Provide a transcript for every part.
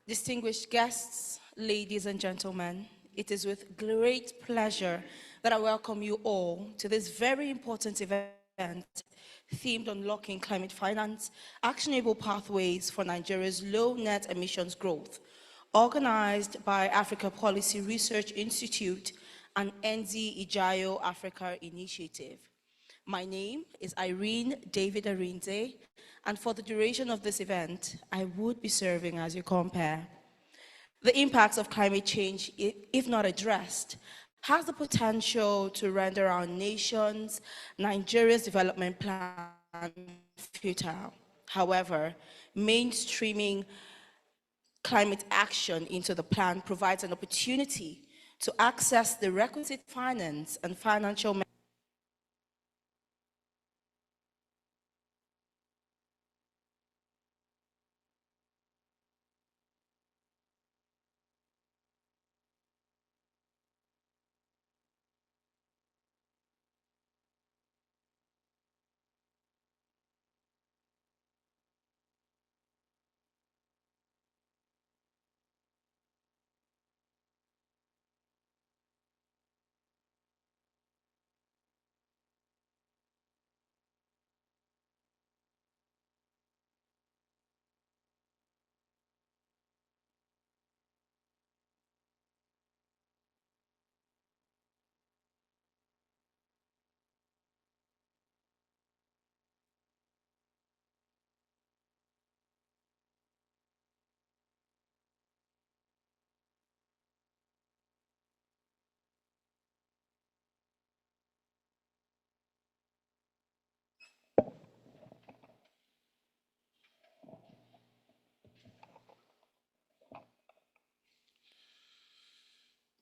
Distinguished guests, ladies and gentlemen, it is with great pleasure that I welcome you all to this very important event themed Unlocking Climate Finance, Actionable Pathways for Nigeria's Low Net Emissions Growth, organized by Africa Policy Research Institute and NZ Ijayo Africa Initiative. My name is Irene David Arinze, and for the duration of this event, I would be serving as your compare. The impacts of climate change, if not addressed, has the potential to render our nation's, Nigeria's development plan futile. However, mainstreaming climate action into the plan provides an opportunity to access the requisite finance and financial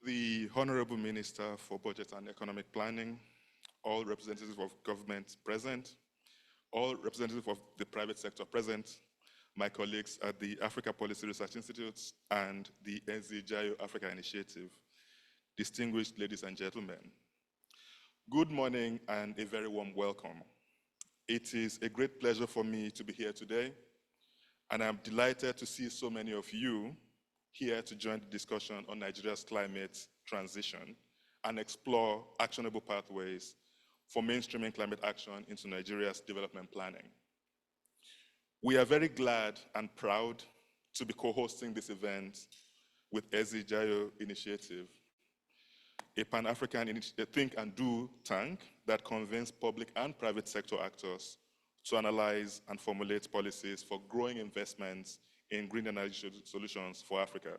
The Honorable Minister for Budget and Economic Planning, all representatives of government present, all representatives of the private sector present, my colleagues at the Africa Policy Research Institute and the NZJIO Africa Initiative, distinguished ladies and gentlemen. Good morning and a very warm welcome. It is a great pleasure for me to be here today, and I'm delighted to see so many of you here to join the discussion on Nigeria's climate transition and explore actionable pathways for mainstreaming climate action into Nigeria's development planning. We are very glad and proud to be co-hosting this event with NZJIO Initiative, a Pan-African think and do tank that convenes public and private sector actors to analyze and formulate policies for growing investments in green energy solutions for Africa.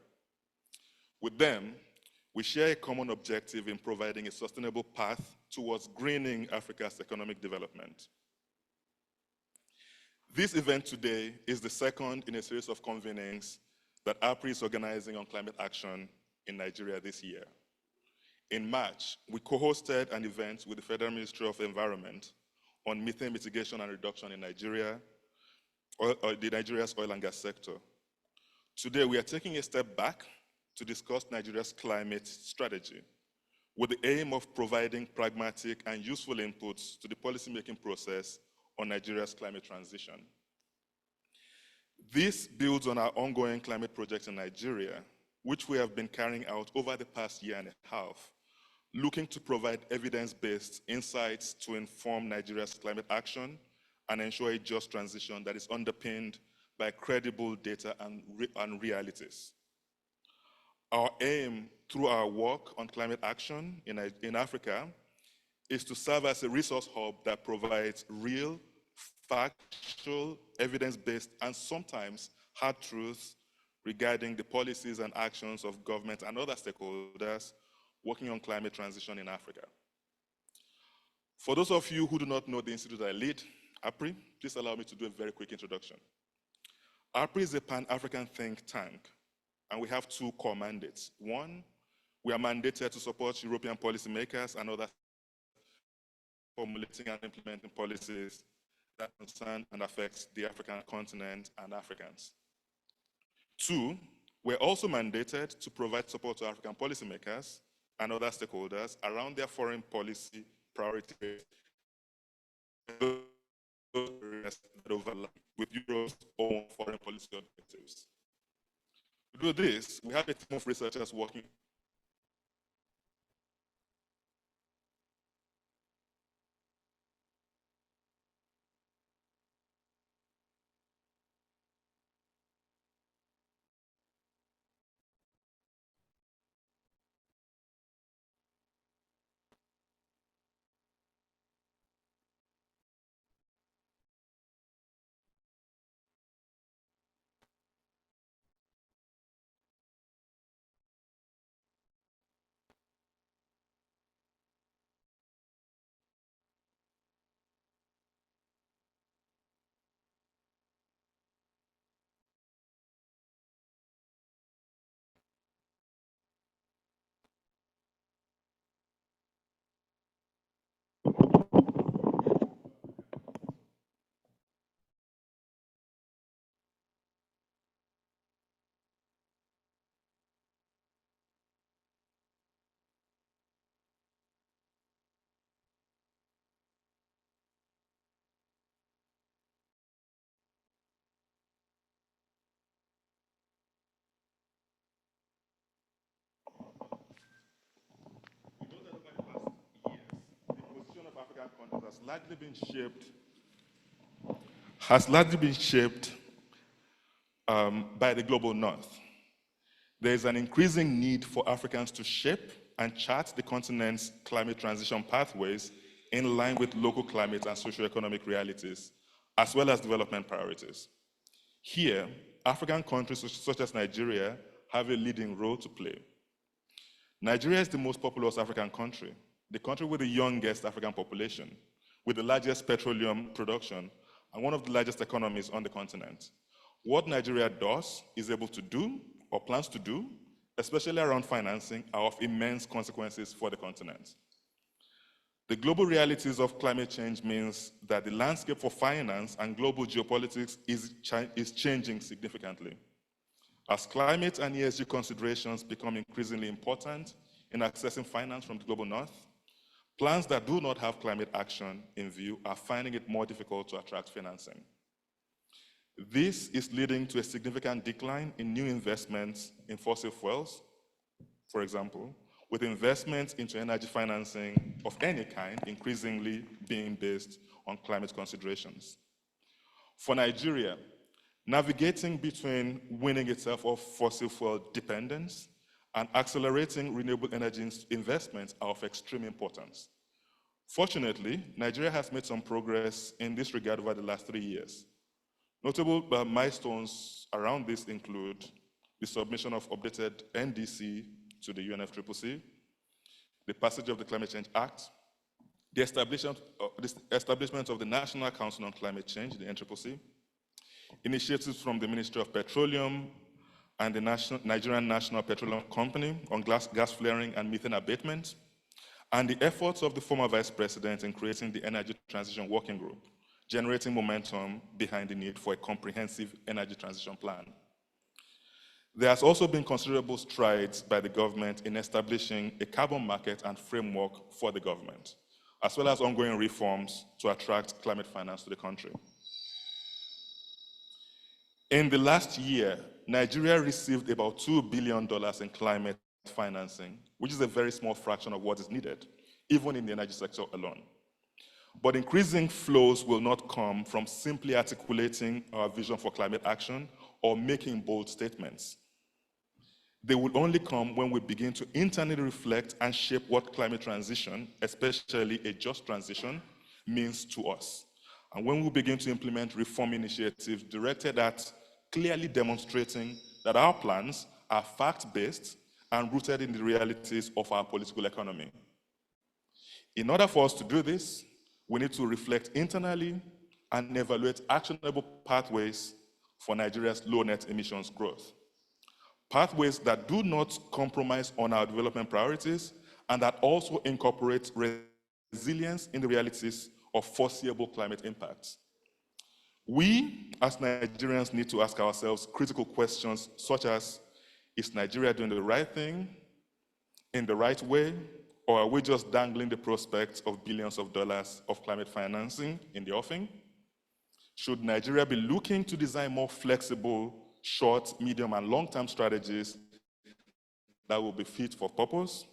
With them, we share a common objective in providing a sustainable path towards greening Africa's economic development. This event today is the second in a series of convenings that APRI is organizing on climate action in Nigeria this year. In March, we co-hosted an event with the Federal Ministry of Environment on methane mitigation and reduction in Nigeria, or the Nigeria's oil and gas sector. Today, we are taking a step back to discuss Nigeria's climate strategy with the aim of providing pragmatic and useful inputs to the policymaking process on Nigeria's climate transition. This builds on our ongoing climate projects in Nigeria, which we have been carrying out over the past year and a half, looking to provide evidence-based insights to inform Nigeria's climate action and ensure a just transition that is underpinned by credible data and realities. Our aim through our work on climate action in Africa is to serve as a resource hub that provides real, factual, evidence-based, and sometimes hard truths regarding the policies and actions of government and other stakeholders working on climate transition in Africa. For those of you who do not know the institute I lead, APRI, please allow me to do a very quick introduction. APRI is a Pan-African think tank, and we have two core mandates. One, we are mandated to support European policymakers and others formulating and implementing policies that concern and affect the African continent and Africans. Two, we're also mandated to provide support to African policymakers and other stakeholders around their foreign policy priorities that overlap with Europe's own foreign policy objectives. To do this, we have a team of researchers working position of African countries has largely been shaped by the global north. There is an increasing need for Africans to shape and chart the continent's climate transition pathways in line with local climate and socioeconomic realities, as well as development priorities. Here, African countries such as Nigeria have a leading role to play. Nigeria is the most populous African country, the country with the youngest African population, with the largest petroleum production, and one of the largest economies on the continent. What Nigeria does, is able to do, or plans to do, especially around financing, are of immense consequences for the continent. The global realities of climate change means that the landscape for finance and global geopolitics is changing significantly. As climate and ESG considerations become increasingly important in accessing finance from the global north, plans that do not have climate action in view are finding it more difficult to attract financing. This is leading to a significant decline in new investments in fossil fuels, for example, with investments into energy financing of any kind increasingly being based on climate considerations. For Nigeria, navigating between weaning itself off fossil fuel dependence and accelerating renewable energy investments are of extreme importance. Fortunately, Nigeria has made some progress in this regard over the last 3 years. Notable milestones around this include the submission of updated NDC to the UNFCCC, the passage of the Climate Change Act, the establishment of the National Council on Climate Change, the NCCC, initiatives from the Ministry of Petroleum and the Nigerian National Petroleum Company on gas flaring and methane abatement, and the efforts of the former Vice President in creating the Energy Transition Working Group, generating momentum behind the need for a comprehensive energy transition plan. There has also been considerable strides by the government in establishing a carbon market and framework for the government, as well as ongoing reforms to attract climate finance to the country. In the last year, Nigeria received about $2 billion in climate financing, which is a very small fraction of what is needed, even in the energy sector alone. But increasing flows will not come from simply articulating our vision for climate action or making bold statements. They will only come when we begin to internally reflect and shape what climate transition, especially a just transition, means to us. And when we begin to implement reform initiatives directed at clearly demonstrating that our plans are fact-based and rooted in the realities of our political economy. In order for us to do this, we need to reflect internally and evaluate actionable pathways for Nigeria's low net emissions growth. Pathways that do not compromise on our development priorities and that also incorporate resilience in the realities of foreseeable climate impacts. We, as Nigerians, need to ask ourselves critical questions such as, is Nigeria doing the right thing in the right way, or are we just dangling the prospect of billions of dollars of climate financing in the offing? Should Nigeria be looking to design more flexible short, medium, and long-term strategies that will be fit for purpose?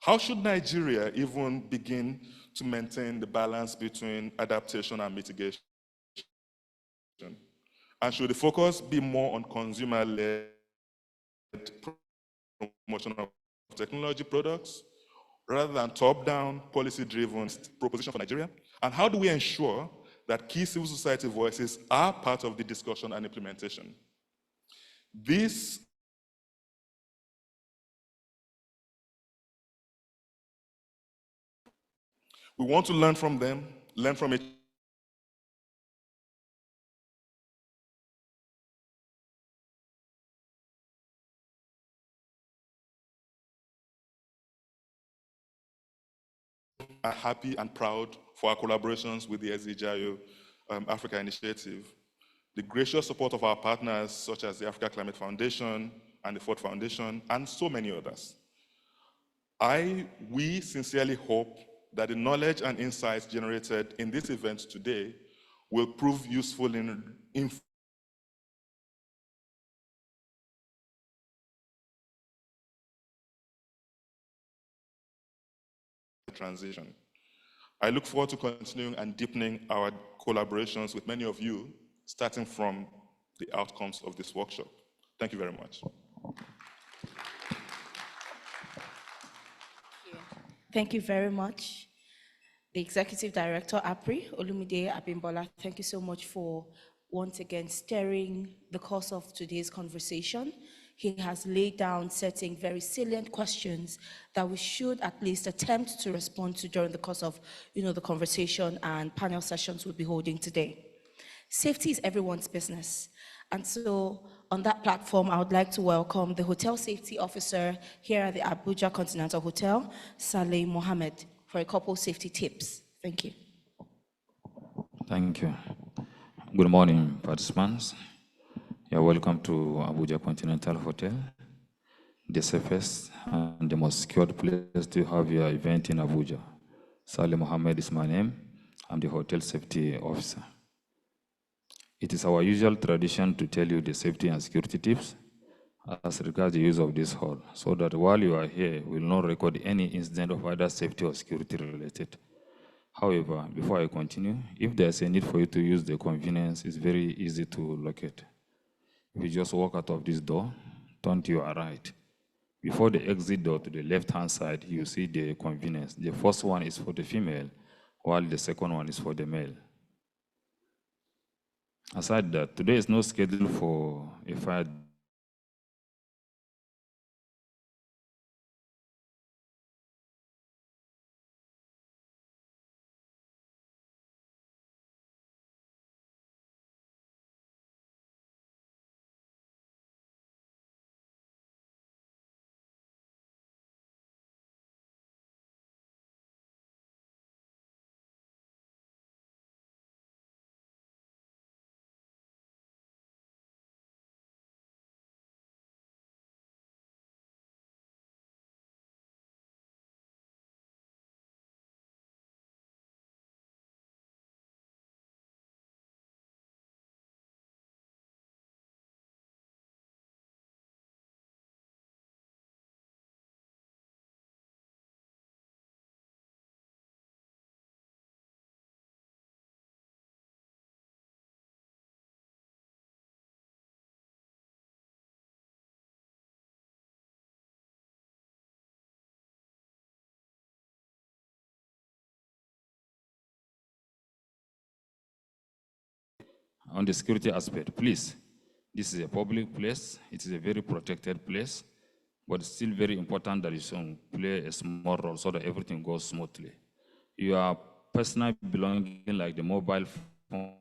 How should Nigeria even begin to maintain the balance between adaptation and mitigation? And should the focus be more on consumer-led promotion of technology products rather than top-down, policy-driven proposition for Nigeria? And how do we ensure that key civil society voices are part of the discussion and implementation? This we want to learn from them, learn from each are happy and proud for our collaborations with the SDGIO Africa Initiative, the gracious support of our partners such as the Africa Climate Foundation and the Ford Foundation, and so many others. We sincerely hope that the knowledge and insights generated in this event today will prove useful in transition. I look forward to continuing and deepening our collaborations with many of you, starting from the outcomes of this workshop. Thank you very much. Thank you very much. The Executive Director, APRI, Olumide Abimbola, thank you so much for once again steering the course of today's conversation. He has laid down certain very salient questions that we should at least attempt to respond to during the course of the conversation and panel sessions we'll be holding today. Safety is everyone's business. And so on that platform, I would like to welcome the Hotel Safety Officer here at the Abuja Continental Hotel, Saleh Mohammed, for a couple safety tips. Thank you. Thank you. Good morning, participants. You're welcome to Abuja Continental Hotel, the safest and the most secured place to have your event in Abuja. Saleh Mohammed is my name. I'm the Hotel Safety Officer. It is our usual tradition to tell you the safety and security tips as regards the use of this hall, so that while you are here, we will not record any incident of either safety or security related. However, before I continue, if there's a need for you to use the convenience, it's very easy to locate. If you just walk out of this door, turn to your right. Before the exit door to the left-hand side, you see the convenience. The first one is for the female, while the second one is for the male. Aside that, today is no schedule for a fire on the security aspect. Please, this is a public place. It is a very protected place, but it's still very important that you should play a small role so that everything goes smoothly. Your personal belongings like the mobile phone,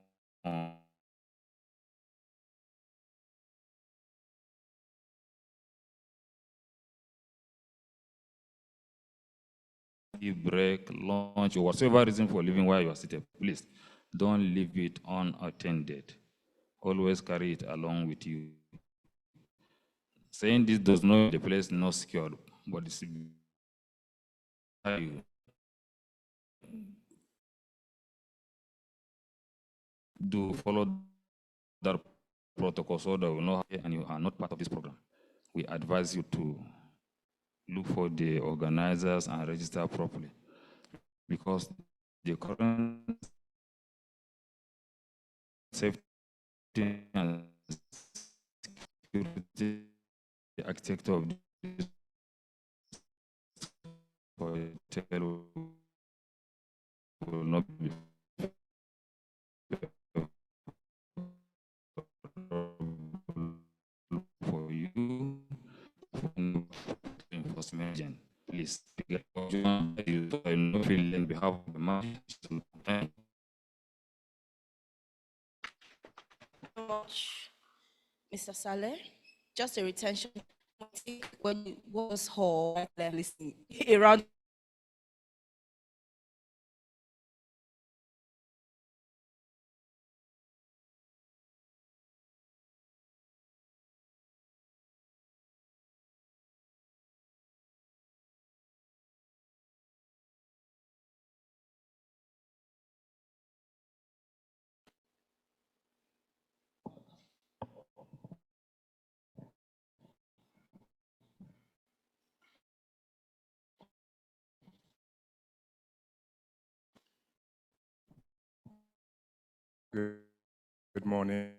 break, lunch, or whatever reason for leaving where you are seated, please don't leave it unattended. Always carry it along with you. Saying this does not the place not secured, but it's you do follow that protocol so that we know and you are not part of this program. We advise you to look for the organizers and register properly, because the current safety and security architecture of this hotel will not be for you enforcement agent. Please get you know feel on behalf of the management. Much, Mr. Saleh. Just a retention. When was hall listening around. Good morning.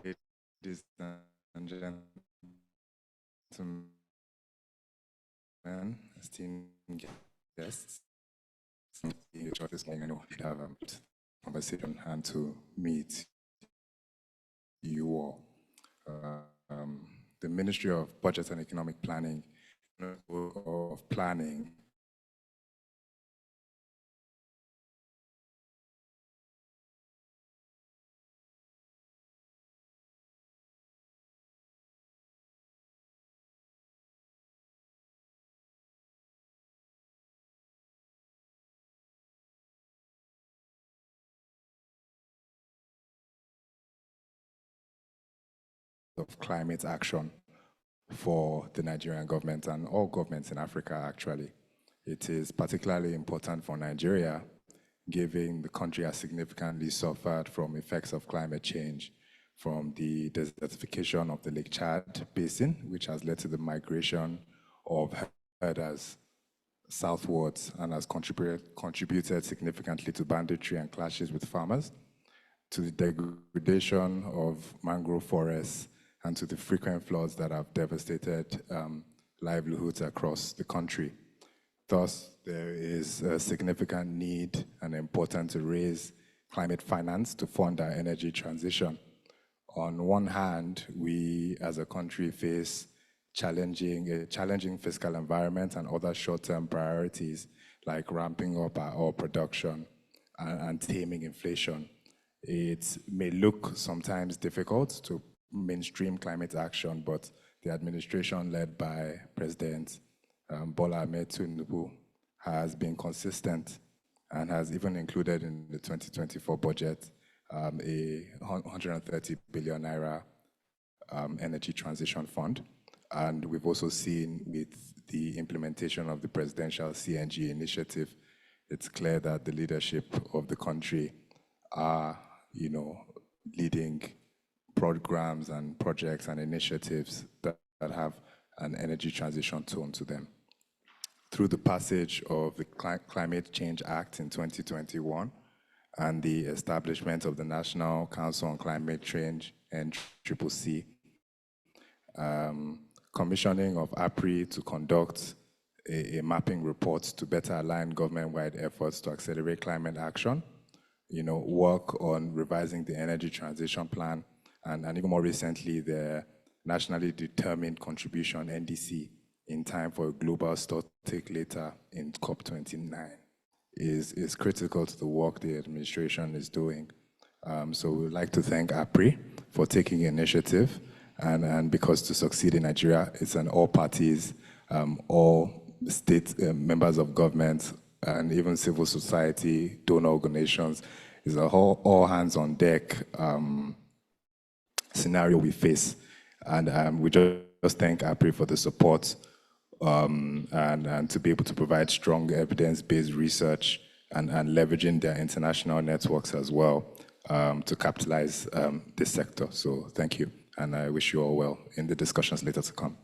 Ladies and gentlemen, esteemed guests, this morning I know we have a conversation and to meet you all. The Ministry of Budget and Economic Planning of climate action for the Nigerian government and all governments in Africa, actually. It is particularly important for Nigeria, given the country has significantly suffered from effects of climate change, from the desertification of the Lake Chad Basin, which has led to the migration of herders southwards and has contributed significantly to banditry and clashes with farmers, to the degradation of mangrove forests, and to the frequent floods that have devastated livelihoods across the country. Thus, there is a significant need and importance to raise climate finance to fund our energy transition. On one hand, we as a country face a challenging fiscal environment and other short-term priorities like ramping up our oil production and taming inflation. It may look sometimes difficult to mainstream climate action, but the administration led by President Bola Ahmed Tinubu has been consistent and has even included in the 2024 budget a 130 billion naira energy transition fund. And we've also seen with the implementation of the presidential CNG initiative, it's clear that the leadership of the country are, leading programs and projects and initiatives that have an energy transition tone to them. Through the passage of the Climate Change Act in 2021 and the establishment of the National Council on Climate Change and NCCC, commissioning of APRI to conduct a mapping report to better align government-wide efforts to accelerate climate action, work on revising the energy transition plan, and even more recently, the nationally determined contribution, NDC, in time for a global stock take later in COP29 is critical to the work the administration is doing. So we'd like to thank APRI for taking initiative, and because to succeed in Nigeria, it's an all parties, all state members of government, and even civil society, donor organizations, is a whole all hands on deck scenario we face. And we just thank APRI for the support and to be able to provide strong evidence-based research and leveraging their international networks as well to capitalize this sector. So thank you, and I wish you all well in the discussions later to come.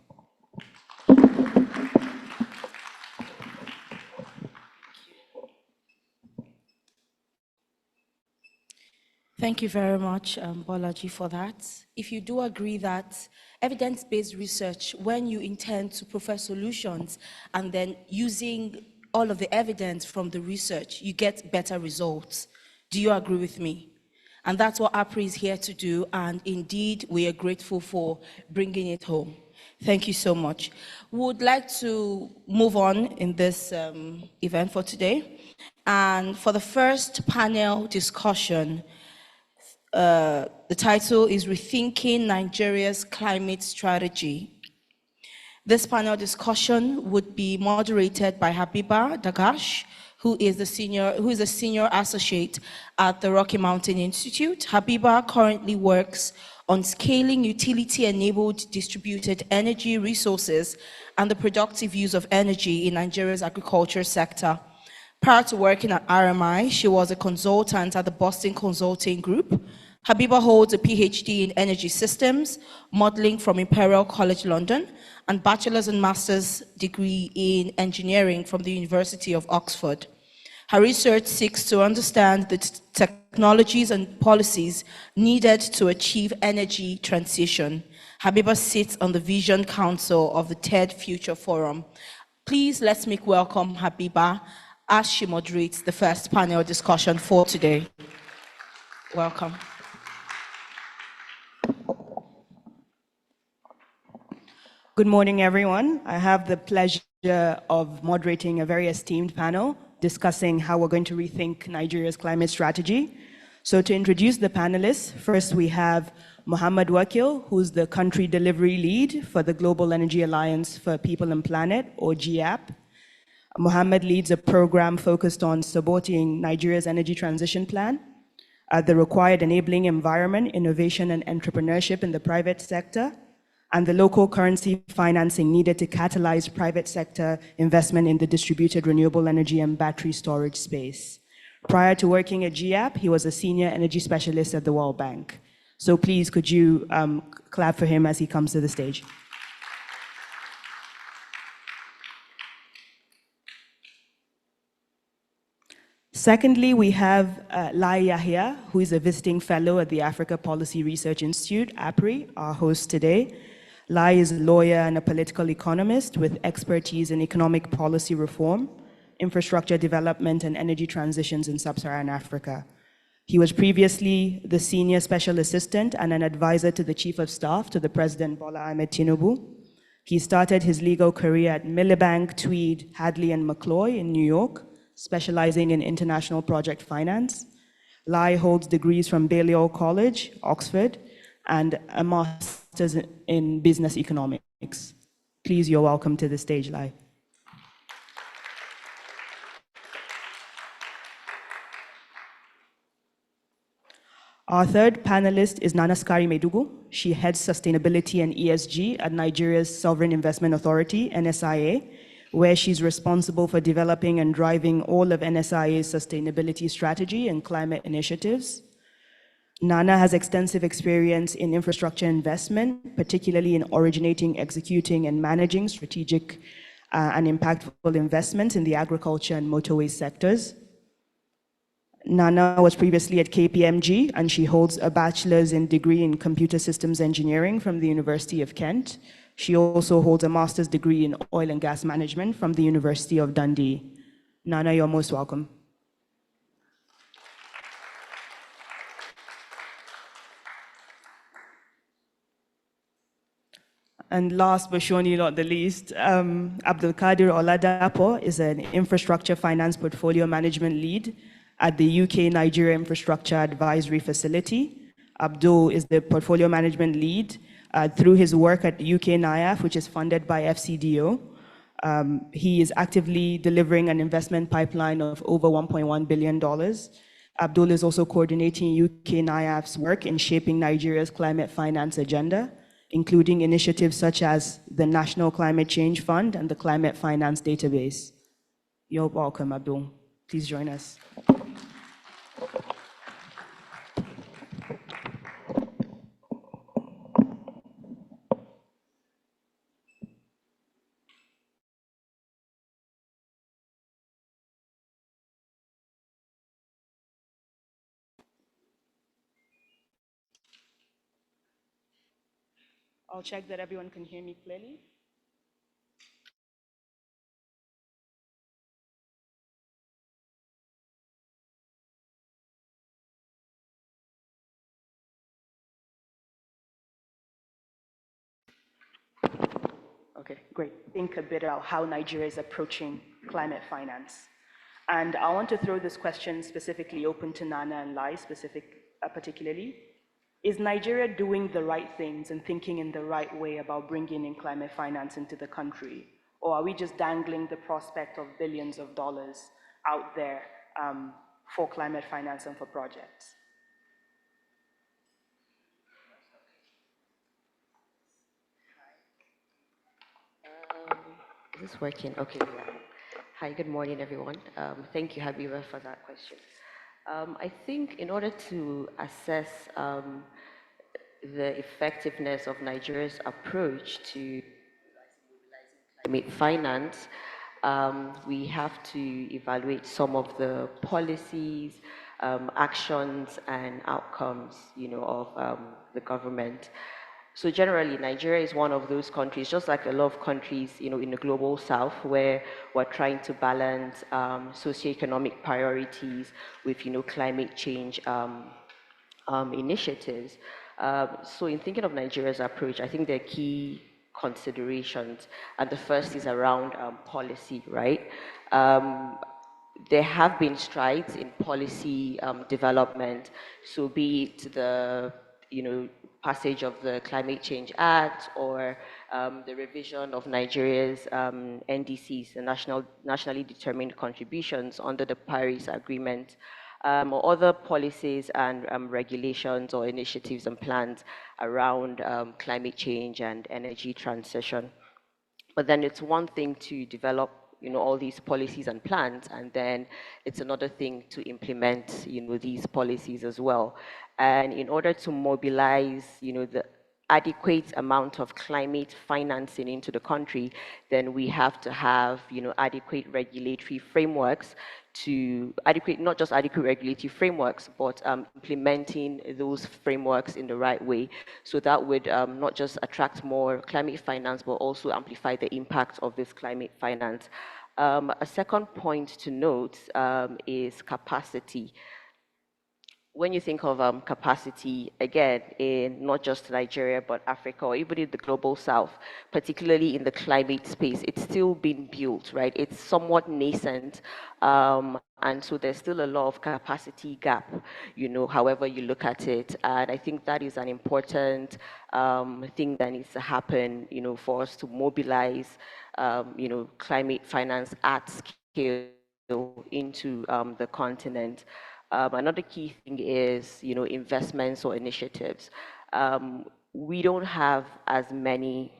Thank you very much, Bolaji, for that. If you do agree that evidence-based research, when you intend to profess solutions and then using all of the evidence from the research, you get better results. Do you agree with me? And that's what APRI is here to do, and indeed, we are grateful for bringing it home. Thank you so much. We would like to move on in this event for today. And for the first panel discussion, the title is Rethinking Nigeria's Climate Strategy. This panel discussion would be moderated by Habiba Dagash, who is a senior associate at the Rocky Mountain Institute. Habiba currently works on scaling utility-enabled distributed energy resources and the productive use of energy in Nigeria's agriculture sector. Prior to working at RMI, she was a consultant at the Boston Consulting Group. Habiba holds a PhD in energy systems, modeling from Imperial College London, and bachelor's and master's degree in engineering from the University of Oxford. Her research seeks to understand the technologies and policies needed to achieve energy transition. Habiba sits on the Vision Council of the TED Future Forum. Please let's make welcome Habiba as she moderates the first panel discussion for today. Welcome. Good morning, everyone. I have the pleasure of moderating a very esteemed panel discussing how we're going to rethink Nigeria's climate strategy. So to introduce the panelists, first we have Mohammed Wakil, who's the country delivery lead for the Global Energy Alliance for People and Planet, or GAP. Mohammed leads a program focused on supporting Nigeria's energy transition plan, the required enabling environment, innovation and entrepreneurship in the private sector, and the local currency financing needed to catalyze private sector investment in the distributed renewable energy and battery storage space. Prior to working at GAP, he was a senior energy specialist at the World Bank. So please, could you clap for him as he comes to the stage? Secondly, we have Lai Yahya, who is a visiting fellow at the Africa Policy Research Institute, APRI, our host today. Lai is a lawyer and a political economist with expertise in economic policy reform, infrastructure development, and energy transitions in sub-Saharan Africa. He was previously the senior special assistant and an advisor to the chief of staff to the President Bola Ahmed Tinubu. He started his legal career at Miliband, Tweed, Hadley, and McCloy in New York, specializing in international project finance. Lai holds degrees from Balliol College, Oxford, and a master's in business economics. Please, you're welcome to the stage, Lai. Our third panelist is Nana Skari Medugu. She heads sustainability and ESG at Nigeria's Sovereign Investment Authority, NSIA, where she's responsible for developing and driving all of NSIA's sustainability strategy and climate initiatives. Nana has extensive experience in infrastructure investment, particularly in originating, executing, and managing strategic and impactful investments in the agriculture and motorway sectors. Nana was previously at KPMG, and she holds a bachelor's degree in computer systems engineering from the University of Kent. She also holds a master's degree in oil and gas management from the University of Dundee. Nana, you're most welcome. And last but surely not the least, Abdulkadir Oladapo is an infrastructure finance portfolio management lead at the UK Nigeria Infrastructure Advisory Facility. Abdul is the portfolio management lead through his work at UK NIAF, which is funded by FCDO. He is actively delivering an investment pipeline of over $1.1 billion. Abdul is also coordinating UK NIAF's work in shaping Nigeria's climate finance agenda. including initiatives such as the National Climate Change Fund and the Climate Finance Database. You're welcome, Abdul. Please join us. I'll check that everyone can hear me clearly. Okay, great. Think a bit about how Nigeria is approaching climate finance. And I want to throw this question specifically open to Nana and Lai particularly. Is Nigeria doing the right things and thinking in the right way about bringing in climate finance into the country? Or are we just dangling the prospect of billions of dollars out there for climate finance and for projects? Is this working? Okay, yeah. Hi, good morning, everyone. Thank you, Habiba, for that question. I think in order to assess the effectiveness of Nigeria's approach to climate finance, we have to evaluate some of the policies, actions, and outcomes, of the government. So generally, Nigeria is one of those countries, just like a lot of countries, in the global south, where we're trying to balance socioeconomic priorities with, climate change initiatives. So in thinking of Nigeria's approach, I think there are key considerations, and the first is around policy, right? There have been strides in policy development, so be it the passage of the Climate Change Act or the revision of Nigeria's NDCs, the nationally determined contributions under the Paris Agreement, or other policies and regulations or initiatives and plans around climate change and energy transition. But then it's one thing to develop, all these policies and plans, and then it's another thing to implement, these policies as well. And in order to mobilize, the adequate amount of climate financing into the country, then we have to have, adequate regulatory frameworks not just adequate regulatory frameworks, but implementing those frameworks in the right way. So that would not just attract more climate finance, but also amplify the impact of this climate finance. A second point to note is capacity. When you think of capacity, again, in not just Nigeria, but Africa, or even in the global south, particularly in the climate space, it's still being built, right? It's somewhat nascent. And so there's still a lot of capacity gap, however you look at it. And I think that is an important thing that needs to happen, for us to mobilize, climate finance at scale into the continent. Another key thing is, investments or initiatives. We don't have as many,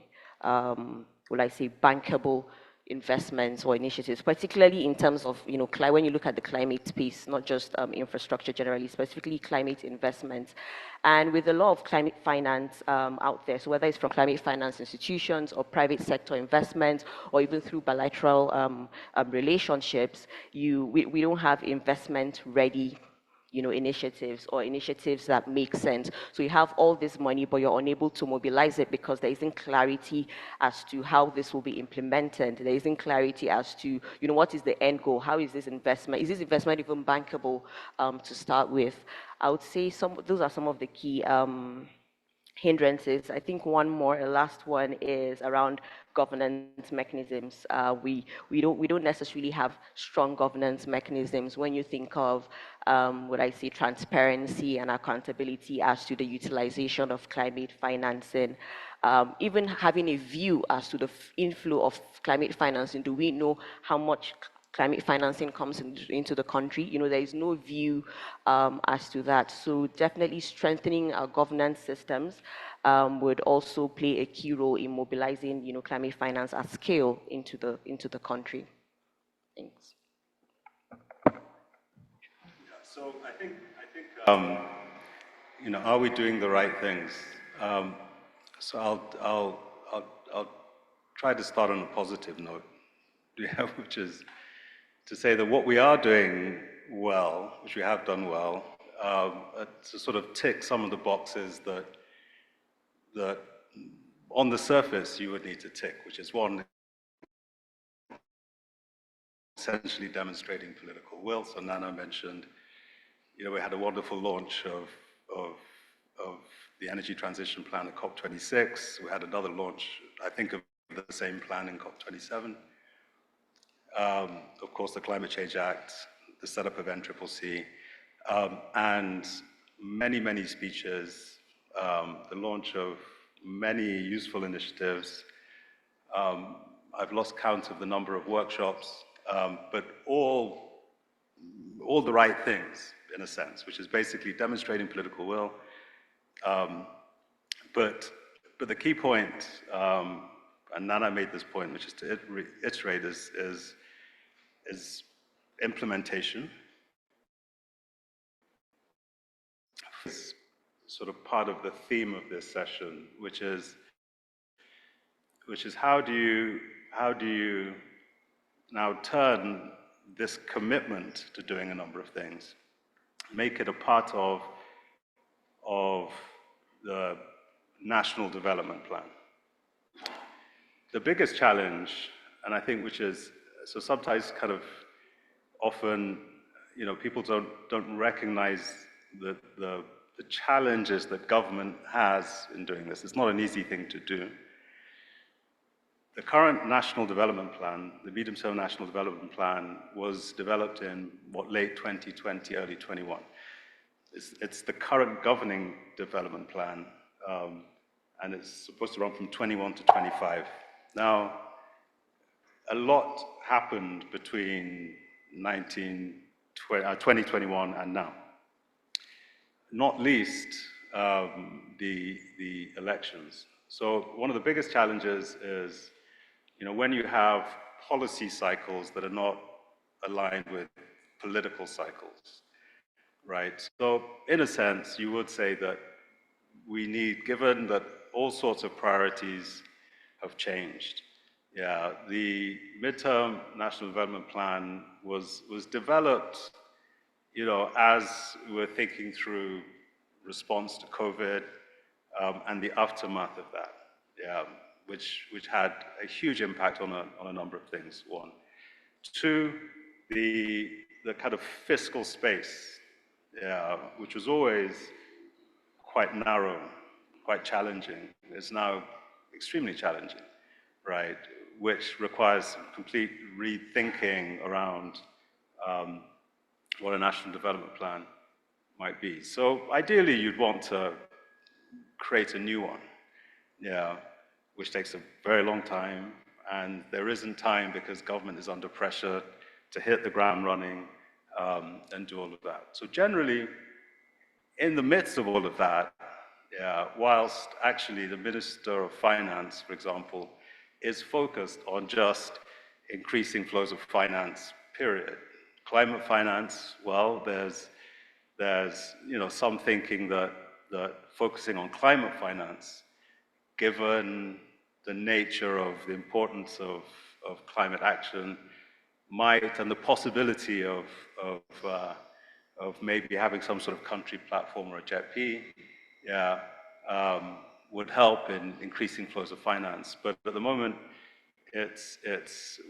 will I say, bankable investments or initiatives, particularly in terms of, when you look at the climate space, not just infrastructure generally, specifically climate investments. And with a lot of climate finance out there, so whether it's from climate finance institutions or private sector investments, or even through bilateral relationships, we don't have investment ready initiatives or initiatives that make sense. So you have all this money, but you're unable to mobilize it because there isn't clarity as to how this will be implemented. There isn't clarity as to, what is the end goal? How is this investment? Is this investment even bankable to start with? I would say those are some of the key hindrances. I think one more, a last one, is around governance mechanisms. We don't necessarily have strong governance mechanisms when you think of what I say, transparency and accountability as to the utilization of climate financing. Even having a view as to the inflow of climate financing. Do we know how much climate financing comes into the country. There is no view as to that. So definitely strengthening our governance systems would also play a key role in mobilizing, climate finance at scale into the country. Thanks. So I think are we doing the right things? So I'll try to start on a positive note, which is to say that what we are doing well, which we have done well, to sort of tick some of the boxes that on the surface you would need to tick, which is one, essentially demonstrating political will. So Nana mentioned, we had a wonderful launch of the energy transition plan at COP26. We had another launch, I think, of the same plan in COP27. Of course, the Climate Change Act, the setup of NCCC, and many, many speeches, the launch of many useful initiatives. I've lost count of the number of workshops, but all the right things, in a sense, which is basically demonstrating political will. But the key point, and Nana made this point, which is to iterate, is implementation. Is sort of part of the theme of this session, which is how do you now turn this commitment to doing a number of things, make it a part of the National Development Plan. The biggest challenge, and I think which is, so sometimes kind of often, people don't recognize the challenges that government has in doing this. It's not an easy thing to do. The current National Development Plan, the Medium-Term National Development Plan, was developed in late 2020, early 21. It's the current governing development plan, and it's supposed to run from 21 to 25. Now, a lot happened between 2021 and now. Not least the elections. So one of the biggest challenges is, when you have policy cycles that are not aligned with political cycles, right? So in a sense, you would say that we need, given that all sorts of priorities have changed. Yeah, the midterm national development plan was developed, as we're thinking through response to COVID and the aftermath of that. Yeah, which had a huge impact on a number of things. One, two, the kind of fiscal space, which was always quite narrow, quite challenging. It's now extremely challenging, right? Which requires complete rethinking around what a national development plan might be. So ideally, you'd want to create a new one, which takes a very long time, and there isn't time because government is under pressure to hit the ground running and do all of that. So generally, in the midst of all of that, whilst actually the Minister of Finance, for example, is focused on just increasing flows of finance, period. Climate finance, well, there's some thinking that focusing on climate finance, given the nature of the importance of climate action, might, and the possibility of maybe having some sort of country platform or a JETP, would help in increasing flows of finance. But at the moment,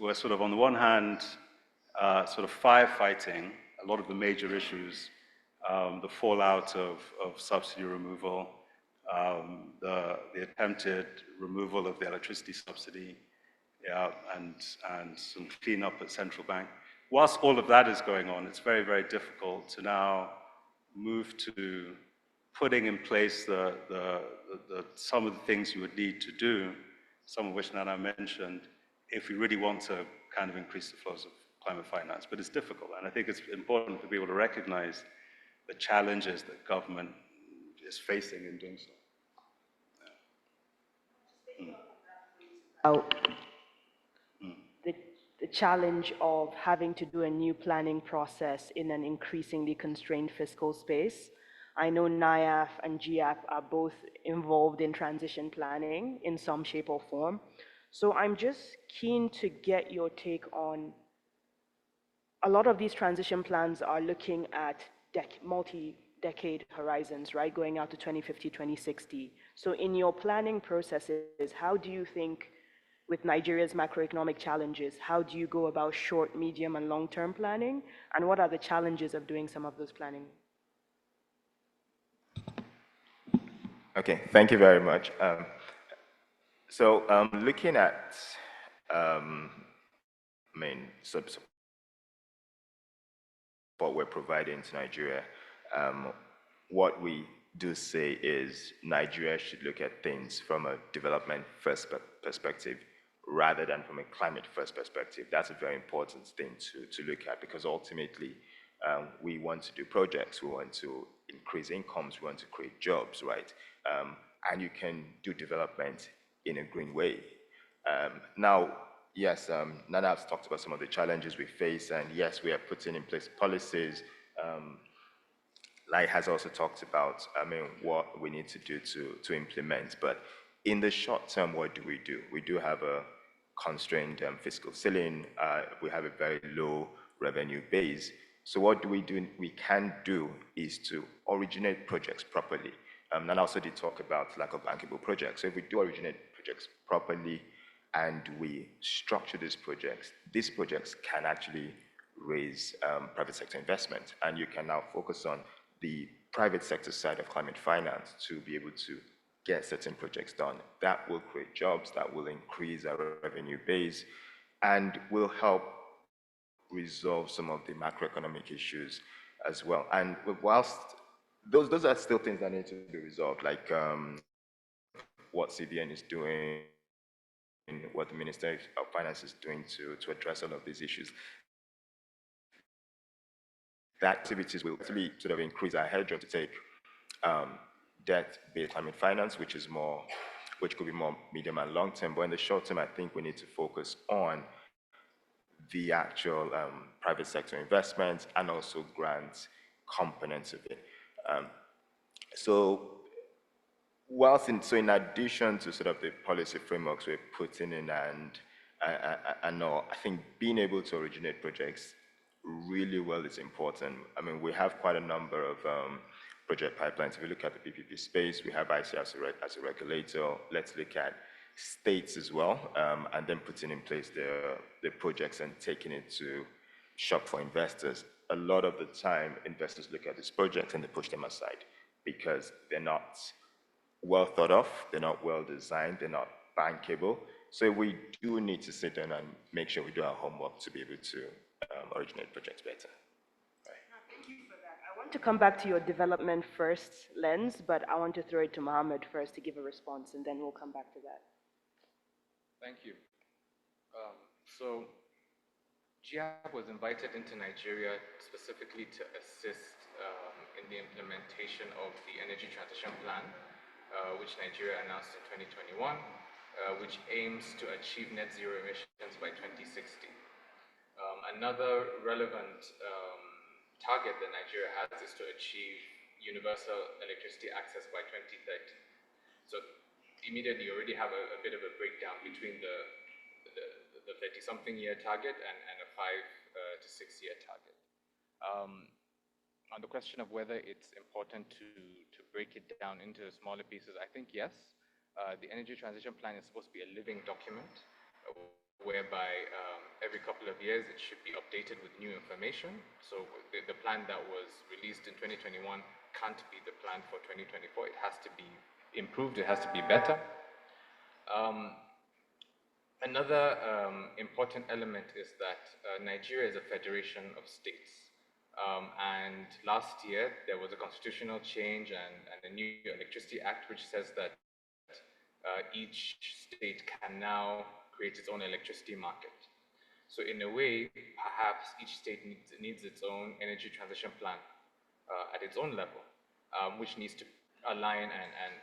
we're sort of on the one hand, sort of firefighting a lot of the major issues, the fallout of subsidy removal, the attempted removal of the electricity subsidy, and some cleanup at central bank. Whilst all of that is going on, it's very, very difficult to now move to putting in place some of the things you would need to do, some of which Nana mentioned, if we really want to kind of increase the flows of climate finance, but it's difficult. And I think it's important to be able to recognize the challenges that government is facing in doing so. About the, the challenge of having to do a new planning process in an increasingly constrained fiscal space. I know NIAF and GIAP are both involved in transition planning in some shape or form. So I'm just keen to get your take on, a lot of these transition plans are looking at multi-decade horizons, right? Going out to 2050, 2060. So in your planning processes, how do you think, with Nigeria's macroeconomic challenges, how do you go about short, medium, and long-term planning? And what are the challenges of doing some of those planning? Okay, thank you very much. Looking at, support we're providing to Nigeria, what we do say is Nigeria should look at things from a development first perspective rather than from a climate first perspective. That's a very important thing to look at, because ultimately we want to do projects, we want to increase incomes, we want to create jobs, right? And you can do development in a green way. Now, yes, Nana has talked about some of the challenges we face, and yes, we are putting in place policies. Lai has also talked about, what we need to do to implement. But in the short term, what do? We do have a constrained fiscal ceiling. We have a very low revenue base. So what do? We can do is to originate projects properly. Nana also did talk about lack of bankable projects. So if we do originate projects properly and we structure these projects can actually raise private sector investment. And you can now focus on the private sector side of climate finance to be able to get certain projects done. That will create jobs, that will increase our revenue base, and will help resolve some of the macroeconomic issues as well. And whilst those are still things that need to be resolved, like what CBN is doing, what the Minister of Finance is doing to address all of these issues. The activities will actually sort of increase our headroom to take debt-based climate finance, which could be more medium and long term. But in the short term, I think we need to focus on the actual private sector investments and also grant components of it. In addition to sort of the policy frameworks we're putting in and all, I think being able to originate projects really well is important. I mean, we have quite a number of project pipelines. If you look at the PPP space, we have IC as a regulator. Let's look at states as well, and then putting in place the projects and taking it to shop for investors. A lot of the time, investors look at these projects and they push them aside because they're not well thought of, they're not well designed, they're not bankable. So we do need to sit down and make sure we do our homework to be able to originate projects better. Thank you for that. I want to come back to your development first lens, but I want to throw it to Mohammed first to give a response, and then we'll come back to that. Thank you. So GIAP was invited into Nigeria specifically to assist in the implementation of the Energy Transition Plan, which Nigeria announced in 2021, which aims to achieve net zero emissions by 2060. Another relevant target that Nigeria has is to achieve universal electricity access by 2030. So immediately you already have a bit of a breakdown between the 30-something year target and a 5 to 6 year target. On the question of whether it's important to break it down into smaller pieces, I think yes. The Energy Transition Plan is supposed to be a living document whereby every couple of years it should be updated with new information. So the plan that was released in 2021 can't be the plan for 2024. It has to be improved, it has to be better. Another important element is that Nigeria is a federation of states. And last year, there was a constitutional change and a new Electricity Act, which says that each state can now create its own electricity market. So in a way, perhaps each state needs its own energy transition plan at its own level, which needs to align and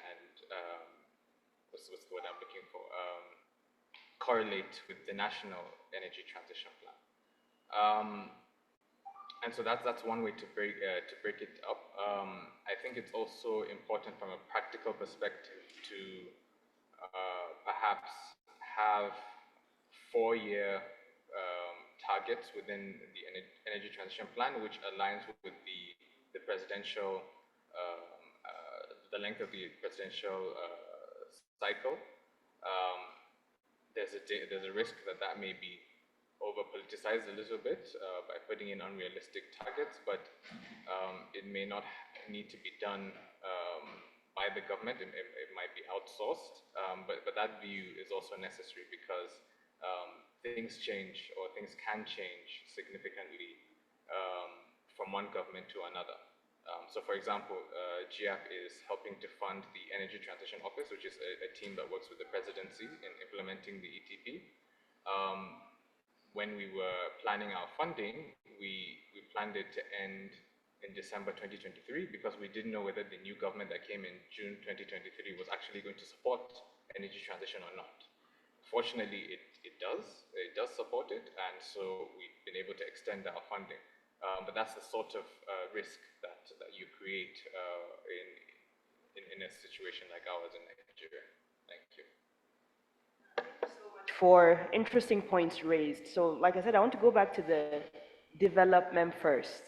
what's the word I'm looking for? Correlate with the national energy transition plan. And so that's one way to break it up. I think it's also important from a practical perspective to perhaps have 4-year targets within the energy transition plan, which aligns with the presidential the length of the presidential cycle. There's a risk that may be over-politicized a little bit by putting in unrealistic targets, but it may not need to be done by the government. It might be outsourced, but that view is also necessary because things change or things can change significantly from one government to another. So for example, GIAP is helping to fund the Energy Transition Office, which is a team that works with the presidency in implementing the ETP. When we were planning our funding, we planned it to end in December 2023 because we didn't know whether the new government that came in June 2023 was actually going to support energy transition or not. Fortunately, it does support it, and so we've been able to extend our funding. But that's the sort of risk that you create in a situation like ours in Nigeria. Thank you. For interesting points raised. So like I said, I want to go back to the development first.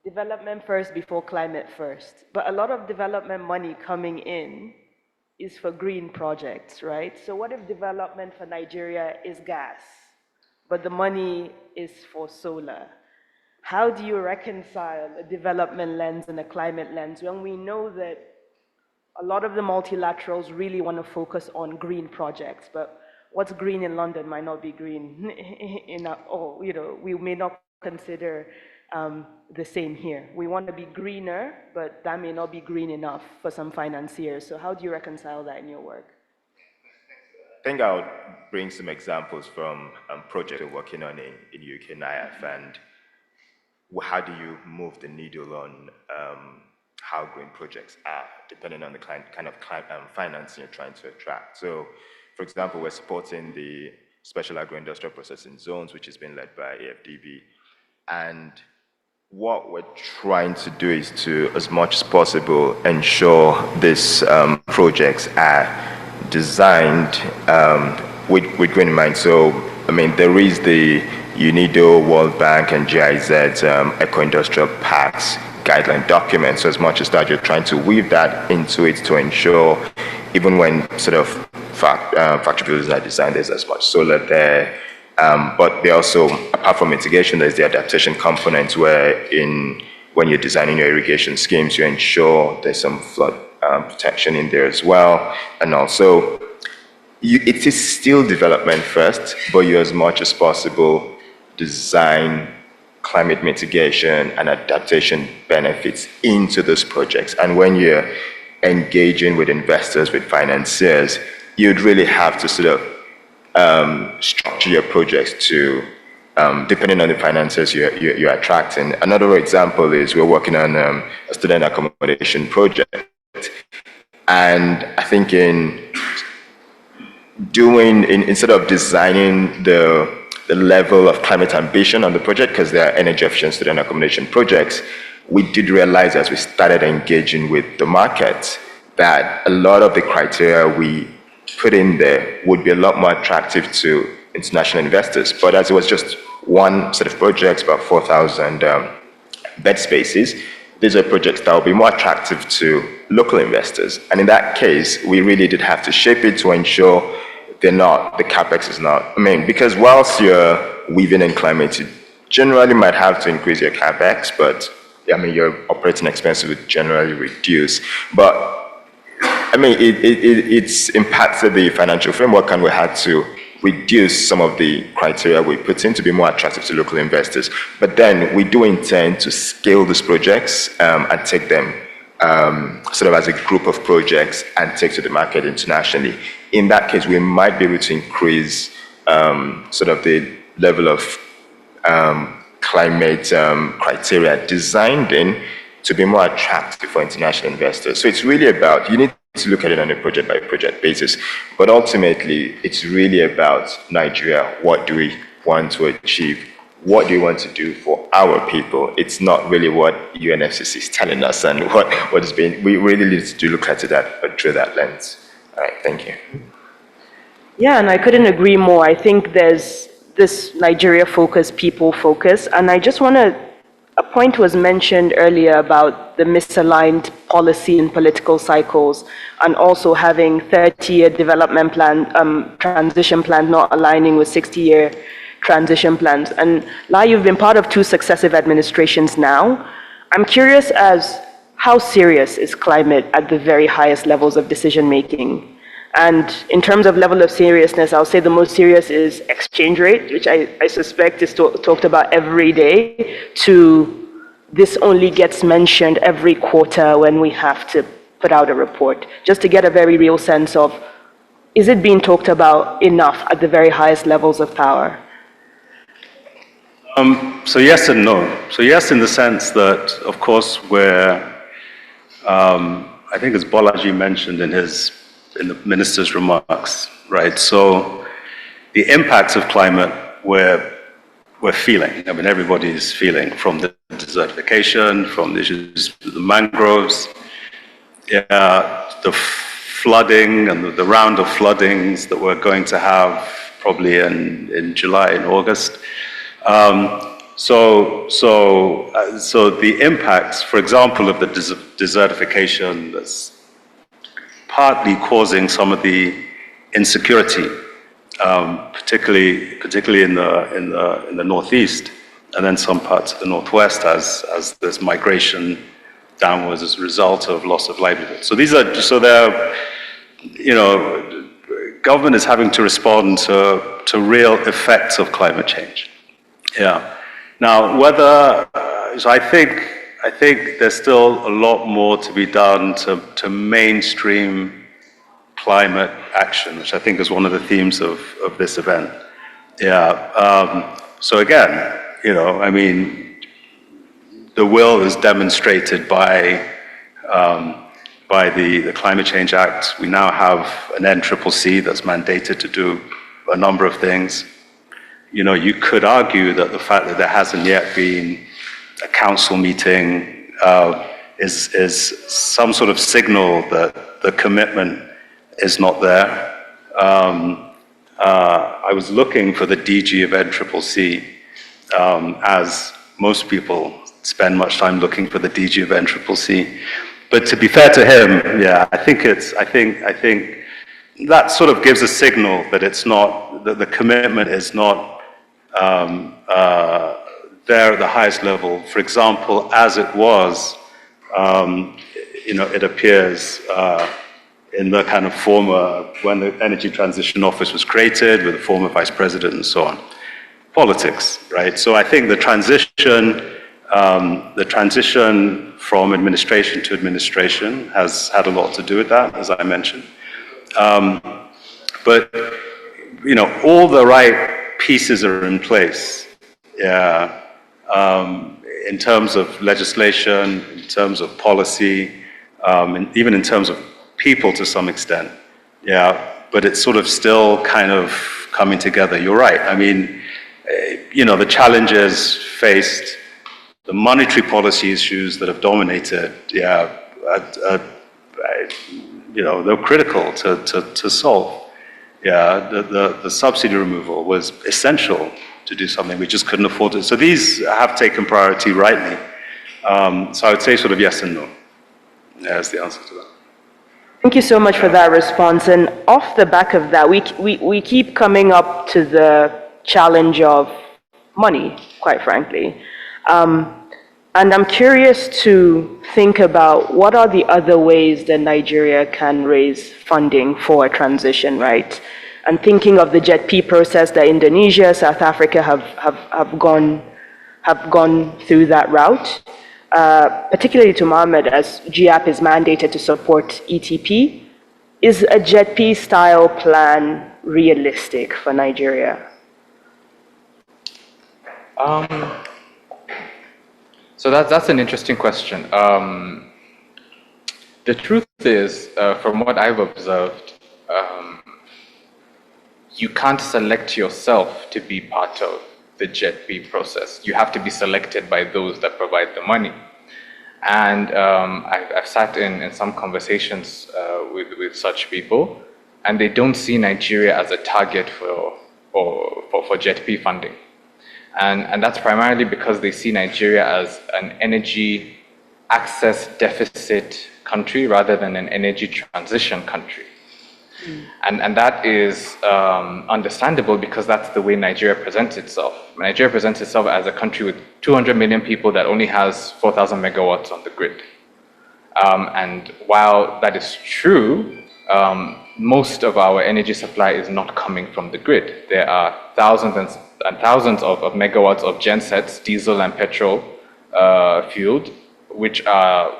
Development first before climate first. But a lot of development money coming in is for green projects, right? So what if development for Nigeria is gas, but the money is for solar? How do you reconcile a development lens and a climate lens when we know that a lot of the multilaterals really want to focus on green projects, but what's green in London might not be green we may not consider the same here. We want to be greener, but that may not be green enough for some financiers. So how do you reconcile that in your work? I think I'll bring some examples from projects we're working on in UK NIAF, and how do you move the needle on how green projects are, depending on the kind of financing you're trying to attract. So, for example, we're supporting the Special Agro-Industrial Processing Zones, which has been led by AFDB. And what we're trying to do is to, as much as possible, ensure these projects are designed with green in mind. So, I mean, there is the UNIDO, World Bank, and GIZ Eco-Industrial Pacts guideline documents. So as much as that, you're trying to weave that into it to ensure, even when sort of factory buildings are designed, there's as much solar there. But they also, apart from mitigation, there's the adaptation component where when you're designing your irrigation schemes, you ensure there's some flood protection in there as well. And also, it is still development first, but you, as much as possible, design climate mitigation and adaptation benefits into those projects. And when you're engaging with investors, with financiers, you'd really have to sort of structure your projects to, depending on the financiers you're attracting. Another example is we're working on a student accommodation project. And I think instead of designing the level of climate ambition on the project, because they are energy efficient student accommodation projects, we did realize as we started engaging with the market that a lot of the criteria we put in there would be a lot more attractive to international investors. But as it was just one set of projects, about 4,000 bed spaces, these are projects that will be more attractive to local investors. And in that case, we really did have to shape it to ensure the capex is not, because whilst you're weaving in climate, you generally might have to increase your capex, but your operating expenses would generally reduce. But it's impacted the financial framework, and we had to reduce some of the criteria we put in to be more attractive to local investors. But then we do intend to scale these projects and take them sort of as a group of projects and take to the market internationally. In that case, we might be able to increase sort of the level of climate criteria designed in to be more attractive for international investors. So it's really about, you need to look at it on a project-by-project basis, but ultimately, it's really about Nigeria. What do we want to achieve? What do we want to do for our people? It's not really what UNFCCC is telling us and what is being, we really need to look at it through that lens. All right, thank you. Yeah, and I couldn't agree more. I think there's this Nigeria focus, people focus, and I just want to, a point was mentioned earlier about the misaligned policy and political cycles, and also having 30-year development plan, transition plans not aligning with 60-year transition plans. And Lai, you've been part of 2 successive administrations now. I'm curious as how serious is climate at the very highest levels of decision making? And in terms of level of seriousness, I'll say the most serious is exchange rate, which I suspect is talked about every day, to this only gets mentioned every quarter when we have to put out a report, just to get a very real sense of, is it being talked about enough at the very highest levels of power? So yes and no. So yes, in the sense that, of course, I think as Bolaji mentioned in the minister's remarks, right? So the impacts of climate we're feeling. I mean, everybody's feeling, from the desertification, from the issues with the mangroves, the flooding and the round of floodings that we're going to have probably in July and August. So the impacts, for example, of the desertification that's partly causing some of the insecurity, particularly in the northeast, and then some parts of the northwest as there's migration downwards as a result of loss of livelihood. So government is having to respond to real effects of climate change. Yeah. Now, so I think there's still a lot more to be done to mainstream climate action, which I think is one of the themes of this event. Yeah. So again, I mean, the will is demonstrated by the Climate Change Act. We now have an NCCC that's mandated to do a number of things. You could argue that the fact that there hasn't yet been a council meeting is some sort of signal that the commitment is not there. I was looking for the DG of NCCC, as most people spend much time looking for the DG of NCCC. But to be fair to him, yeah, I think that sort of gives a signal that it's not, that the commitment is not there at the highest level. For example, as it was, it appears in the kind of former, when the Energy Transition Office was created with the former vice president and so on. Politics, right? So I think the transition from administration to administration has had a lot to do with that, as I mentioned. But all the right pieces are in place. Yeah. In terms of legislation, in terms of policy, and even in terms of people to some extent. Yeah. But it's sort of still kind of coming together. You're right. I mean, the challenges faced, the monetary policy issues that have dominated, they're critical to solve. Yeah, the subsidy removal was essential to do something. We just couldn't afford it. So these have taken priority rightly. So I would say sort of yes and no. That's the answer to that. Thank you so much for that response. And off the back of that, we keep coming up to the challenge of money, quite frankly. And I'm curious to think about what are the other ways that Nigeria can raise funding for a transition, right? And thinking of the JETP process that Indonesia, South Africa have gone through that route, particularly to Mohammed, as GAP is mandated to support ETP. Is a JETP style plan realistic for Nigeria? So that's an interesting question. The truth is, from what I've observed, you can't select yourself to be part of the JET-B process. You have to be selected by those that provide the money. And I've sat in some conversations with such people, and they don't see Nigeria as a target for JET-B funding. And that's primarily because they see Nigeria as an energy access deficit country rather than an energy transition country. And that is understandable because that's the way Nigeria presents itself. Nigeria presents itself as a country with 200 million people that only has 4,000 megawatts on the grid. And while that is true, most of our energy supply is not coming from the grid. There are thousands and thousands of megawatts of gensets, diesel and petrol fueled, which are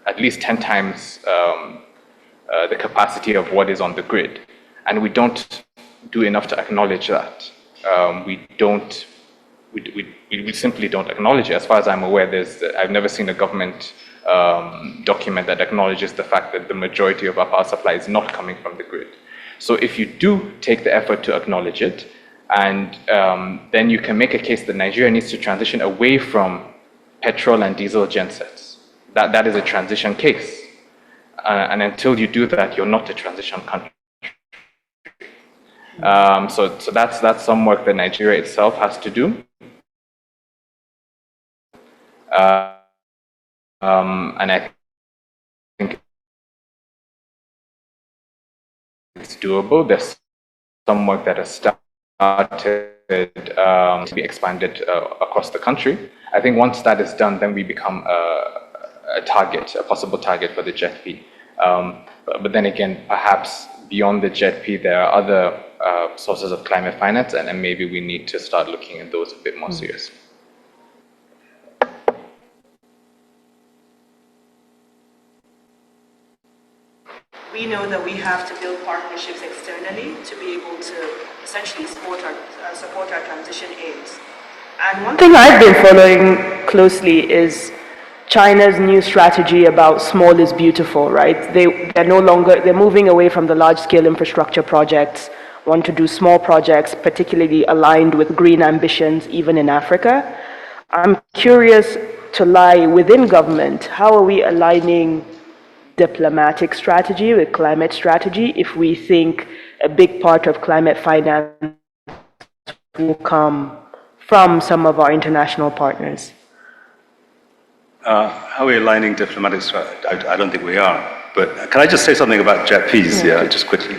at least 10 times the capacity of what is on the grid. And we don't do enough to acknowledge that. We simply don't acknowledge it. As far as I'm aware, I've never seen a government document that acknowledges the fact that the majority of our power supply is not coming from the grid. So if you do take the effort to acknowledge it, and then you can make a case that Nigeria needs to transition away from petrol and diesel gensets. That is a transition case. And until you do that, you're not a transition country. So that's some work that Nigeria itself has to do. And I think it's doable. There's some work that has started to be expanded across the country. I think once that is done, then we become a possible target for the JET-B. But then again, perhaps beyond the JET-B, there are other sources of climate finance, and maybe we need to start looking at those a bit more seriously. We know that we have to build partnerships externally to be able to essentially support our transition aims. And one thing I've been following closely is China's new strategy about small is beautiful, right? They're moving away from the large-scale infrastructure projects, want to do small projects, particularly aligned with green ambitions, even in Africa. I'm curious to lie within government, how are we aligning diplomatic strategy with climate strategy if we think a big part of climate finance will come from some of our international partners? How are we aligning diplomatic strategy? I don't think we are. But can I just say something about JET-Ps here, just quickly?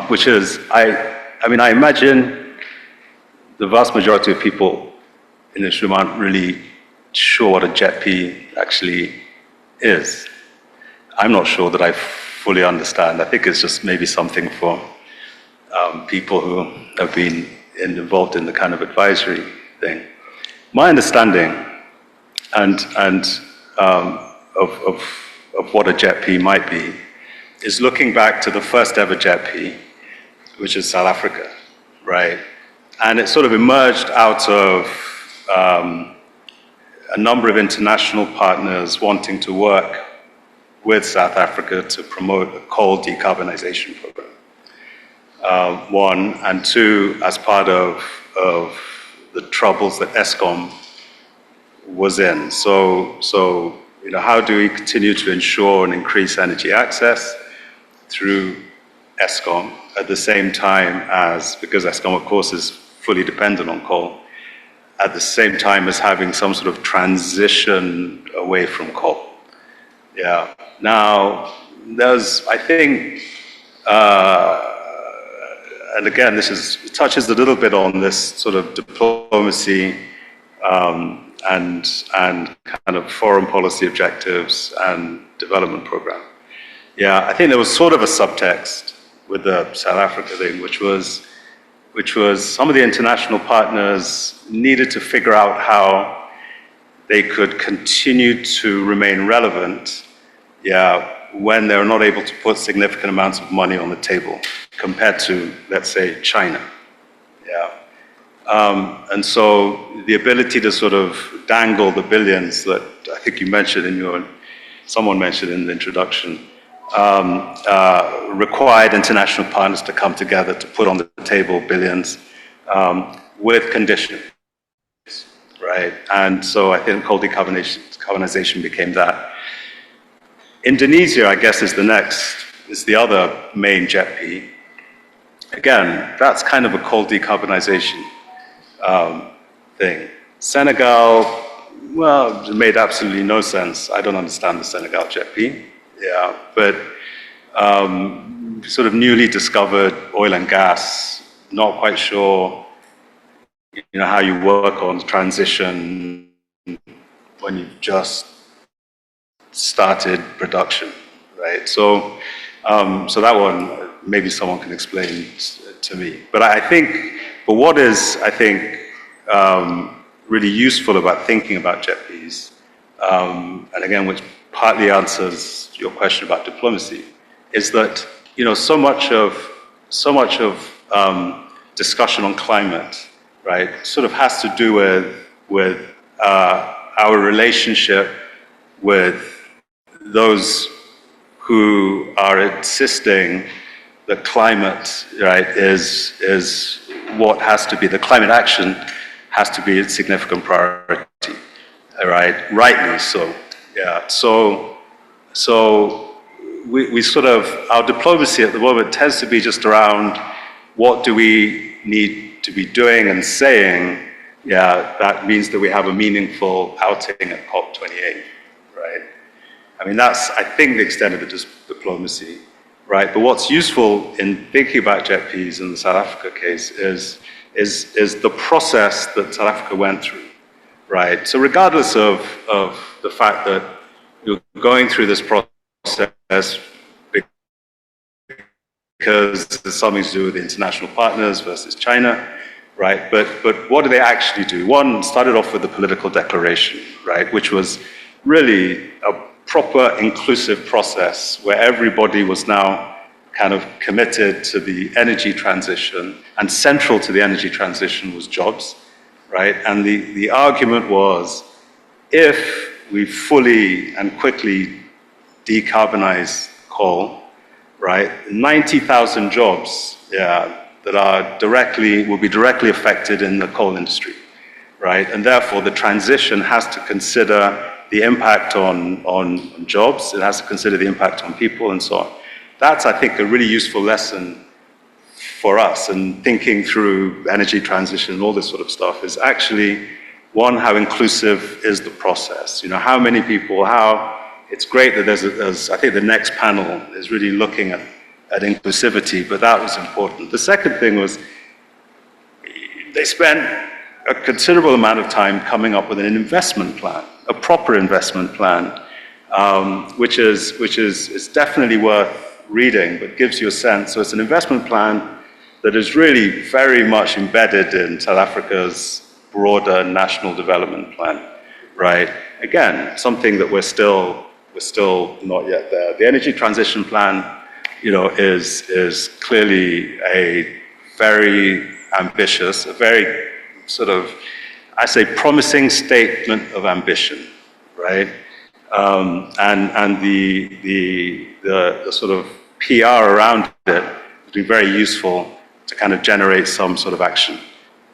Which is, I imagine the vast majority of people in this room aren't really sure what a JET-P actually is. I'm not sure that I fully understand. I think it's just maybe something for people who have been involved in the kind of advisory thing. My understanding of what a JET-P might be is looking back to the first ever JET-P, which is South Africa, right? And it sort of emerged out of a number of international partners wanting to work with South Africa to promote a coal decarbonisation program. One, and two, as part of the troubles that Eskom was in. So how do we continue to ensure and increase energy access through Eskom at the same time as, because Eskom of course is fully dependent on coal, at the same time as having some sort of transition away from coal. Yeah. Now, there's, I think, and again, this touches a little bit on this sort of diplomacy and kind of foreign policy objectives and development program. Yeah, I think there was sort of a subtext with the South Africa thing, which was some of the international partners needed to figure out how they could continue to remain relevant, when they're not able to put significant amounts of money on the table compared to, let's say, China. And so the ability to sort of dangle the billions that I think you mentioned someone mentioned in the introduction, required international partners to come together to put on the table billions with conditions, right? And so I think coal decarbonization became that. Indonesia, I guess, is the other main JETP. Again, that's kind of a coal decarbonization thing. Senegal, well, it made absolutely no sense. I don't understand the Senegal JETP, yeah, but sort of newly discovered oil and gas, not quite sure, how you work on transition when you've just started production, right? So, so that one, maybe someone can explain to me. But what is, I think, really useful about thinking about JETPs, and again, which partly answers your question about diplomacy, is that, so much of discussion on climate, right, sort of has to do with our relationship with those who are insisting that climate, right, is what has to be, the climate action has to be a significant priority, right? Rightly so, yeah. So we sort of, our diplomacy at the moment tends to be just around what do we need to be doing and saying, yeah, that means that we have a meaningful outing at COP28, right? I mean, that's, I think, the extent of the diplomacy, right? But what's useful in thinking about JETPs in the South Africa case is the process that South Africa went through, right? So regardless of the fact that you're going through this process because there's something to do with the international partners versus China, right? But what do they actually do? One started off with the political declaration, right? Which was really a proper inclusive process where everybody was now kind of committed to the energy transition, and central to the energy transition was jobs, right? And the argument was, if we fully and quickly decarbonize coal, right, 90,000 jobs, yeah, that will be directly affected in the coal industry, right? And therefore, the transition has to consider the impact on jobs, it has to consider the impact on people and so on. That's, I think, a really useful lesson for us in thinking through energy transition and all this sort of stuff, is actually, one, how inclusive is the process? How many people, it's great that there's I think the next panel is really looking at inclusivity, but that was important. The second thing was, they spent a considerable amount of time coming up with an investment plan, a proper investment plan, which is definitely worth reading, but gives you a sense. So it's an investment plan that is really very much embedded in South Africa's broader national development plan, right? Again, something that we're still not yet there. The energy transition plan, is clearly a very ambitious, a very sort of, I say, promising statement of ambition, right? And the sort of PR around it has been very useful to kind of generate some sort of action.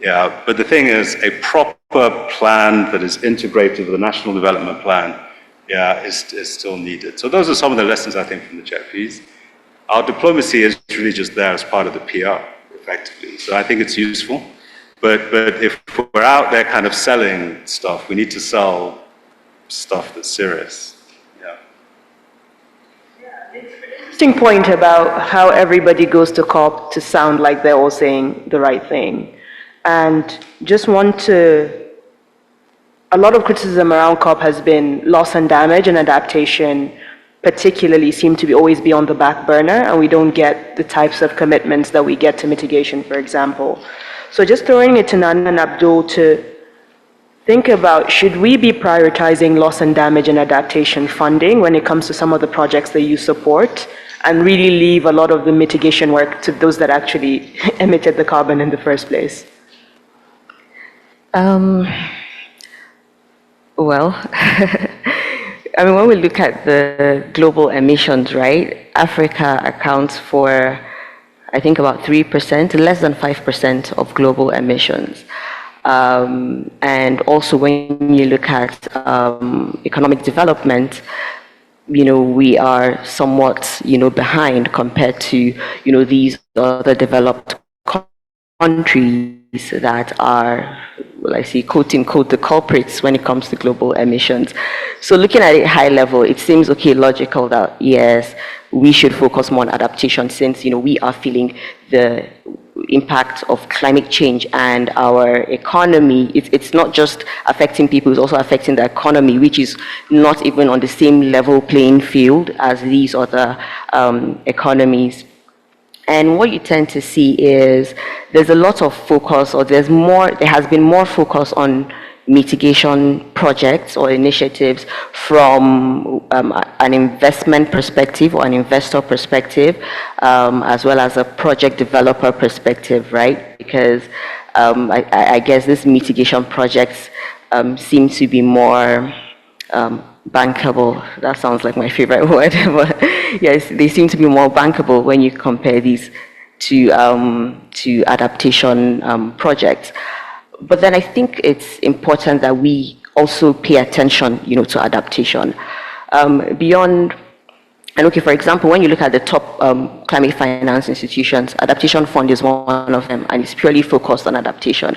Yeah, but the thing is, a proper plan that is integrated with the National Development Plan, yeah, is still needed. So those are some of the lessons, I think, from the JETPs. Our diplomacy is really just there as part of the PR, effectively. So I think it's useful. But if we're out there kind of selling stuff, we need to sell stuff that's serious. Interesting point about how everybody goes to COP to sound like they're all saying the right thing. And just a lot of criticism around COP has been loss and damage and adaptation, particularly seem to always be on the back burner, and we don't get the types of commitments that we get to mitigation, for example. So just throwing it to Nana and Abdul to think about, should we be prioritizing loss and damage and adaptation funding when it comes to some of the projects that you support, and really leave a lot of the mitigation work to those that actually emitted the carbon in the first place? Um, well, I mean, when we look at the global emissions, right, Africa accounts for, I think, about 3%, less than 5% of global emissions. And also, when you look at economic development, we are somewhat, behind compared to, these other developed countries that are, well, I see, quote unquote, the culprits when it comes to global emissions. So looking at it high level, it seems okay, logical that yes, we should focus more on adaptation since, we are feeling the impact of climate change and our economy. It's not just affecting people, it's also affecting the economy, which is not even on the same level playing field as these other economies. And what you tend to see is there's a lot of focus, or there has been more focus on mitigation projects or initiatives from an investment perspective or an investor perspective, as well as a project developer perspective, right? Because I guess these mitigation projects seem to be more bankable. That sounds like my favorite word, but yes, they seem to be more bankable when you compare these to adaptation projects. But then I think it's important that we also pay attention, to adaptation. Beyond, and okay, for example, when you look at the top climate finance institutions, Adaptation Fund is one of them, and it's purely focused on adaptation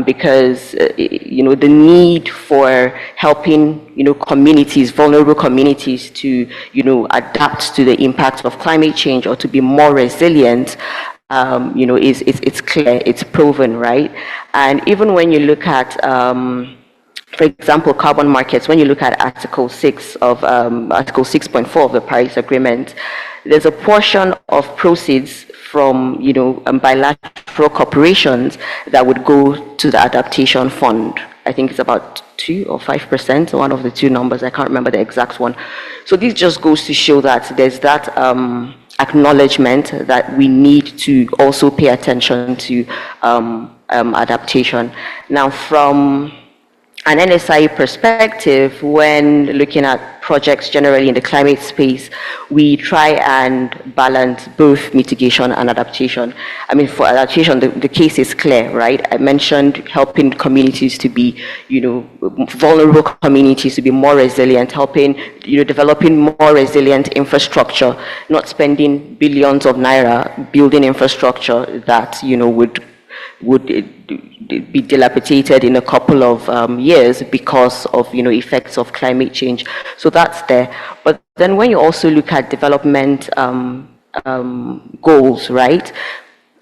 because, the need for helping, communities, vulnerable communities to, adapt to the impact of climate change or to be more resilient, it's clear, it's proven, right? And even when you look at for example, carbon markets, when you look at Article 6 of Article 6.4 of the Paris Agreement, there's a portion of proceeds from, bilateral corporations that would go to the Adaptation Fund. I think it's about 2 or 5%, one of the two numbers, I can't remember the exact one. So this just goes to show that there's that acknowledgement that we need to also pay attention to adaptation. Now, from an NSI perspective, when looking at projects generally in the climate space, we try and balance both mitigation and adaptation. I mean, for adaptation, the case is clear, right? I mentioned helping communities to be, vulnerable communities to be more resilient, helping, developing more resilient infrastructure, not spending billions of naira building infrastructure that, would be dilapidated in a couple of years because of effects of climate change. So that's there. But then when you also look at development goals, right?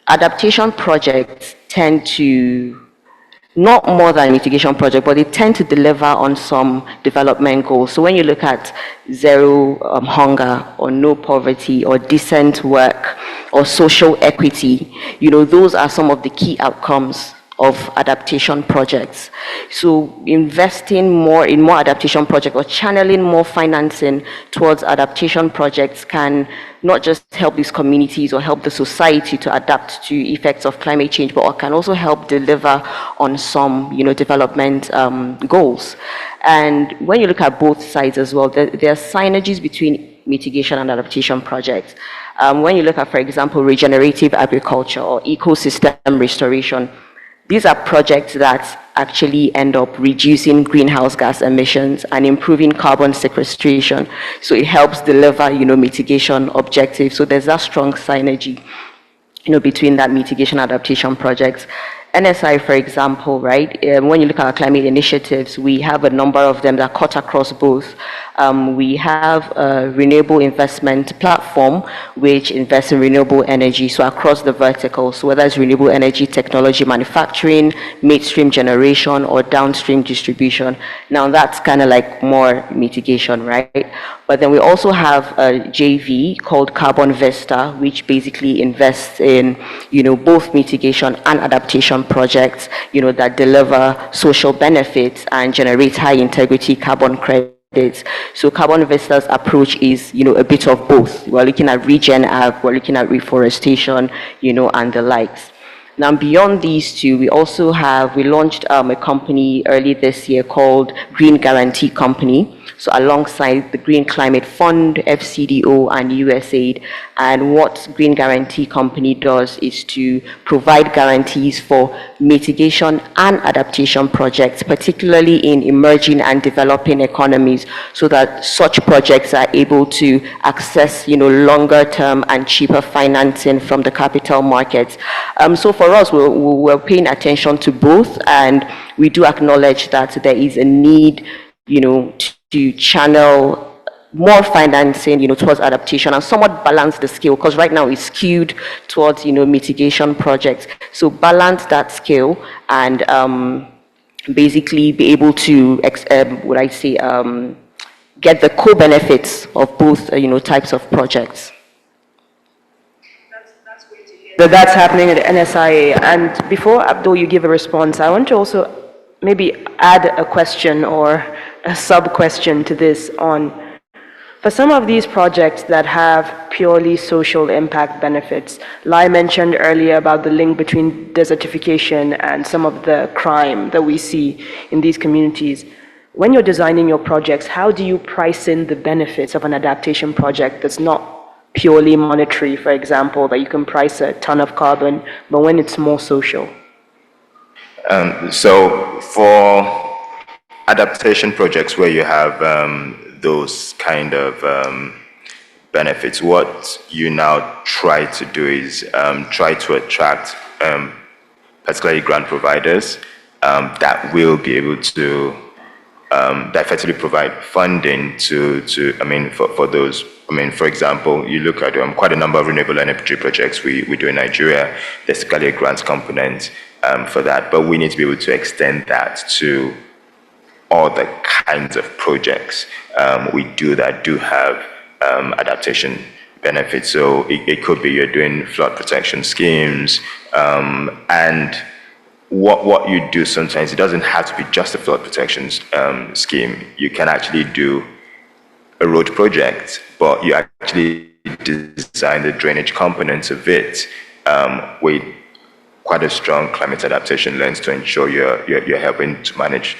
Adaptation projects tend to not more than mitigation project, but they tend to deliver on some development goals. So when you look at zero hunger or no poverty or decent work or social equity, those are some of the key outcomes of adaptation projects. So investing more in more adaptation projects or channeling more financing towards adaptation projects can not just help these communities or help the society to adapt to effects of climate change, but can also help deliver on some, development goals. And when you look at both sides as well, there are synergies between mitigation and adaptation projects. When you look at, for example, regenerative agriculture or ecosystem restoration, these are projects that actually end up reducing greenhouse gas emissions and improving carbon sequestration. So it helps deliver, mitigation objectives. So there's that strong synergy, between that mitigation adaptation projects. NSI, for example, right, when you look at our climate initiatives, we have a number of them that cut across both. We have a renewable investment platform which invests in renewable energy, so across the verticals, so whether it's renewable energy technology manufacturing, midstream generation, or downstream distribution. Now that's kind of like more mitigation, right? But then we also have a JV called Carbon Vista, which basically invests in, both mitigation and adaptation projects, that deliver social benefits and generate high integrity carbon credits. So Carbon Vista's approach is, a bit of both. We're looking at regen ag, we're looking at reforestation, and the likes. Now, beyond these two, we launched a company early this year called Green Guarantee Company. So alongside the Green Climate Fund, FCDO, and USAID. And what Green Guarantee Company does is to provide guarantees for mitigation and adaptation projects, particularly in emerging and developing economies, so that such projects are able to access, longer term and cheaper financing from the capital markets. So for us, we're paying attention to both, and we do acknowledge that there is a need, to channel more financing, towards adaptation and somewhat balance the scale, because right now it's skewed towards, mitigation projects. So balance that scale and basically be able to, get the co-benefits of both, types of projects. That's happening at NSIA. And before, Abdul, you give a response, I want to also maybe add a question or a sub-question to this on, for some of these projects that have purely social impact benefits, Lai mentioned earlier about the link between desertification and some of the crime that we see in these communities. When you're designing your projects, how do you price in the benefits of an adaptation project that's not purely monetary, for example, that you can price a ton of carbon, but when it's more social? So for adaptation projects where you have those kind of benefits, what you now try to do is try to attract particularly grant providers that will be able to that effectively provide funding for those. For example, you look at quite a number of renewable energy projects we do in Nigeria. There's clearly a grants component for that, but we need to be able to extend that to all the kinds of projects we do that do have adaptation benefits. So it could be you're doing flood protection schemes, and what you do sometimes, it doesn't have to be just a flood protection scheme. You can actually do a road project, but you actually design the drainage components of it with quite a strong climate adaptation lens to ensure you're helping to manage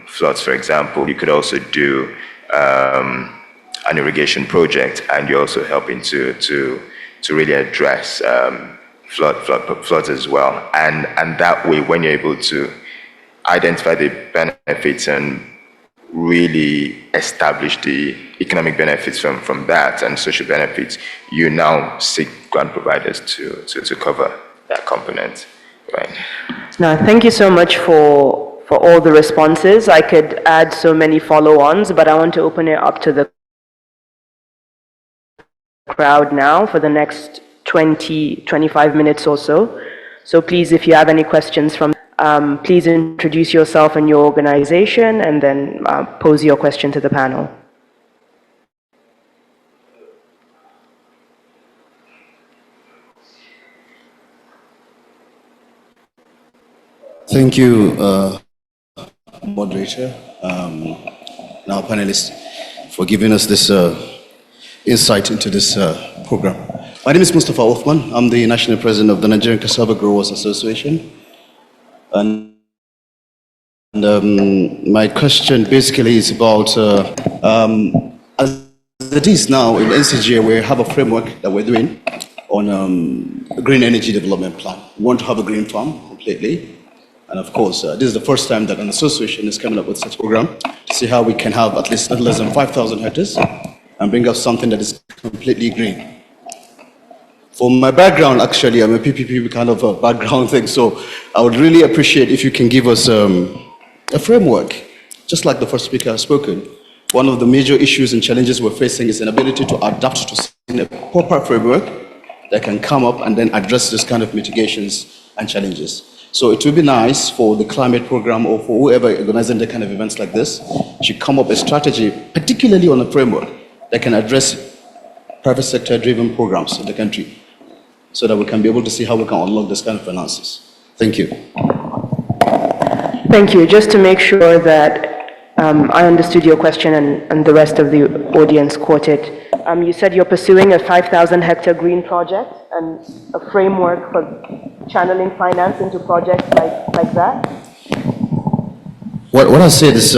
floods, for example. You could also do an irrigation project, and you're also helping to really address floods as well. And that way, when you're able to identify the benefits and really establish the economic benefits from that and social benefits, you now seek grant providers to cover that component, right? Now, thank you so much for all the responses. I could add so many follow-ons, but I want to open it up to the crowd now for the next 25 minutes or so. So please, if you have any questions from, please introduce yourself and your organization, and then pose your question to the panel. Thank you, moderator, now panelists, for giving us this insight into this program. My name is Mustafa Othman. I'm the National President of the Nigerian Cassava Growers Association. And my question basically is about, as it is now in NCGA, we have a framework that we're doing on a green energy development plan. We want to have a green farm completely. And of course, this is the first time that an association is coming up with such a program to see how we can have at least not less than 5,000 hectares and bring up something that is completely green. For my background, actually, I'm a PPP kind of a background thing, so I would really appreciate if you can give us a framework, just like the first speaker has spoken. One of the major issues and challenges we're facing is an ability to adapt to a proper framework that can come up and then address this kind of mitigations and challenges. So it would be nice for the climate program or for whoever organizing the kind of events like this should come up a strategy, particularly on a framework that can address private sector driven programs in the country, so that we can be able to see how we can unlock this kind of finances. Thank you. Thank you. Just to make sure that I understood your question and the rest of the audience caught it. You said you're pursuing a 5,000 hectare green project and a framework for channeling finance into projects like that. What I said is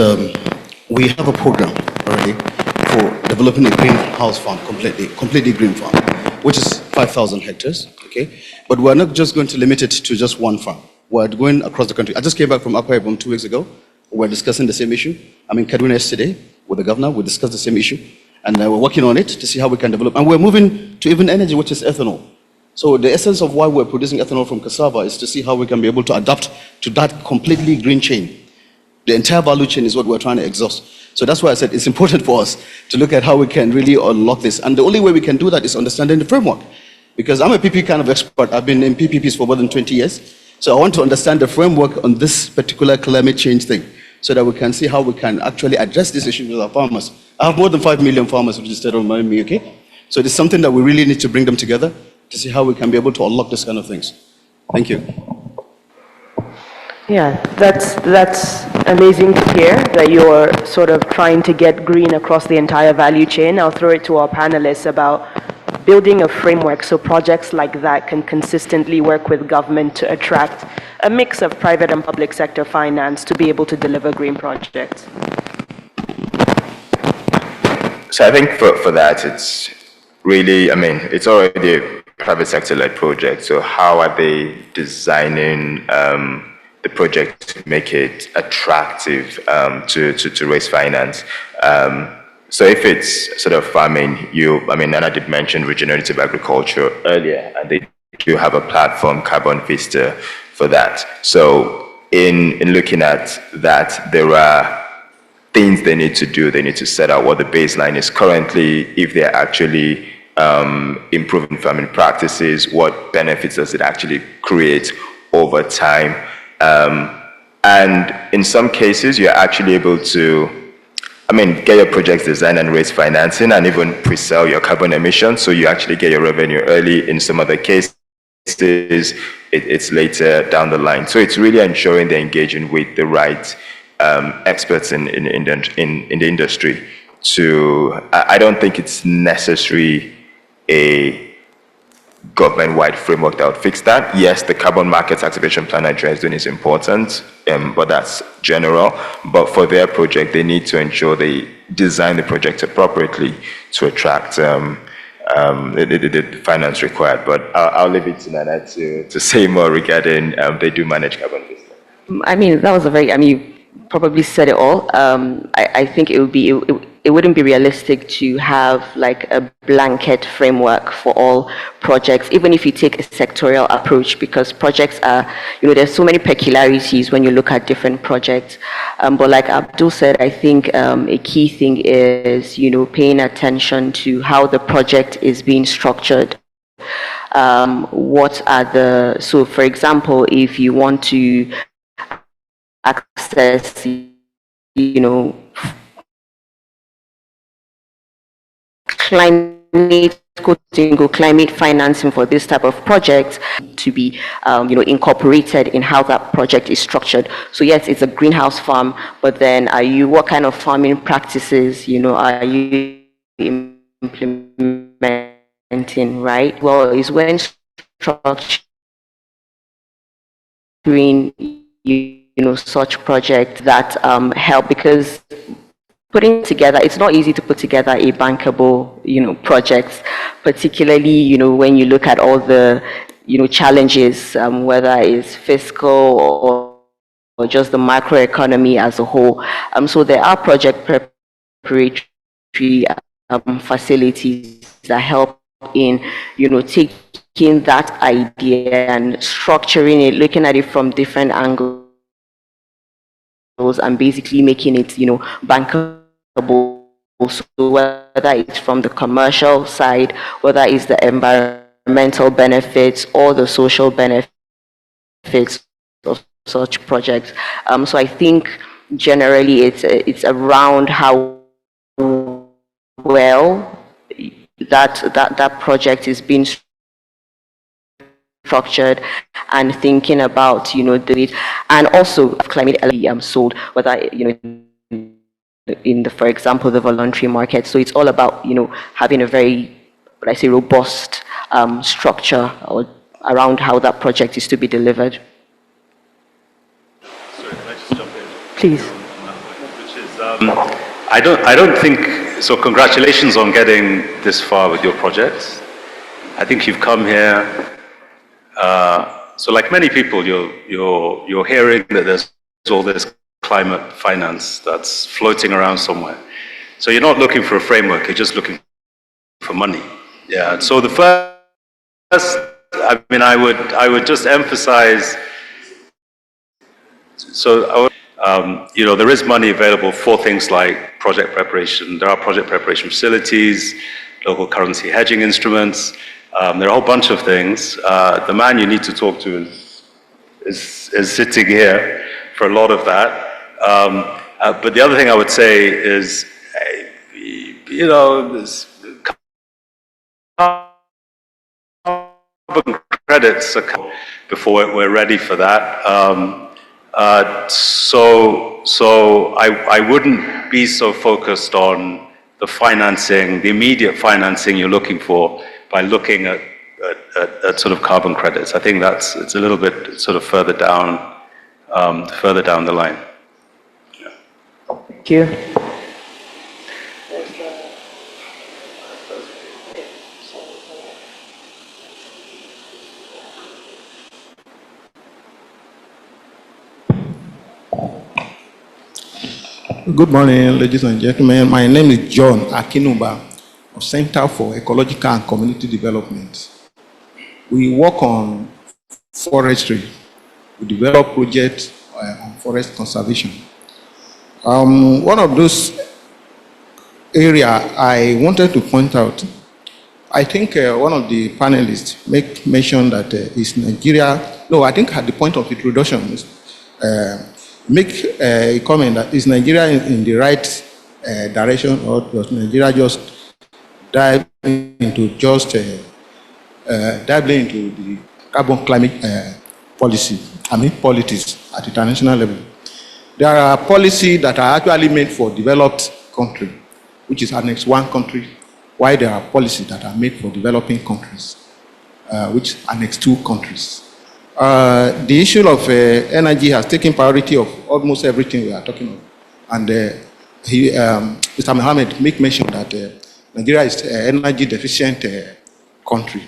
we have a program already for developing a greenhouse farm, completely green farm, which is 5,000 hectares, okay? But we're not just going to limit it to just one farm. We're going across the country. I just came back from Akwa Ibom 2 weeks ago. We're discussing the same issue. I'm in Kaduna yesterday with the governor. We discussed the same issue. And we're working on it to see how we can develop. And we're moving to even energy, which is ethanol. So the essence of why we're producing ethanol from cassava is to see how we can be able to adapt to that completely green chain. The entire value chain is what we're trying to exhaust. So that's why I said it's important for us to look at how we can really unlock this. And the only way we can do that is understanding the framework. Because I'm a PP kind of expert. I've been in PPPs for more than 20 years. So I want to understand the framework on this particular climate change thing so that we can see how we can actually address this issue with our farmers. I have more than 5 million farmers registered on me, okay? So it's something that we really need to bring them together to see how we can be able to unlock this kind of things. Thank you. Yeah, that's amazing to hear that you're sort of trying to get green across the entire value chain. I'll throw it to our panelists about building a framework so projects like that can consistently work with government to attract a mix of private and public sector finance to be able to deliver green projects. So I think for that, it's really, I mean, it's already a private sector-led project. So how are they designing the project to make it attractive to raise finance? So if it's sort of farming, Nana did mention regenerative agriculture earlier, and they do have a platform, Carbon Vista, for that. So in looking at that, there are things they need to do. They need to set out what the baseline is currently, if they're actually improving farming practices, what benefits does it actually create over time. And in some cases, you're actually able to get your projects designed and raise financing and even pre-sell your carbon emissions, so you actually get your revenue early. In some other cases, it's later down the line. So it's really ensuring they're engaging with the right experts in the industry. I don't think it's necessary a government-wide framework that would fix that. Yes, the carbon markets activation plan Nigeria is doing is important, but that's general. But for their project, they need to ensure they design the project appropriately to attract the finance required. But I'll leave it to Nana to say more regarding they do manage carbon business. That was you probably said it all. I think it wouldn't be realistic to have like a blanket framework for all projects, even if you take a sectorial approach, because projects are, there's so many peculiarities when you look at different projects. But like Abdul said, I think a key thing is, paying attention to how the project is being structured. So for example, if you want to access, climate financing for this type of project to be incorporated in how that project is structured. So yes, it's a greenhouse farm, but then what kind of farming practices are you implementing, right? Well, is when structuring such projects that help, because putting together, it's not easy to put together a bankable, project, particularly, when you look at all the, challenges, whether it's fiscal or just the macroeconomy as a whole. So there are project preparatory facilities that help in, taking that idea and structuring it, looking at it from different angles, and basically making it, bankable. So whether it's from the commercial side, whether it's the environmental benefits or the social benefits of such projects. So I think generally it's around how well that project is being structured, and thinking about the and also climate sold, whether for example, the voluntary market. So it's all about, having a very, what I say, robust structure around how that project is to be delivered. Sorry, can I just jump in? Please. Which is, I don't think, so congratulations on getting this far with your project. I think you've come here, so like many people, you're hearing that there's all this climate finance that's floating around somewhere. So you're not looking for a framework, you're just looking for money. Yeah, so the first, I would just emphasize, so there is money available for things like project preparation. There are project preparation facilities, local currency hedging instruments. There are a whole bunch of things. The man you need to talk to is sitting here for a lot of that. But the other thing I would say is, there's carbon credits before we're ready for that. So I wouldn't be so focused on the financing, the immediate financing you're looking for by looking at sort of carbon credits. I think it's a little bit sort of further down the line. Yeah. Thank you. Good morning, ladies and gentlemen. My name is John Akinuba of Center for Ecological and Community Development. We work on forestry. We develop projects on forest conservation. One of those areas I wanted to point out, I think one of the panelists mentioned that is Nigeria, no, I think at the point of introduction, make a comment that is Nigeria in the right direction, or does Nigeria just dive into the carbon climate politics at international level? There are policies that are actually made for developed countries, which is Annex 1 country, while there are policies that are made for developing countries, which is Annex 2 countries. The issue of energy has taken priority of almost everything we are talking about. And Mr. Mohammed mentioned that Nigeria is an energy deficient country.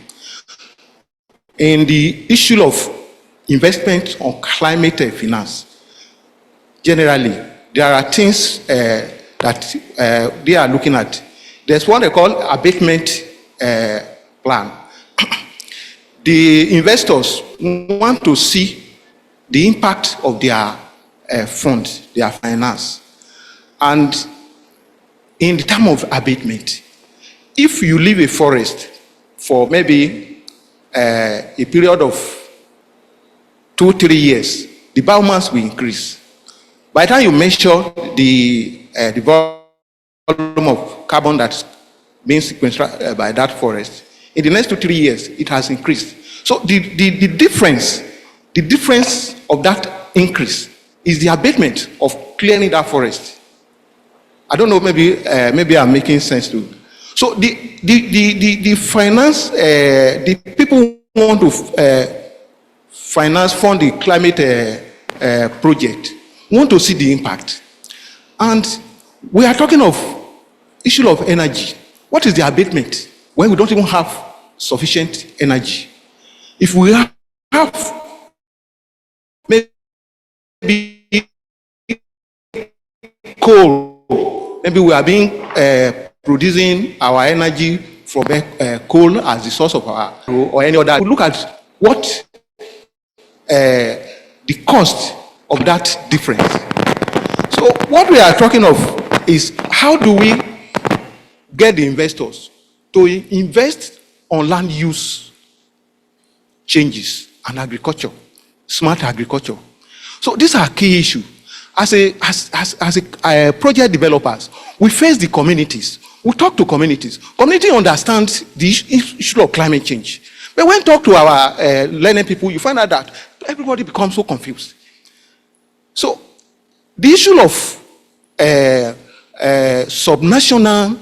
In the issue of investment on climate finance, generally, there are things that they are looking at. There's what they call abatement plan. The investors want to see the impact of their funds, their finance. And in the term of abatement, if you leave a forest for maybe a period of 2-3 years, the biomass will increase. By the time you measure the volume of carbon that's being sequestered by that forest, in the next 2-3 years, it has increased. So the difference of that increase is the abatement of clearing that forest. I don't know, maybe I'm making sense too. So the finance, the people who want to fund the climate project want to see the impact. And we are talking of issue of energy. What is the abatement when we don't even have sufficient energy? If we have maybe coal, maybe we are being producing our energy from coal as the source of our, or any other. We look at what the cost of that difference. So what we are talking of is how do we get the investors to invest on land use changes and agriculture, smart agriculture. So these are key issues. As a project developers, we face the communities. We talk to communities. Community understands the issue of climate change. But when we talk to our learning people, you find out that everybody becomes so confused. So the issue of subnational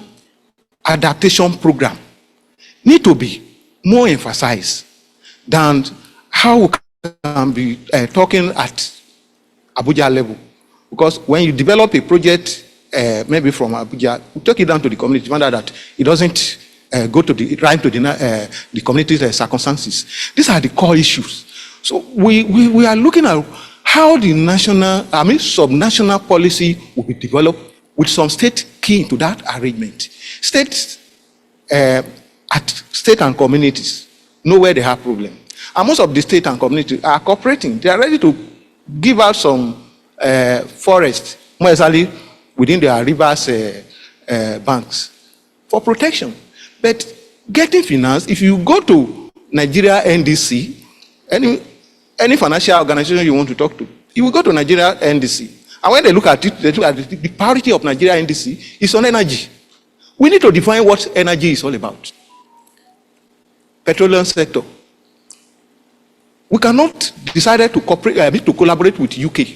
adaptation program need to be more emphasized than how we can be talking at Abuja level. Because when you develop a project, maybe from Abuja, we take it down to the community, find out that it doesn't go to the community's circumstances. These are the core issues. So we are looking at how the subnational policy will be developed with some state key into that arrangement. States at state and communities know where they have problems. And most of the state and communities are cooperating. They are ready to give out some forest, more exactly within their rivers banks, for protection. But getting finance, if you go to Nigeria NDC, any financial organization you want to talk to, you will go to Nigeria NDC. And when they look at it, they look at the priority of Nigeria NDC is on energy. We need to define what energy is all about. Petroleum sector. We cannot decide to cooperate, to collaborate with UK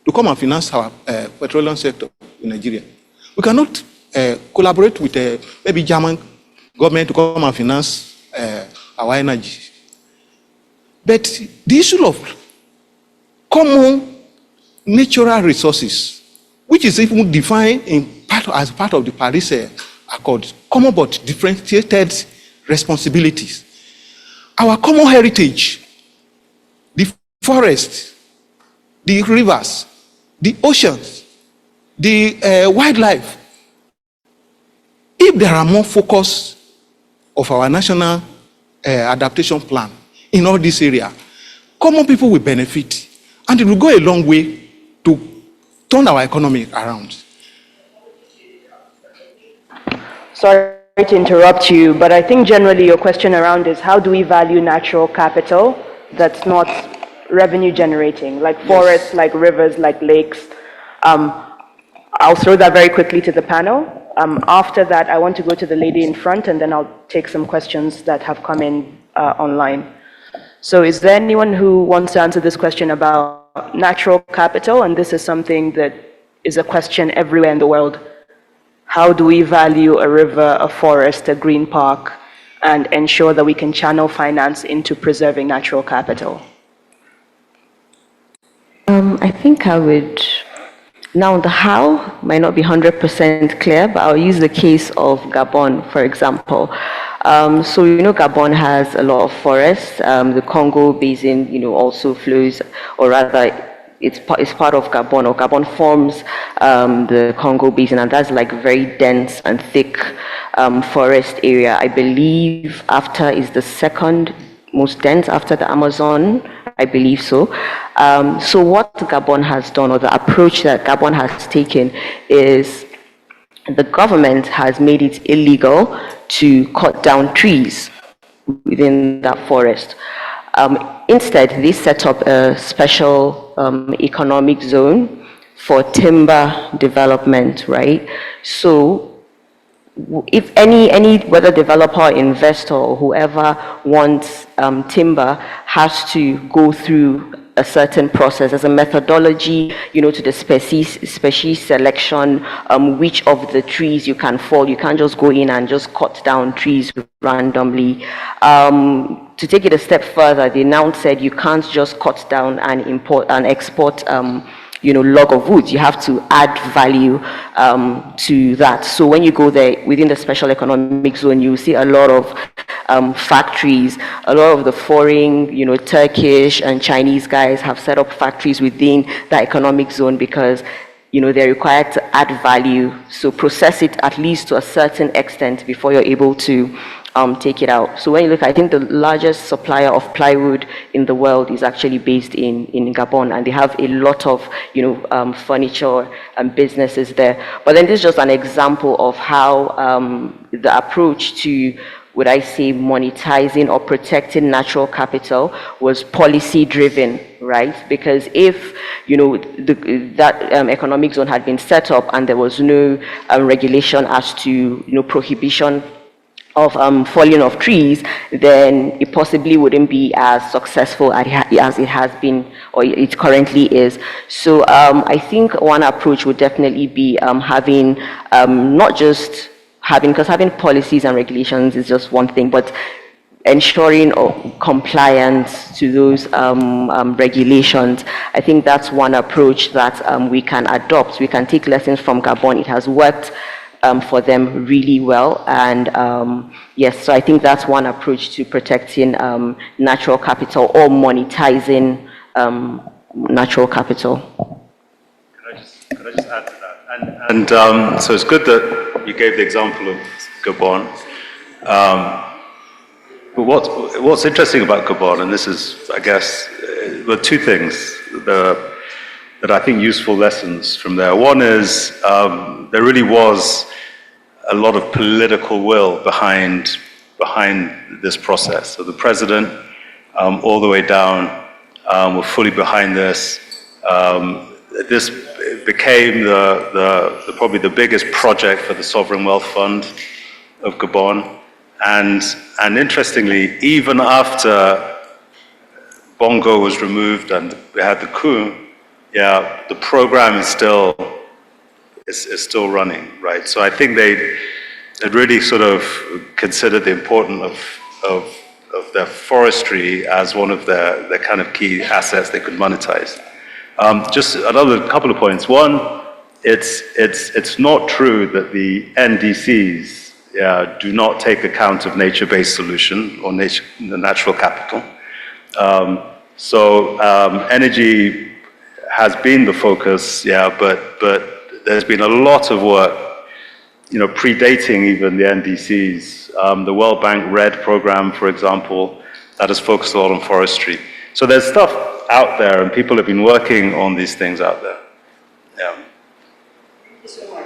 to come and finance our petroleum sector in Nigeria. We cannot collaborate with maybe German government to come and finance our energy. But the issue of common natural resources, which is even defined as part of the Paris Accord, common but differentiated responsibilities. Our common heritage, the forest, the rivers, the oceans, the wildlife. If there are more focus of our national adaptation plan in all this area, common people will benefit, and it will go a long way to turn our economy around. Sorry to interrupt you, but I think generally your question around is how do we value natural capital that's not revenue generating, like forests, like rivers, like lakes. I'll throw that very quickly to the panel. After that, I want to go to the lady in front, and then I'll take some questions that have come in online. So is there anyone who wants to answer this question about natural capital? And this is something that is a question everywhere in the world. How do we value a river, a forest, a green park, and ensure that we can channel finance into preserving natural capital? I think I would, now the how might not be 100% clear, but I'll use the case of Gabon, for example. So, Gabon has a lot of forests. The Congo Basin, also flows, or rather, it's part of Gabon, or Gabon forms the Congo Basin, and that's like very dense and thick forest area. I believe is the second most dense after the Amazon, I believe so. So what Gabon has done, or the approach that Gabon has taken, is the government has made it illegal to cut down trees within that forest. Instead, they set up a special economic zone for timber development, right? So if whether developer or investor or whoever wants timber has to go through a certain process. There's a methodology, to the species selection, which of the trees you can fall. You can't just go in and just cut down trees randomly. To take it a step further, they now said you can't just cut down and import and export log of wood. You have to add value to that. So when you go there within the special economic zone, you see a lot of factories. A lot of the foreign, Turkish and Chinese guys have set up factories within that economic zone because they're required to add value. So process it at least to a certain extent before you're able to take it out. So when you look, I think the largest supplier of plywood in the world is actually based in Gabon, and they have a lot of furniture and businesses there. But then this is just an example of how the approach to, would I say, monetizing or protecting natural capital was policy driven, right? Because if that economic zone had been set up and there was no regulation as to prohibition falling of trees, then it possibly wouldn't be as successful as it has been or it currently is. So I think one approach would definitely be having not just because having policies and regulations is just one thing, but ensuring compliance to those regulations. I think that's one approach that we can adopt. We can take lessons from Gabon. It has worked for them really well. And yes, so I think that's one approach to protecting natural capital or monetizing natural capital. Could I just add to that? And so it's good that you gave the example of Gabon. But what's interesting about Gabon, and this is, I guess, well, two things that I think useful lessons from there. One is there really was a lot of political will behind this process. So the president, all the way down, were fully behind this. This became probably the biggest project for the Sovereign Wealth Fund of Gabon. And interestingly, even after Bongo was removed and we had the coup, yeah, the program is still running, right? So I think they really sort of considered the importance of their forestry as one of their kind of key assets they could monetize. Just another couple of points. One, it's not true that the NDCs do not take account of nature-based solution or the natural capital. So energy has been the focus, but there's been a lot of work, predating even the NDCs. The World Bank RED program, for example, that has focused a lot on forestry. So there's stuff out there, and people have been working on these things out there. Yeah.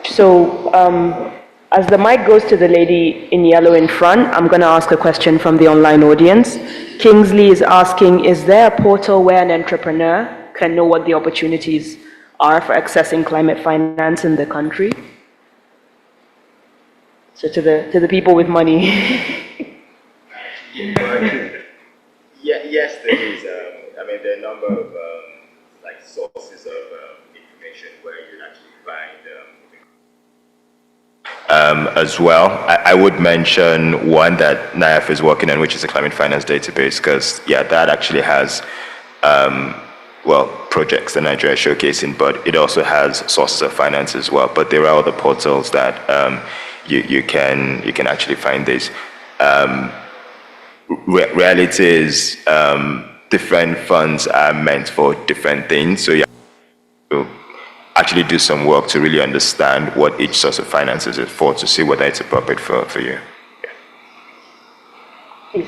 So, as the mic goes to the lady in yellow in front, I'm going to ask a question from the online audience. Kingsley is asking, is there a portal where an entrepreneur can know what the opportunities are for accessing climate finance in the country? So to the people with money. Yes, there is. I mean, there are a number of sources of information where you can actually find as well. I would mention one that NIAF is working on, which is a climate finance database, because that actually has projects that Nigeria is showcasing, but it also has sources of finance as well. But there are other portals that you can actually find this. Reality is different funds are meant for different things. So to actually do some work to really understand what each source of finances is for, to see whether it's appropriate for you. Please.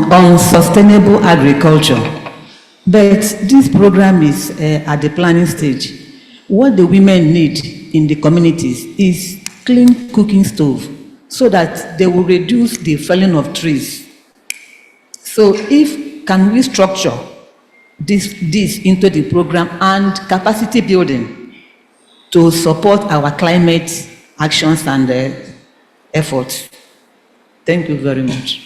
On sustainable agriculture, but this program is at the planning stage. What the women need in the communities is clean cooking stove so that they will reduce the felling of trees. So can we structure this into the program and capacity building to support our climate actions and efforts? Thank you very much.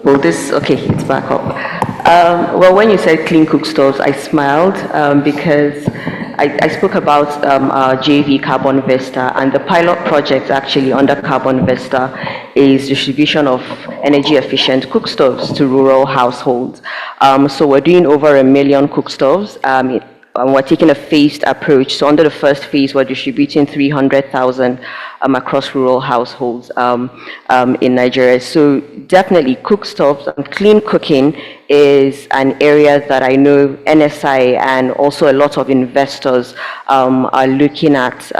Well, it's back up. Well, when you said clean cook stoves, I smiled because I spoke about our JV Carbon Vista, and the pilot project actually under Carbon Vista is distribution of energy efficient cook stoves to rural households. So we're doing over 1 million cook stoves. And we're taking a phased approach. So under the first phase, we're distributing 300,000 across rural households in Nigeria. So definitely cook stoves and clean cooking is an area that I know NSI and also a lot of investors are looking at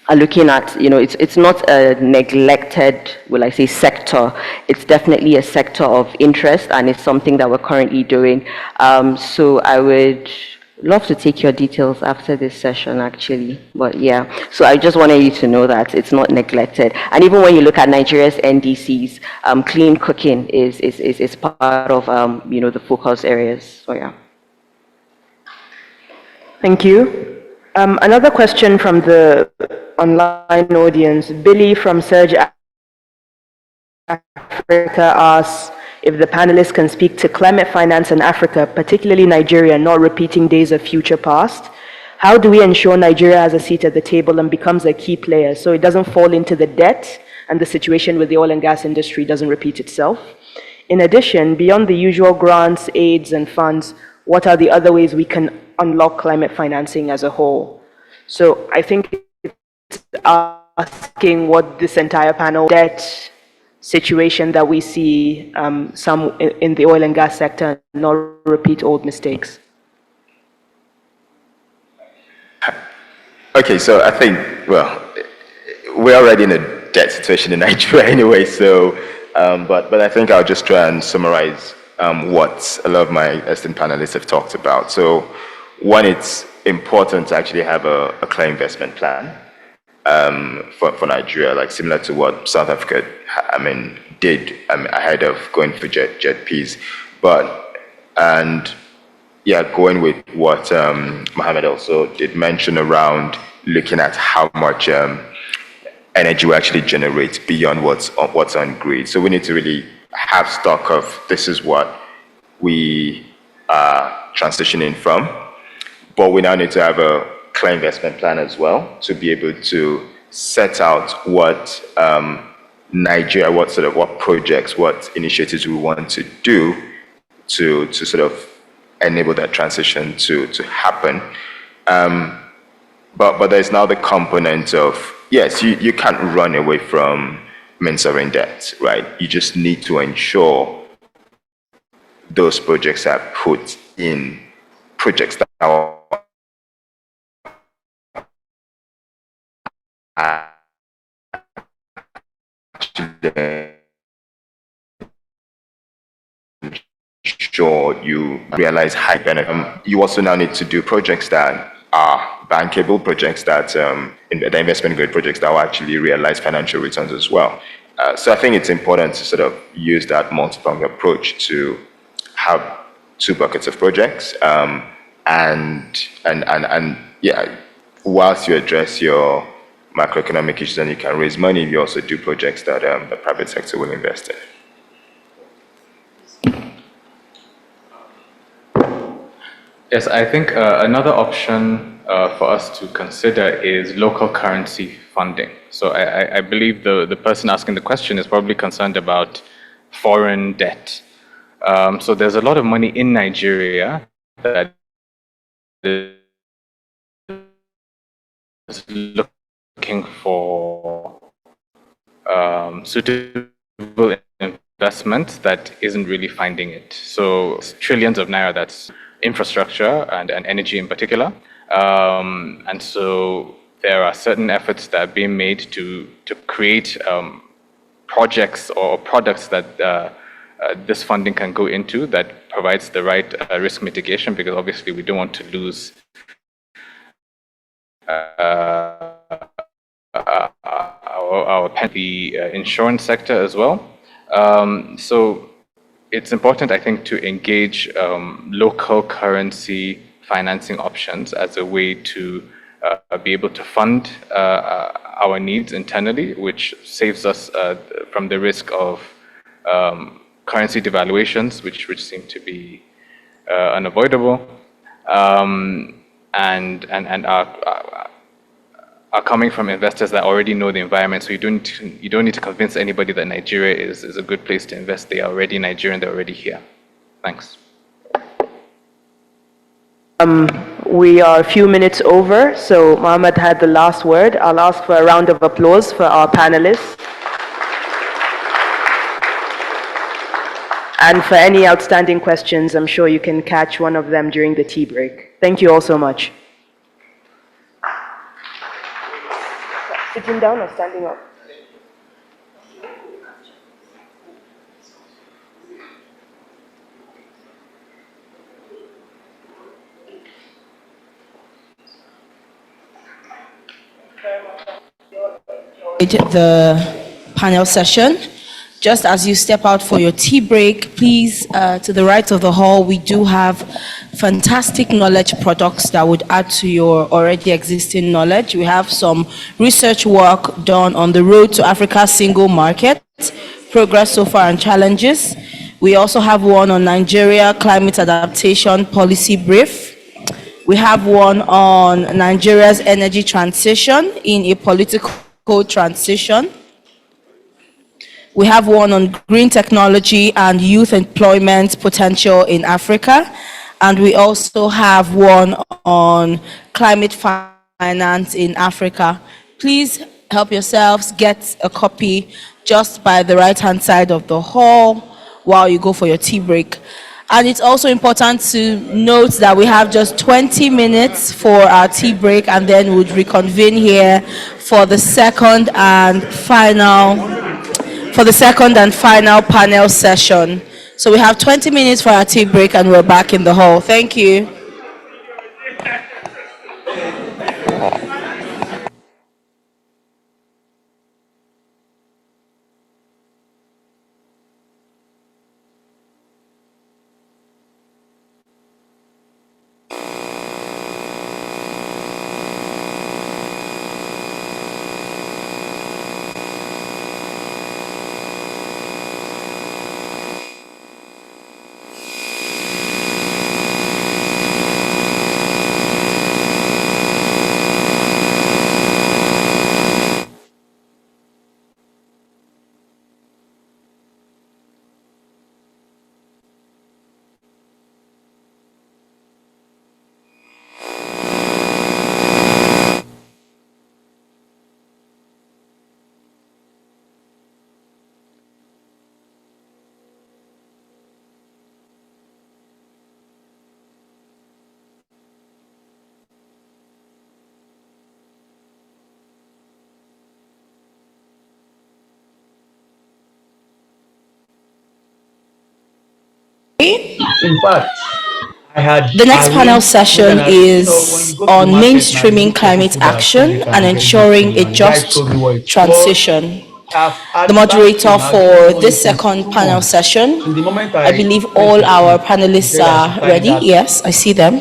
are looking at, it's not a neglected, will I say, sector. It's definitely a sector of interest, and it's something that we're currently doing. So I would love to take your details after this session, actually. But yeah, so I just wanted you to know that it's not neglected. And even when you look at Nigeria's NDCs, clean cooking is part of, the focus areas. So yeah. Thank you. Another question from the online audience. Billy from Surge Africa asks if the panelists can speak to climate finance in Africa, particularly Nigeria, not repeating days of future past. How do we ensure Nigeria has a seat at the table and becomes a key player so it doesn't fall into the debt and the situation with the oil and gas industry doesn't repeat itself? In addition, beyond the usual grants, aids, and funds, what are the other ways we can unlock climate financing as a whole? So I think it's asking what this entire panel, debt situation that we see some in the oil and gas sector, not repeat old mistakes. Okay, so I think, well, we're already in a debt situation in Nigeria anyway, so, but I think I'll just try and summarize what a lot of my esteemed panelists have talked about. So, one, it's important to actually have a clear investment plan for Nigeria, like similar to what South Africa, did ahead of going for JETPs. Going with what Mohammed also did mention around looking at how much energy we actually generate beyond what's on grid. So we need to really have stock of this is what we are transitioning from, but we now need to have a clear investment plan as well to be able to set out what Nigeria, what projects, what initiatives we want to do to sort of enable that transition to happen. But there's now the component of, yes, you can't run away from sovereign debt, right? You just need to ensure those projects are put in projects that are sure you realize high benefit. You also now need to do projects that are bankable, projects that the investment grade projects that will actually realize financial returns as well. So I think it's important to sort of use that multi-pronged approach to have two buckets of projects, and whilst you address your macroeconomic issues and you can raise money, you also do projects that the private sector will invest in. Yes, I think another option for us to consider is local currency funding. So I believe the person asking the question is probably concerned about foreign debt. So there's a lot of money in Nigeria that is looking for suitable investment that isn't really finding it. So it's trillions of naira, that's infrastructure and energy in particular. And so there are certain efforts that are being made to create projects or products that this funding can go into that provides the right risk mitigation, because obviously we don't want to lose the insurance sector as well. So it's important, I think, to engage local currency financing options as a way to be able to fund our needs internally, which saves us from the risk of currency devaluations, which seem to be unavoidable, and are coming from investors that already know the environment. So you don't need to convince anybody that Nigeria is a good place to invest. They are already Nigerian, they're already here. Thanks. We are a few minutes over, so Mohammed had the last word. I'll ask for a round of applause for our panelists. And for any outstanding questions, I'm sure you can catch one of them during the tea break. Thank you all so much. Sitting down or standing up? The panel session. Just as you step out for your tea break, please, to the right of the hall, we do have fantastic knowledge products that would add to your already existing knowledge. We have some research work done on the road to Africa's single market, progress so far and challenges. We also have one on Nigeria climate adaptation policy brief. We have one on Nigeria's energy transition in a political transition. We have one on green technology and youth employment potential in Africa. And we also have one on climate finance in Africa. Please help yourselves get a copy just by the right-hand side of the hall while you go for your tea break. And it's also important to note that we have just 20 minutes for our tea break, and then we'll reconvene here for the second and final panel session. So we have 20 minutes for our tea break, and we're back in the hall. Thank you. In fact, The next panel session is on mainstreaming climate action and ensuring a just transition. The moderator for this second panel session, I believe all our panelists are ready. Yes, I see them.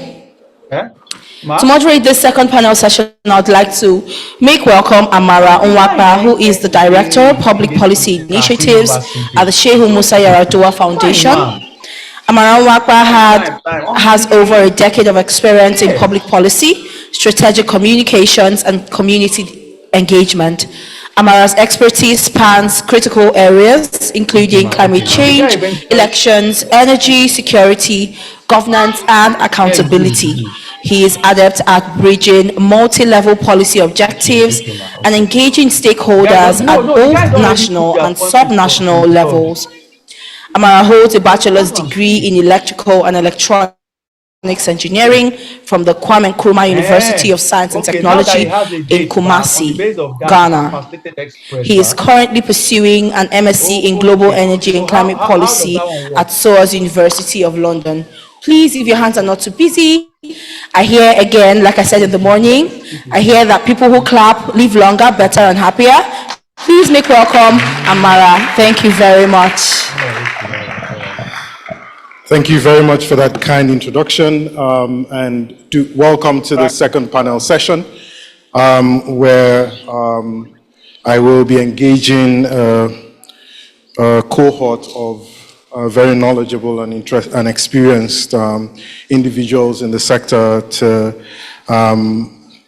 To moderate this second panel session, I'd like to make welcome Amara Nwakpa, who is the Director of Public Policy Initiatives at the Shehu Musa Yar'Adua Foundation. Amara Nwakpa has over a decade of experience in public policy, strategic communications, and community engagement. Amara's expertise spans critical areas, including climate change, elections, energy, security, governance, and accountability. He is adept at bridging multi-level policy objectives and engaging stakeholders at both national and sub-national levels. Amara holds a bachelor's degree in electrical and electronics engineering from the Kwame Nkrumah University of Science and Technology in Kumasi, Ghana. He is currently pursuing an MSc in Global Energy and Climate Policy at SOAS University of London. Please, if your hands are not too busy. I hear again, like I said in the morning, I hear that people who clap live longer, better, and happier. Please make welcome Amara. Thank you very much. Thank you very much for that kind introduction, and welcome to the second panel session, where I will be engaging a cohort of very knowledgeable and experienced individuals in the sector to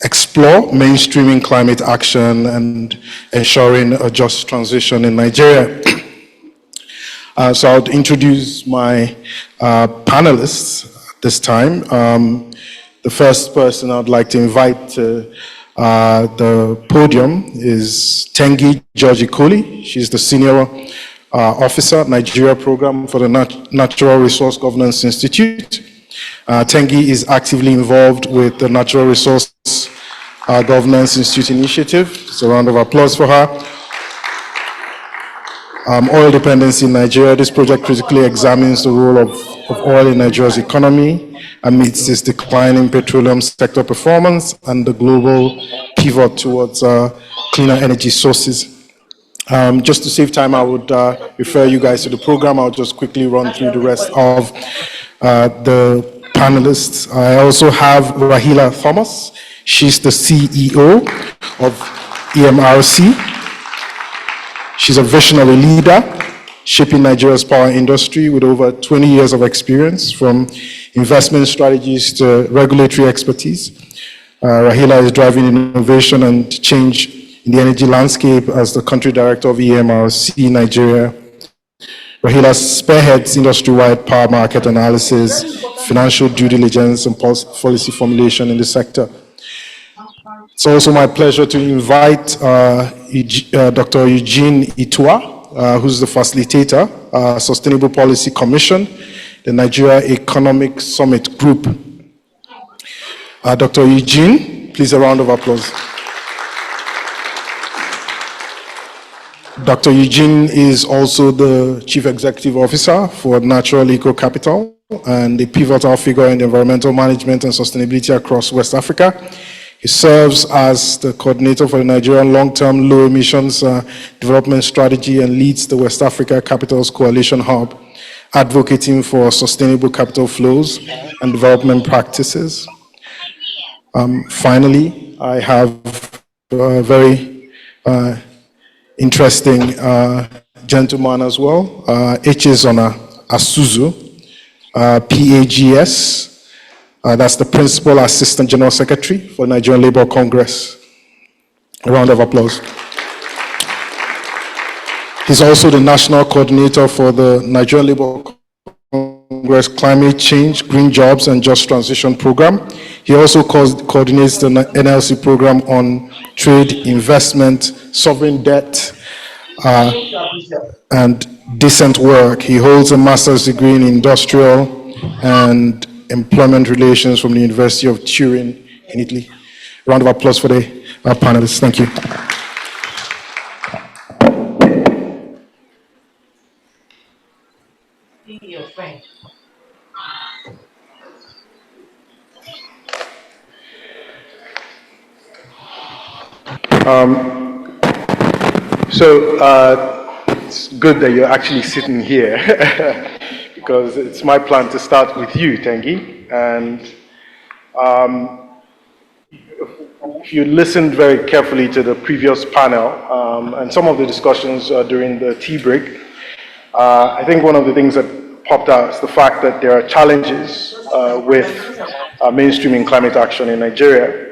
explore mainstreaming climate action and ensuring a just transition in Nigeria. So I'll introduce my panelists this time. The first person I'd like to invite to the podium is Tengi Georgie Kuli. She's the Senior Officer, Nigeria Program for the Natural Resource Governance Institute. Tengi is actively involved with the Natural Resource Governance Institute initiative. It's a round of applause for her. Oil dependency in Nigeria. This project critically examines the role of oil in Nigeria's economy amidst its declining petroleum sector performance and the global pivot towards cleaner energy sources. Just to save time, I would refer you guys to the program. I'll just quickly run through the rest of the panelists. I also have Rahila Thomas. She's the CEO of EMRC. She's a visionary leader, shaping Nigeria's power industry with over 20 years of experience, from investment strategies to regulatory expertise. Rahila is driving innovation and change in the energy landscape as the country director of EMRC Nigeria. Rahila spearheads industry-wide power market analysis, financial due diligence, and policy formulation in the sector. It's also my pleasure to invite Dr. Eugene Itua, who's the facilitator, Sustainable Policy Commission, the Nigeria Economic Summit Group. Dr. Eugene, please a round of applause. Dr. Eugene is also the Chief Executive Officer for Natural Eco Capital and a pivotal figure in environmental management and sustainability across West Africa. He serves as the coordinator for the Nigerian long-term low emissions development strategy and leads the West Africa Capitals Coalition Hub, advocating for sustainable capital flows and development practices. Finally, I have a very interesting gentleman as well, Echezona Asuzu, PAGS. That's the Principal Assistant General Secretary for Nigerian Labour Congress. A round of applause. He's also the National Coordinator for the Nigerian Labour Congress Climate Change, Green Jobs and Just Transition Program. He also coordinates the NLC program on trade, investment, sovereign debt, and decent work. He holds a master's degree in industrial and employment relations from the University of Turin in Italy. Round of applause for the panelists. Thank you. It's good that you're actually sitting here because it's my plan to start with you, Tengi. And if you listened very carefully to the previous panel and some of the discussions during the tea break, I think one of the things that popped out is the fact that there are challenges with mainstreaming climate action in Nigeria.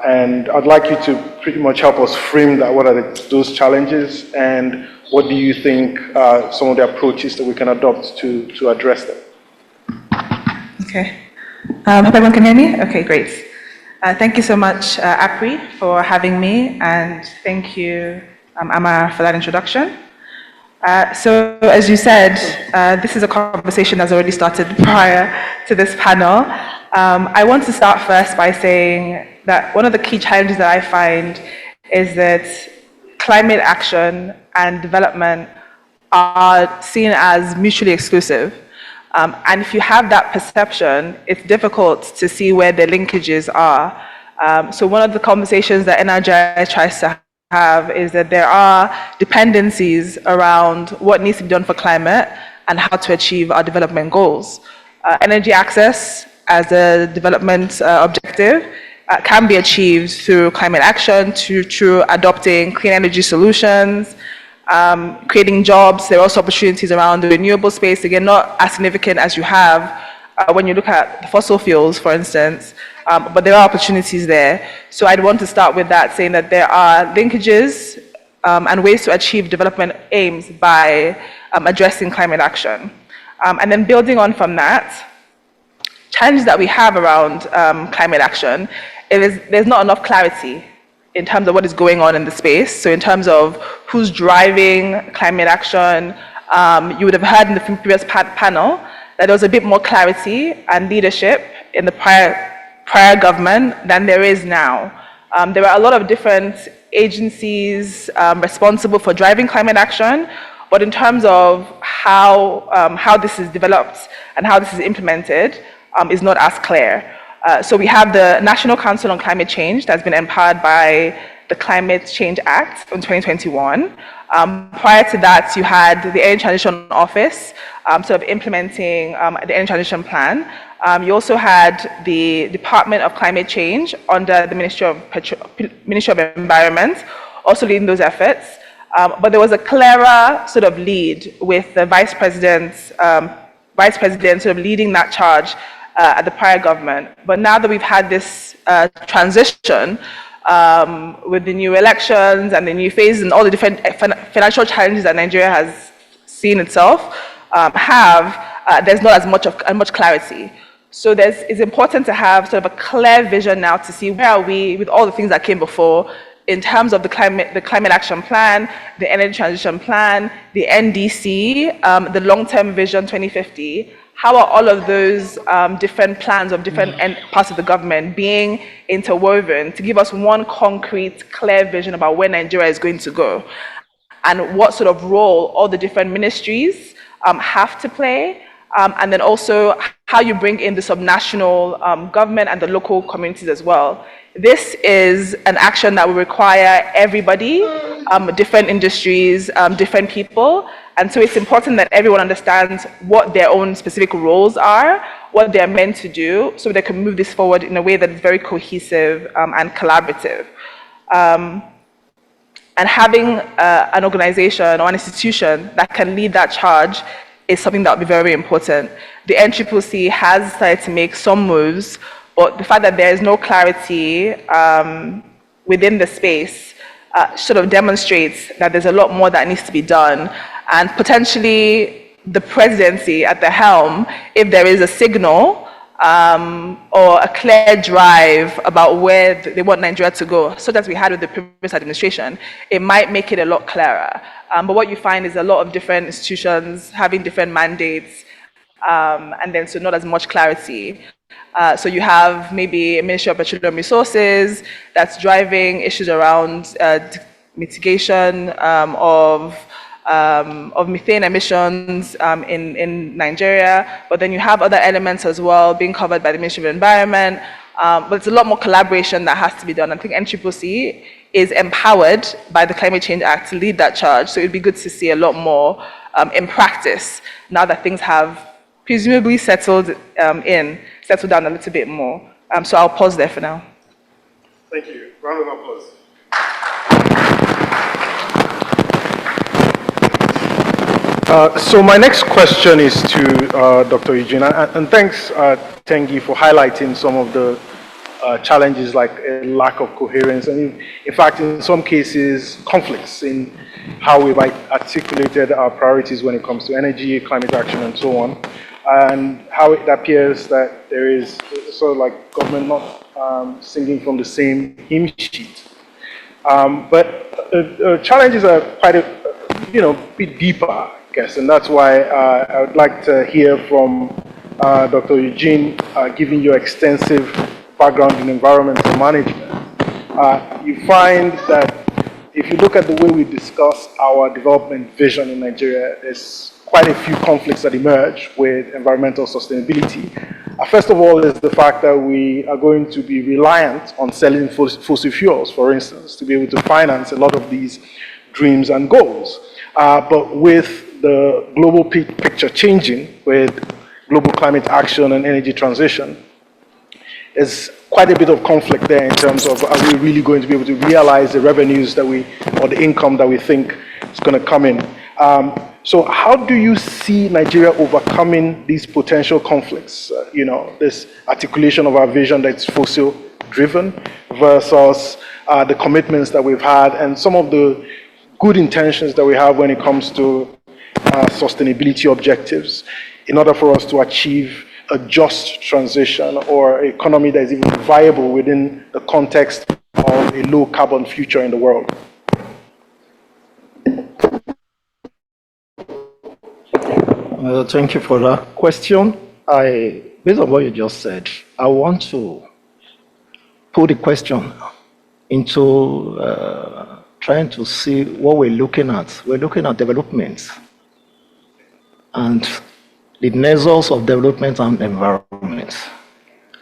And I'd like you to pretty much help us frame that. What are those challenges, and what do you think some of the approaches that we can adopt to address them? Okay. Hope everyone can hear me? Okay, great. Thank you so much, APRI, for having me, and thank you, Amma, for that introduction. So, as you said, this is a conversation that's already started prior to this panel. I want to start first by saying that one of the key challenges that I find is that climate action and development are seen as mutually exclusive. And if you have that perception, it's difficult to see where the linkages are. So one of the conversations that NRJ tries to have is that there are dependencies around what needs to be done for climate and how to achieve our development goals. Energy access as a development objective can be achieved through climate action, through adopting clean energy solutions, creating jobs. There are also opportunities around the renewable space, again, not as significant as you have when you look at the fossil fuels, for instance, but there are opportunities there. So I'd want to start with that, saying that there are linkages and ways to achieve development aims by addressing climate action. And then building on from that, challenges that we have around climate action is there's not enough clarity in terms of what is going on in the space. So in terms of who's driving climate action, you would have heard in the previous panel that there was a bit more clarity and leadership in the prior government than there is now. There are a lot of different agencies responsible for driving climate action, but in terms of how this is developed and how this is implemented is not as clear. So we have the National Council on Climate Change that's been empowered by the Climate Change Act in 2021. Prior to that, you had the Energy Transition Office sort of implementing the Energy Transition Plan. You also had the Department of Climate Change under the Ministry of Environment, also leading those efforts. But there was a clearer sort of lead with the Vice President sort of leading that charge at the prior government. But now that we've had this transition with the new elections and the new phase and all the different financial challenges that Nigeria has seen itself there's not as much clarity. So it's important to have sort of a clear vision now to see where are we with all the things that came before in terms of the climate action plan, the energy transition plan, the NDC, the long-term vision 2050. How are all of those different plans of different parts of the government being interwoven to give us one concrete, clear vision about where Nigeria is going to go? And what sort of role all the different ministries have to play, and then also how you bring in the subnational government and the local communities as well. This is an action that will require everybody, different industries, different people, and so it's important that everyone understands what their own specific roles are, what they're meant to do, so they can move this forward in a way that is very cohesive and collaborative. And having an organization or an institution that can lead that charge is something that will be very important. The NCCC has started to make some moves, but the fact that there is no clarity within the space sort of demonstrates that there's a lot more that needs to be done. And potentially the presidency at the helm, if there is a signal or a clear drive about where they want Nigeria to go, so that we had with the previous administration, it might make it a lot clearer. But what you find is a lot of different institutions having different mandates, and then so not as much clarity. So you have maybe a Ministry of Petroleum Resources that's driving issues around mitigation of methane emissions in Nigeria, but then you have other elements as well being covered by the Ministry of Environment, but it's a lot more collaboration that has to be done. I think NCCC is empowered by the Climate Change Act to lead that charge, so it'd be good to see a lot more in practice now that things have presumably settled down a little bit more. So I'll pause there for now. Thank you. Round of applause. So my next question is to Dr. Eugene, and thanks, Tengi, for highlighting some of the challenges like a lack of coherence, and in fact, in some cases, conflicts in how we've articulated our priorities when it comes to energy, climate action, and so on, and how it appears that there is sort of like government not singing from the same hymn sheet. But challenges are quite a bit deeper, I guess, and that's why I would like to hear from Dr. Eugene, given your extensive background in environmental management. You find that if you look at the way we discuss our development vision in Nigeria, there's quite a few conflicts that emerge with environmental sustainability. First of all is the fact that we are going to be reliant on selling fossil fuels, for instance, to be able to finance a lot of these dreams and goals. But with the global picture changing, with global climate action and energy transition, there's quite a bit of conflict there in terms of are we really going to be able to realize the revenues that or the income that we think is going to come in. So how do you see Nigeria overcoming these potential conflicts? This articulation of our vision that's fossil driven versus the commitments that we've had and some of the good intentions that we have when it comes to sustainability objectives in order for us to achieve a just transition or an economy that is even viable within the context of a low carbon future in the world. Thank you for that question. Based on what you just said, I want to put the question into trying to see what we're looking at. We're looking at development and the nexus of development and environment.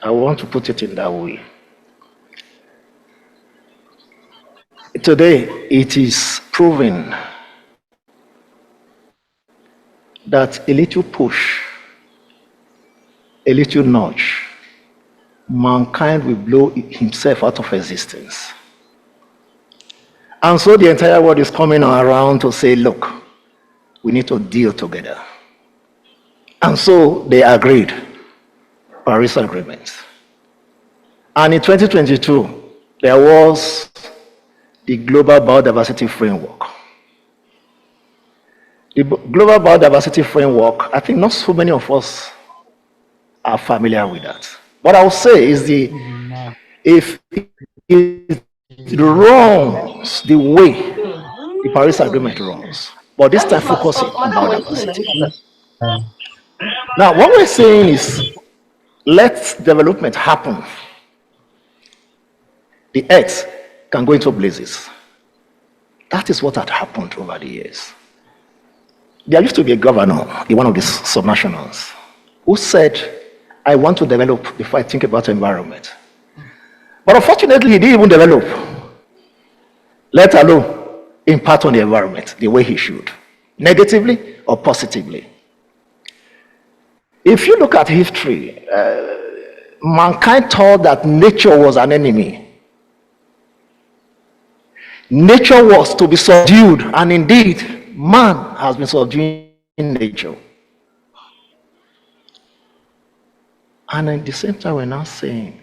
I want to put it in that way. Today, it is proven that a little push, a little nudge, mankind will blow himself out of existence. And so the entire world is coming around to say, look, we need to deal together. And so they agreed, Paris Agreement. And in 2022, there was the Global Biodiversity Framework. The Global Biodiversity Framework, I think not so many of us are familiar with that. What I will say is if it runs the way the Paris Agreement runs, but this time focusing on biodiversity. Now, what we're saying is let development happen. The earth can go into blazes. That is what had happened over the years. There used to be a governor in one of these subnationals who said, I want to develop before I think about environment. But unfortunately, he didn't even develop, let alone impact on the environment the way he should, negatively or positively. If you look at history, mankind thought that nature was an enemy. Nature was to be subdued, and indeed, man has been subduing nature. And at the same time, we're now saying,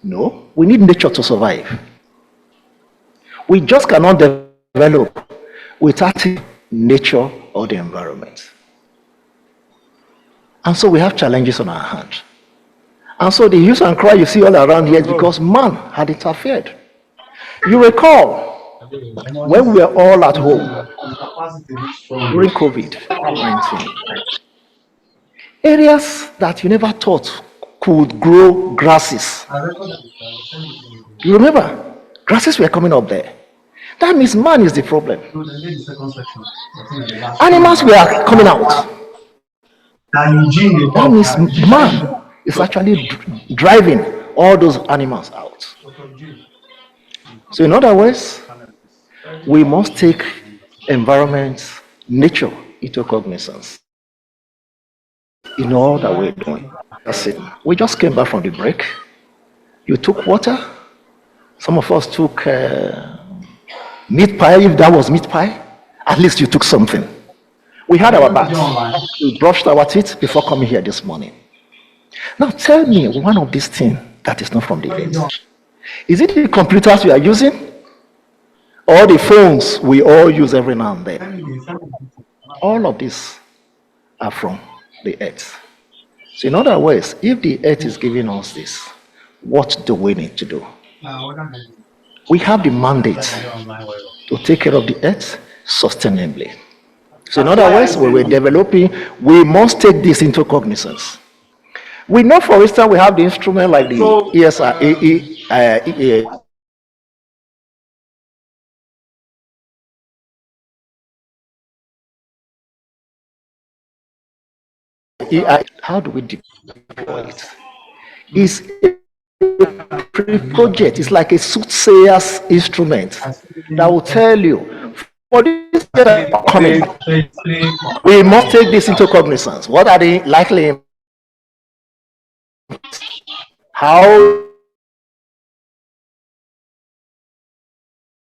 no, we need nature to survive. We just cannot develop without nature or the environment. And so we have challenges on our hands. And so the hue and cry you see all around here is because man had interfered. You recall when we were all at home during COVID-19, areas that you never thought could grow grasses. You remember? Grasses were coming up there. That means man is the problem. Animals were coming out. That means man is actually driving all those animals out. So in other words, we must take environment, nature into cognizance in all that we're doing. That's it. We just came back from the break. You took water. Some of us took meat pie. If that was meat pie, at least you took something. We had our bath. We brushed our teeth before coming here this morning. Now tell me one of these things that is not from the earth. Is it the computers we are using? Or the phones we all use every now and then? All of these are from the earth. So in other words, if the earth is giving us this, what do we need to do? We have the mandate to take care of the earth sustainably. So in other words, when we're developing, we must take this into cognizance. We know, for instance, we have the instrument like the how do we deploy it? It's a project. It's like a soothsayer's instrument that will tell you, for this year coming, we must take this into cognizance. What are the likely? How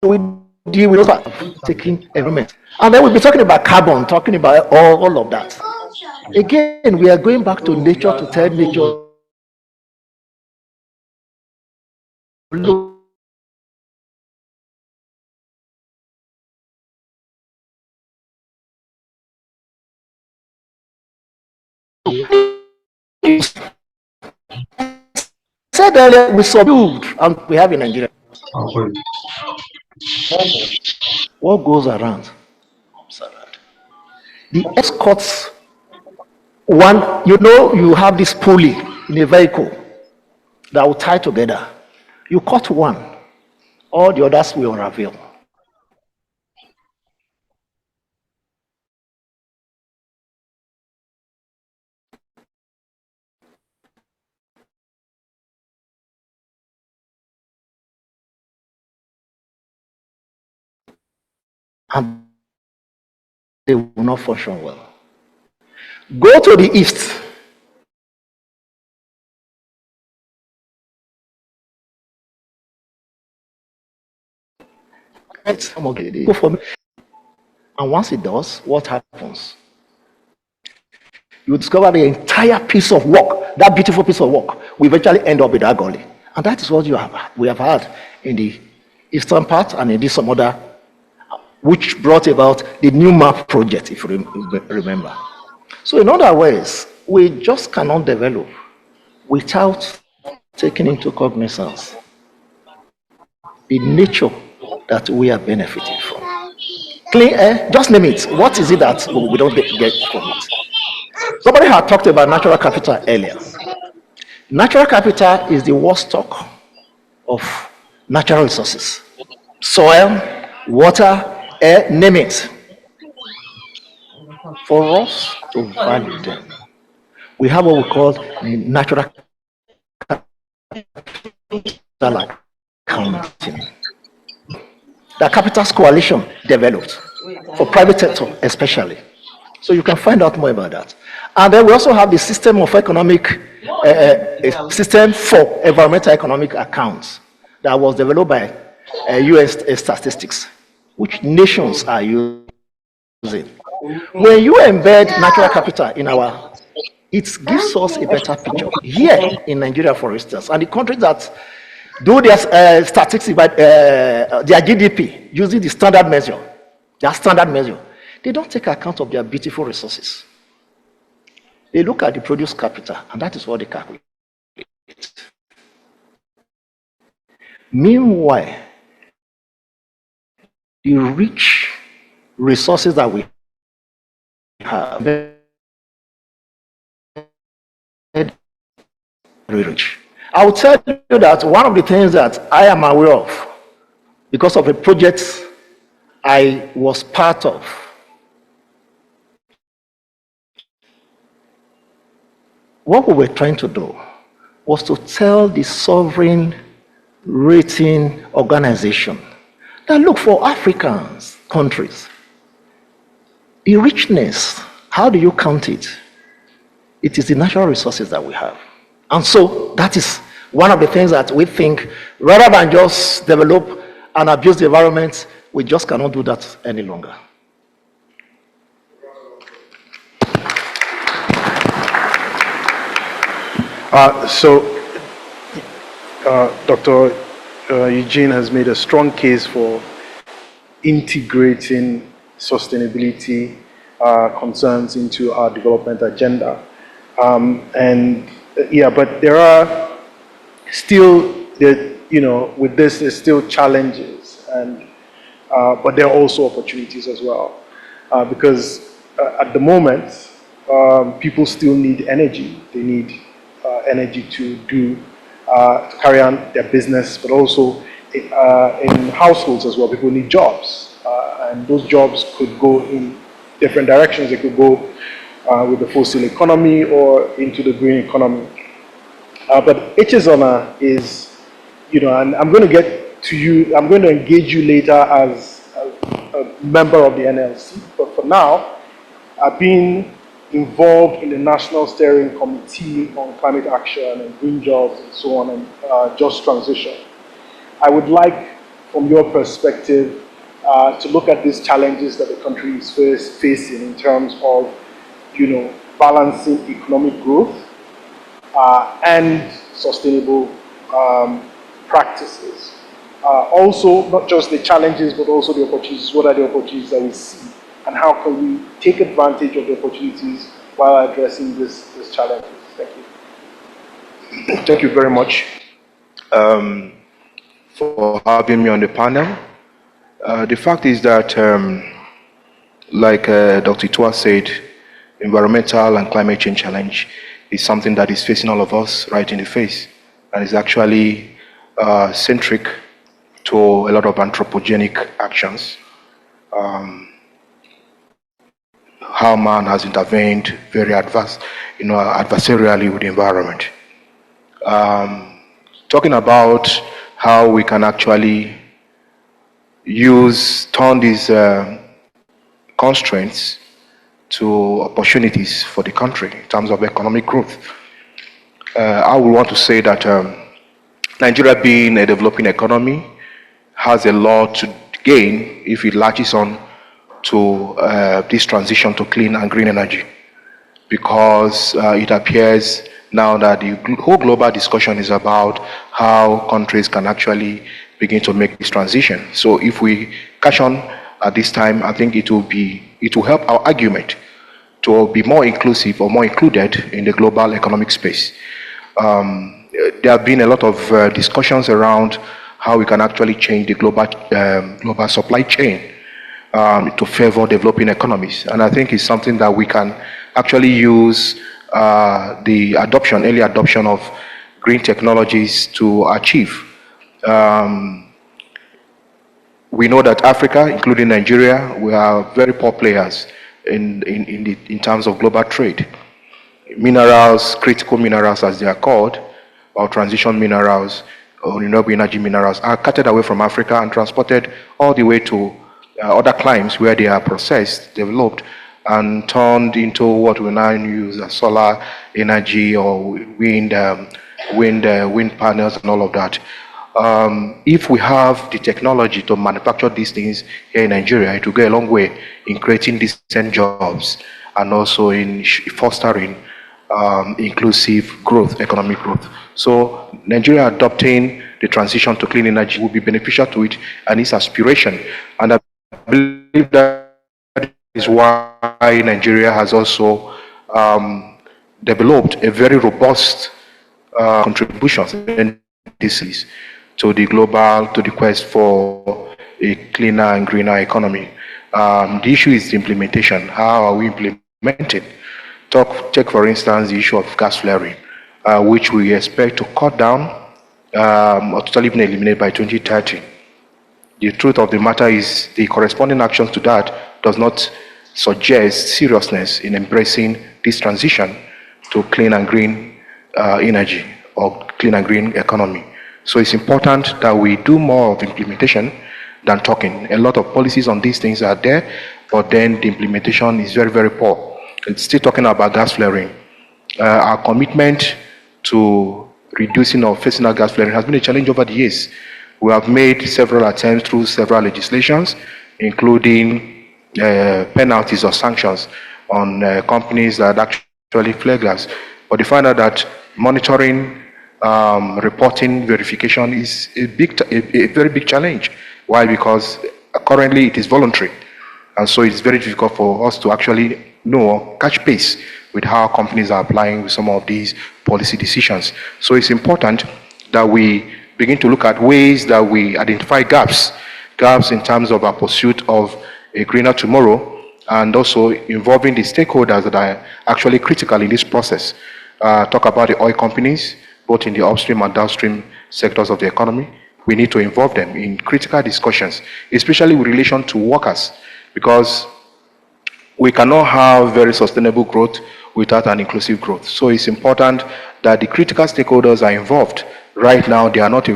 do we deal with taking environment? And then we'll be talking about carbon, talking about all of that. Again, we are going back to nature to tell nature, look, said earlier, we subdued and we have in Nigeria. What goes around comes around. The escorts, one, you have this pulley in a vehicle that will tie together. You cut one, All the others will unravel. And they will not function well. Go to the east. Go for me. And once it does, what happens? You discover the entire piece of work, that beautiful piece of work, will eventually end up with that gully. And that is what we have had in the eastern part and in this some other, which brought about the new map project, if you remember. So in other ways, we just cannot develop without taking into cognizance the nature that we are benefiting from. Clean air, just name it. What is it that we don't get from it? Somebody had talked about natural capital earlier. Natural capital is the war stock of natural resources. Soil, water, air, name it. For us to value them, we have what we call the natural capital accounting. The Capitals Coalition developed for private sector especially. So you can find out more about that. And then we also have the system of economic, system for environmental economic accounts that was developed by US statistics, which nations are using. When you embed natural capital in our, it gives us a better picture. Here in Nigeria, for instance, and the countries that do their statistics by their GDP using the standard measure, they don't take account of their beautiful resources. They look at the produce capital, and that is what they calculate. Meanwhile, the rich resources that we have, very rich. I will tell you that one of the things that I am aware of, because of a project I was part of, what we were trying to do was to tell the sovereign rating organization that look for Africans, countries, the richness, how do you count it? It is the natural resources that we have. And so that is one of the things that we think, rather than just develop and abuse the environment, we just cannot do that any longer. Dr. Eugene has made a strong case for integrating sustainability concerns into our development agenda. But there are still, with this, there's still challenges, but there are also opportunities as well. Because at the moment, people still need energy. They need energy to carry on their business, but also in households as well. People need jobs, and those jobs could go in different directions. They could go with the fossil economy or into the green economy. But H's honor is, and I'm going to get to you, I'm going to engage you later as a member of the NLC, but for now, I've been involved in the National Steering Committee on Climate Action and Green Jobs and so on, and just transition. I would like, from your perspective, to look at these challenges that the country is facing in terms of, balancing economic growth and sustainable practices. Also, not just the challenges, but also the opportunities. What are the opportunities that we see? And how can we take advantage of the opportunities while addressing these challenges? Thank you. Thank you very much for having me on the panel. The fact is that, like Dr. Itua said, environmental and climate change challenge is something that is facing all of us right in the face, and is actually centric to a lot of anthropogenic actions. How man has intervened very adversarially with the environment. Talking about how we can actually turn these constraints to opportunities for the country in terms of economic growth. I would want to say that Nigeria, being a developing economy, has a lot to gain if it latches on to this transition to clean and green energy, because it appears now that the whole global discussion is about how countries can actually begin to make this transition. So if we catch on at this time, I think it will help our argument to be more inclusive or more included in the global economic space. There have been a lot of discussions around how we can actually change the global supply chain to favor developing economies. And I think it's something that we can actually use the early adoption of green technologies to achieve. We know that Africa, including Nigeria, we are very poor players in terms of global trade. Minerals, critical minerals as they are called, or transition minerals, or renewable energy minerals, are carted away from Africa and transported all the way to other climes where they are processed, developed, and turned into what we now use as solar energy or wind panels and all of that. If we have the technology to manufacture these things here in Nigeria, it will go a long way in creating decent jobs and also in fostering inclusive growth, economic growth. So Nigeria adopting the transition to clean energy will be beneficial to it and its aspiration. And I believe that is why Nigeria has also developed a very robust contributions and indices to the quest for a cleaner and greener economy. The issue is the implementation. How are we implementing? Take for instance the issue of gas flaring, which we expect to cut down or totally even eliminate by 2030. The truth of the matter is the corresponding actions to that does not suggest seriousness in embracing this transition to clean and green energy or clean and green economy. So it's important that we do more of implementation than talking. A lot of policies on these things are there, but then the implementation is very, very poor. It's still talking about gas flaring. Our commitment to reducing or facing out gas flaring has been a challenge over the years. We have made several attempts through several legislations, including penalties or sanctions on companies that actually flare gas. But we find out that monitoring, reporting, verification is a very big challenge. Why? Because currently it is voluntary. And so it's very difficult for us to actually know, catch pace with how companies are applying with some of these policy decisions. So it's important that we begin to look at ways that we identify gaps in terms of our pursuit of a greener tomorrow, and also involving the stakeholders that are actually critical in this process. Talk about the oil companies, both in the upstream and downstream sectors of the economy. We need to involve them in critical discussions, especially with relation to workers, because we cannot have very sustainable growth without an inclusive growth. So it's important that the critical stakeholders are involved. Right now, they are not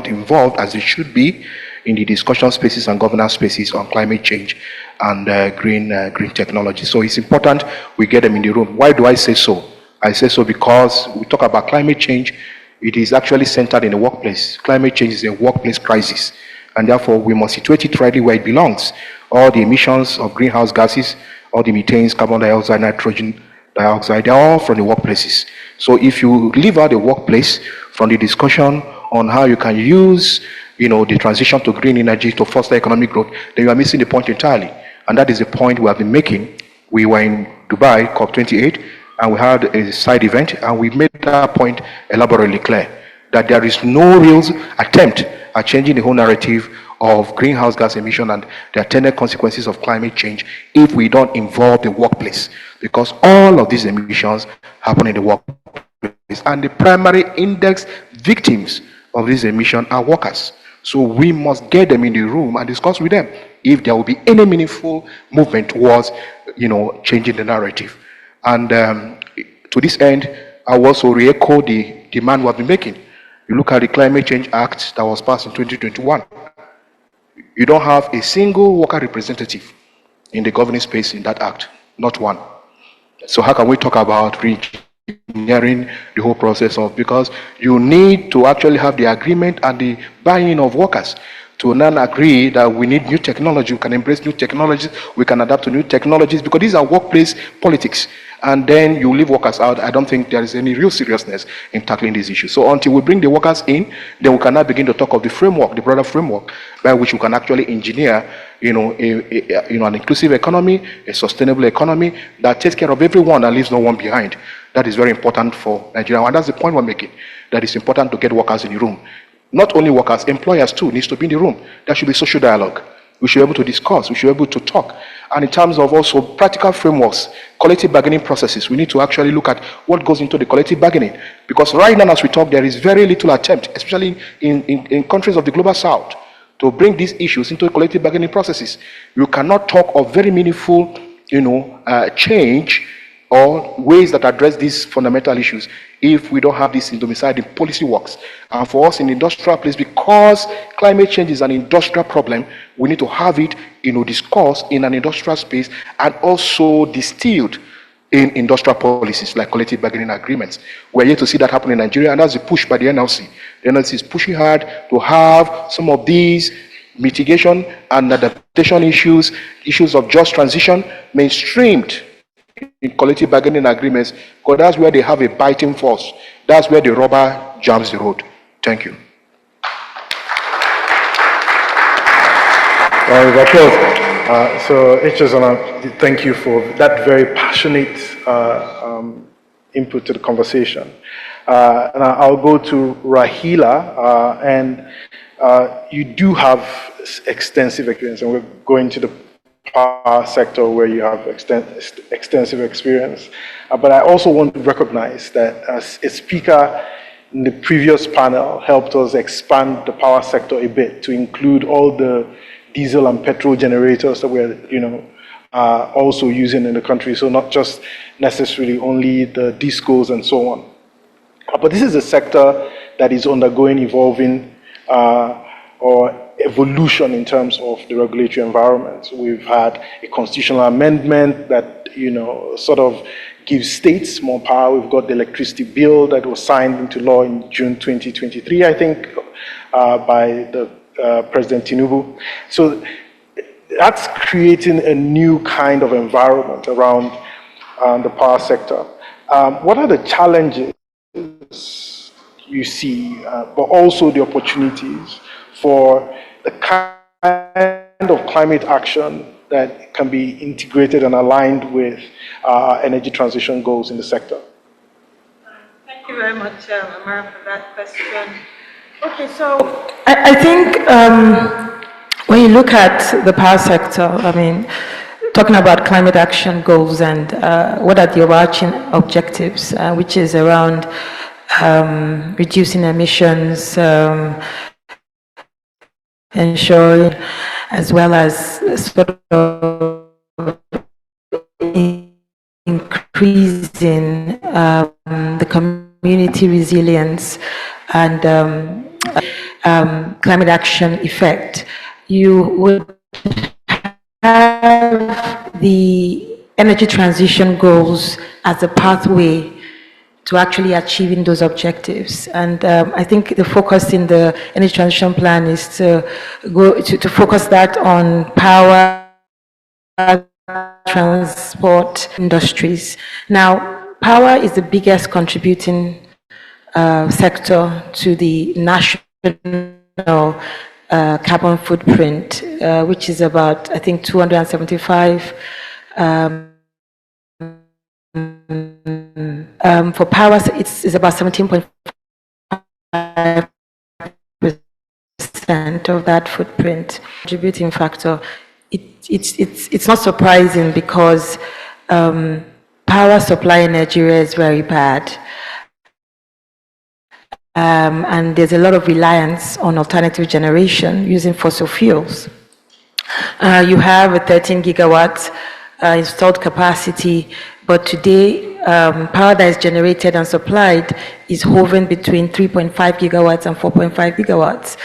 involved as they should be in the discussion spaces and governance spaces on climate change and green technology. So it's important we get them in the room. Why do I say so? I say so because we talk about climate change. It is actually centered in the workplace. Climate change is a workplace crisis, and therefore we must situate it rightly where it belongs. All the emissions of greenhouse gases, all the methanes, carbon dioxide, nitrogen dioxide, they're all from the workplaces. So if you leave out the workplace from the discussion on how you can use the transition to green energy to foster economic growth, then you are missing the point entirely. And that is the point we have been making. We were in Dubai, COP28, and we had a side event, and we made that point elaborately clear, that there is no real attempt at changing the whole narrative of greenhouse gas emission and the attendant consequences of climate change if we don't involve the workplace, because all of these emissions happen in the workplace, and the primary index victims of this emission are workers. So we must get them in the room and discuss with them if there will be any meaningful movement towards, changing the narrative. And to this end, I will also re-echo the demand we have been making. You look at the Climate Change Act that was passed in 2021. You don't have a single worker representative in the governing space in that act, not one. So how can we talk about re-engineering the whole process of, because you need to actually have the agreement and the buy-in of workers to then agree that we need new technology, we can embrace new technologies, we can adapt to new technologies, because these are workplace politics. And then you leave workers out. I don't think there is any real seriousness in tackling these issues. So until we bring the workers in, then we can now begin to talk of the framework, the broader framework, by which we can actually engineer, an inclusive economy, a sustainable economy that takes care of everyone and leaves no one behind. That is very important for Nigeria. And that's the point we're making, that it's important to get workers in the room. Not only workers, employers too needs to be in the room. There should be social dialogue. We should be able to discuss, we should be able to talk. And in terms of also practical frameworks, collective bargaining processes, we need to actually look at what goes into the collective bargaining. Because right now as we talk, there is very little attempt, especially in countries of the global south, to bring these issues into collective bargaining processes. You cannot talk of very meaningful, change or ways that address these fundamental issues if we don't have this in domiciled in policy works. And for us in the industrial place, because climate change is an industrial problem, we need to have it, discussed in an industrial space and also distilled in industrial policies like collective bargaining agreements. We're yet to see that happen in Nigeria, and that's the push by the NLC. The NLC is pushing hard to have some of these mitigation and adaptation issues of just transition mainstreamed in collective bargaining agreements, because that's where they have a biting force. That's where the rubber jams the road. Thank you. So, Echezona, thank you for that very passionate input to the conversation. And I'll go to Rahila, and you do have extensive experience, and we're going to the power sector where you have extensive experience. But I also want to recognize that as a speaker in the previous panel helped us expand the power sector a bit to include all the diesel and petrol generators that we're, also using in the country. So not just necessarily only the discos and so on. But this is a sector that is undergoing evolving or evolution in terms of the regulatory environment. We've had a constitutional amendment that, sort of gives states more power. We've got the electricity bill that was signed into law in June 2023, I think, by the President Tinubu. So that's creating a new kind of environment around the power sector. What are the challenges you see, but also the opportunities for the kind of climate action that can be integrated and aligned with energy transition goals in the sector? Thank you very much, Amara, for that question. Okay, so I think when you look at the power sector, talking about climate action goals and what are the overarching objectives, which is around reducing emissions, ensuring, as well as sort of increasing the community resilience and climate action effect. You would have the energy transition goals as a pathway to actually achieving those objectives. And I think the focus in the energy transition plan is to focus that on power, transport, industries. Now, power is the biggest contributing sector to the national carbon footprint, which is about, I think, 275 for power, it's about 17.5% of that footprint. Contributing factor. It's not surprising because power supply in Nigeria is very bad, and there's a lot of reliance on alternative generation using fossil fuels. You have a 13 gigawatts installed capacity, but today power that is generated and supplied is hovering between 3.5 gigawatts and 4.5 gigawatts,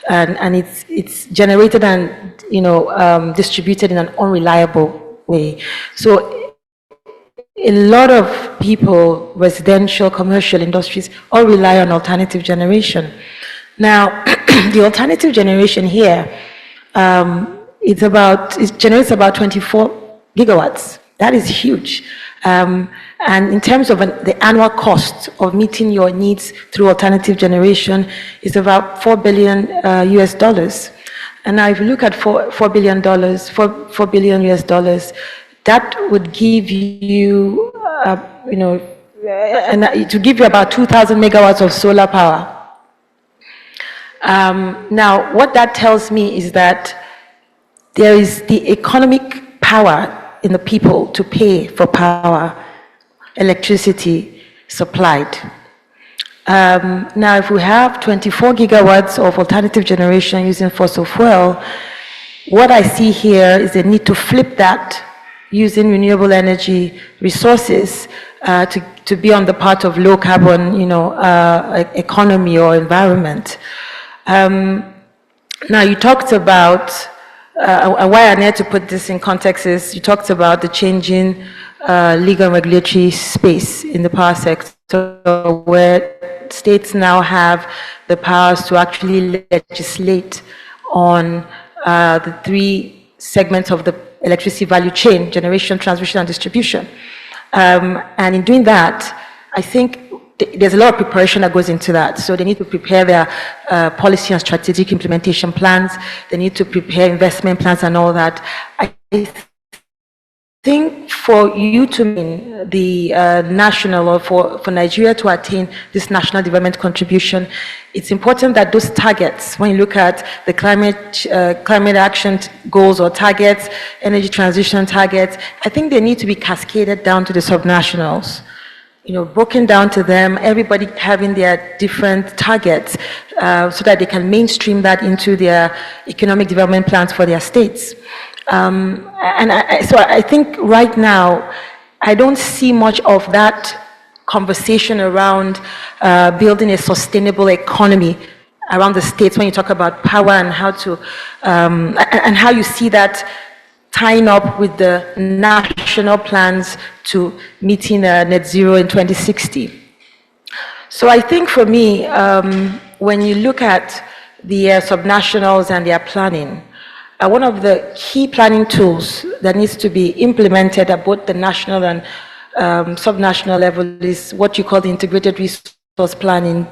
and it's generated and distributed in an unreliable way. So a lot of people, residential, commercial industries, all rely on alternative generation. Now, the alternative generation here, it generates about 24 gigawatts. That is huge. And in terms of the annual cost of meeting your needs through alternative generation, is about $4 billion US dollars. And now, if you look at $4 billion US dollars, that would give you, to give you about 2,000 megawatts of solar power. Now, what that tells me is that there is the economic power in the people to pay for power, electricity supplied. Now, if we have 24 gigawatts of alternative generation using fossil fuel, what I see here is a need to flip that using renewable energy resources to be on the part of low carbon, economy or environment. Now, you talked about, why I need to put this in context is, you talked about the changing legal and regulatory space in the power sector, where states now have the powers to actually legislate on the three segments of the electricity value chain: generation, transmission, and distribution. And in doing that, I think there's a lot of preparation that goes into that. So they need to prepare their policy and strategic implementation plans. They need to prepare investment plans and all that. I think for you to mean the national, or for Nigeria to attain this national development contribution, it's important that those targets, when you look at the climate action goals or targets, energy transition targets, I think they need to be cascaded down to the subnationals. Broken down to them, everybody having their different targets, so that they can mainstream that into their economic development plans for their states. So I think right now, I don't see much of that conversation around building a sustainable economy around the states when you talk about power and how to, and how you see that tying up with the national plans to meeting net zero in 2060. So I think for me, when you look at the subnationals and their planning, one of the key planning tools that needs to be implemented at both the national and subnational level is what you call the integrated resource planning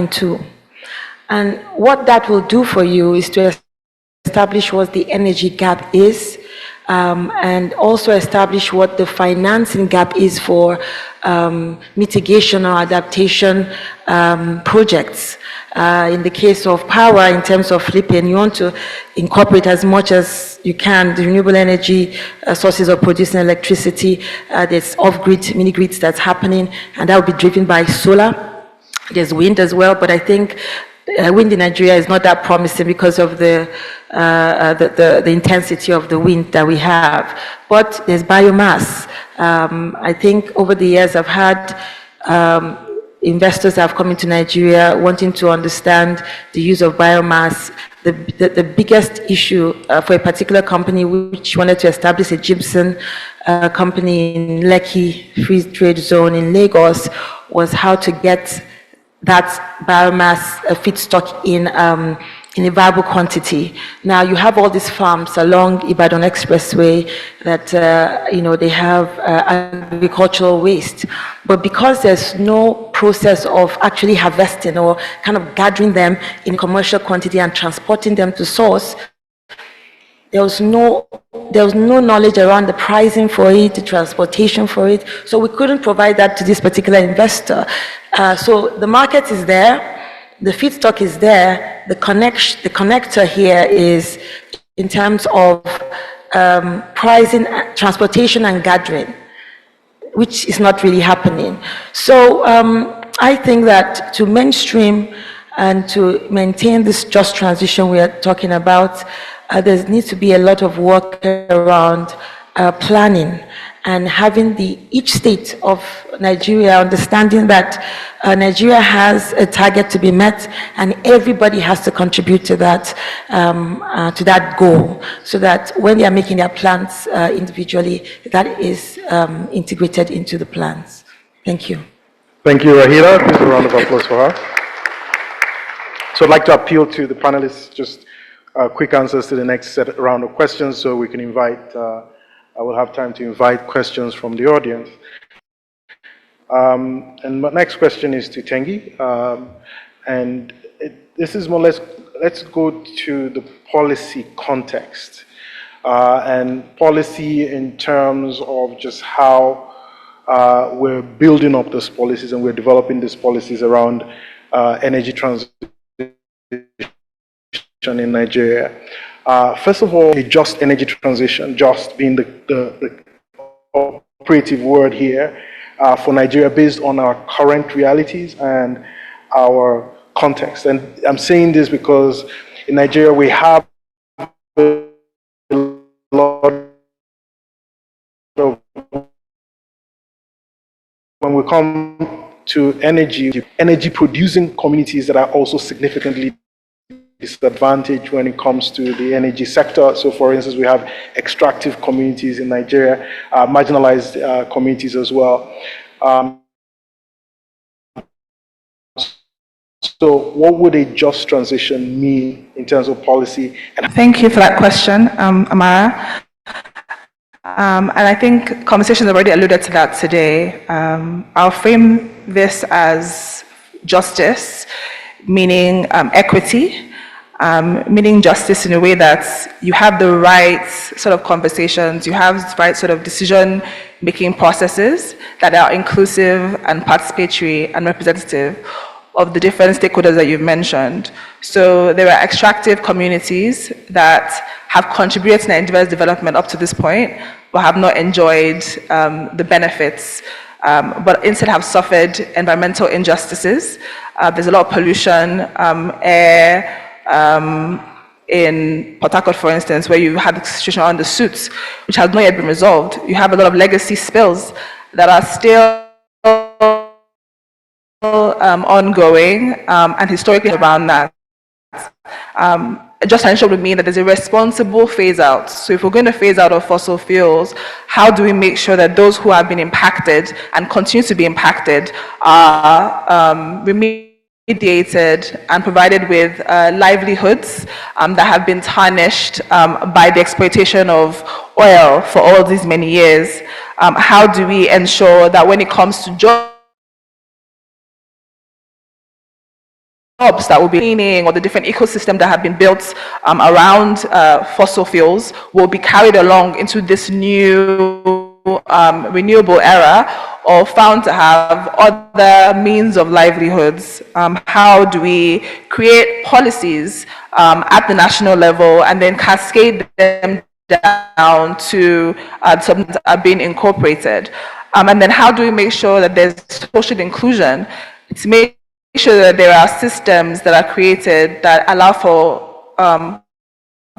tool. And what that will do for you is to establish what the energy gap is, and also establish what the financing gap is for mitigation or adaptation projects. In the case of power, in terms of flipping, you want to incorporate as much as you can the renewable energy sources of producing electricity. There's off-grid, mini-grids that's happening, and that will be driven by solar. There's wind as well, but I think wind in Nigeria is not that promising because of the intensity of the wind that we have. But there's biomass. I think over the years I've had investors that have come into Nigeria wanting to understand the use of biomass. The biggest issue for a particular company which wanted to establish a gypsum company in Lekki Free Trade Zone in Lagos was how to get that biomass feedstock in a viable quantity. Now you have all these farms along Ibadan Expressway that they have agricultural waste, but because there's no process of actually harvesting or kind of gathering them in commercial quantity and transporting them to source, there was no knowledge around the pricing for it, the transportation for it, so we couldn't provide that to this particular investor. So the market is there, the feedstock is there, the connector here is in terms of pricing, transportation and gathering, which is not really happening. So I think that to mainstream and to maintain this just transition we are talking about, there needs to be a lot of work around planning and having each state of Nigeria understanding that Nigeria has a target to be met and everybody has to contribute to that goal, so that when they are making their plans individually, that is integrated into the plans. Thank you. Thank you, Rahila. Please a round of applause for her. So I'd like to appeal to the panelists, just quick answers to the next round of questions so we can invite, I will have time to invite questions from the audience. And my next question is to Tengi. This is more or less, let's go to the policy context. And policy in terms of just how we're building up those policies and we're developing these policies around energy transition in Nigeria. First of all, a just energy transition, just being the operative word here for Nigeria based on our current realities and our context. And I'm saying this because in Nigeria we have a lot of, when we come to energy producing communities that are also significantly disadvantaged when it comes to the energy sector. So for instance, we have extractive communities in Nigeria, marginalized communities as well. So what would a just transition mean in terms of policy? Thank you for that question, Amara. And I think conversations have already alluded to that today. I'll frame this as justice, meaning equity, meaning justice in a way that you have the right sort of conversations, you have the right sort of decision-making processes that are inclusive and participatory and representative of the different stakeholders that you've mentioned. So there are extractive communities that have contributed to Nigeria's development up to this point, but have not enjoyed the benefits, but instead have suffered environmental injustices. There's a lot of pollution, air, in Port Harcourt, for instance, where you had the situation around the suits, which has not yet been resolved. You have a lot of legacy spills that are still ongoing and historically around that. Just transition would mean that there's a responsible phase out. So if we're going to phase out of fossil fuels, how do we make sure that those who have been impacted and continue to be impacted are remediated and provided with livelihoods that have been tarnished by the exploitation of oil for all these many years? How do we ensure that when it comes to jobs that will be cleaning, or the different ecosystems that have been built around fossil fuels will be carried along into this new renewable era, or found to have other means of livelihoods? How do we create policies at the national level and then cascade them down to something that are being incorporated? And then how do we make sure that there's social inclusion to make sure that there are systems that are created that allow for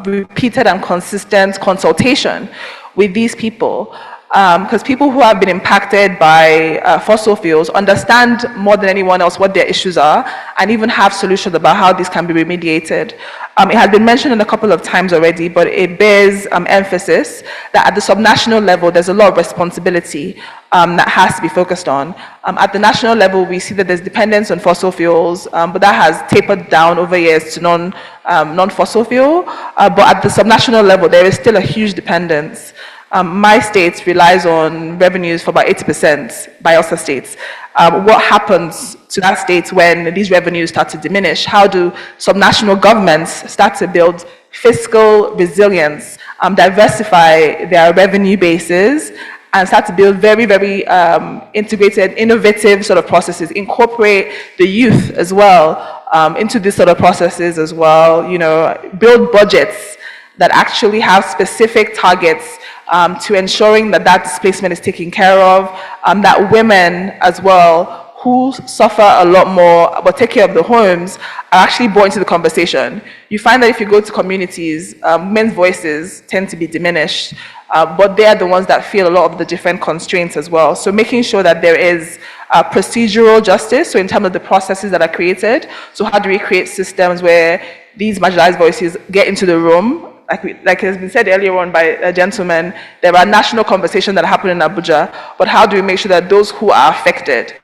repeated and consistent consultation with these people? Because people who have been impacted by fossil fuels understand more than anyone else what their issues are, and even have solutions about how this can be remediated. It has been mentioned a couple of times already, but it bears emphasis that at the subnational level, there's a lot of responsibility that has to be focused on. At the national level, we see that there's dependence on fossil fuels, but that has tapered down over years to non-fossil fuel. But at the subnational level, there is still a huge dependence. My state relies on revenues for about 80% by other states. What happens to that state when these revenues start to diminish? How do subnational governments start to build fiscal resilience, diversify their revenue bases, and start to build very, very integrated, innovative sort of processes, incorporate the youth as well into these sort of processes as well, build budgets that actually have specific targets to ensuring that that displacement is taken care of, that women as well who suffer a lot more but take care of the homes are actually brought into the conversation. You find that if you go to communities, men's voices tend to be diminished, but they are the ones that feel a lot of the different constraints as well. So making sure that there is procedural justice, so in terms of the processes that are created, so how do we create systems where these marginalized voices get into the room? Like has been said earlier on by a gentleman, there are national conversations that happen in Abuja, but how do we make sure that those who are affected,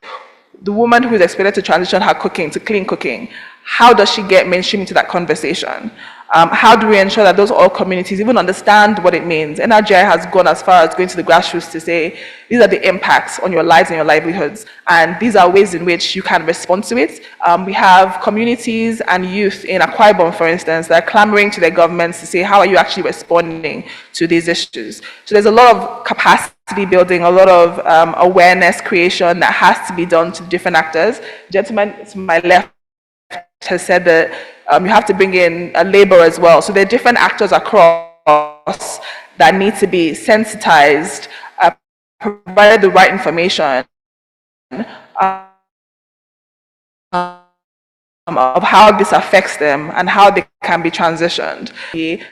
the woman who is expected to transition her cooking to clean cooking, how does she get mainstream into that conversation? How do we ensure that those all communities even understand what it means? NRGI has gone as far as going to the grassroots to say, these are the impacts on your lives and your livelihoods, and these are ways in which you can respond to it. We have communities and youth in Akwa Ibom, for instance, that are clamoring to their governments to say, how are you actually responding to these issues? So there's a lot of capacity building, a lot of awareness creation that has to be done to different actors. Gentleman to my left has said that you have to bring in labor as well. So there are different actors across that need to be sensitized, provided the right information of how this affects them and how they can be transitioned.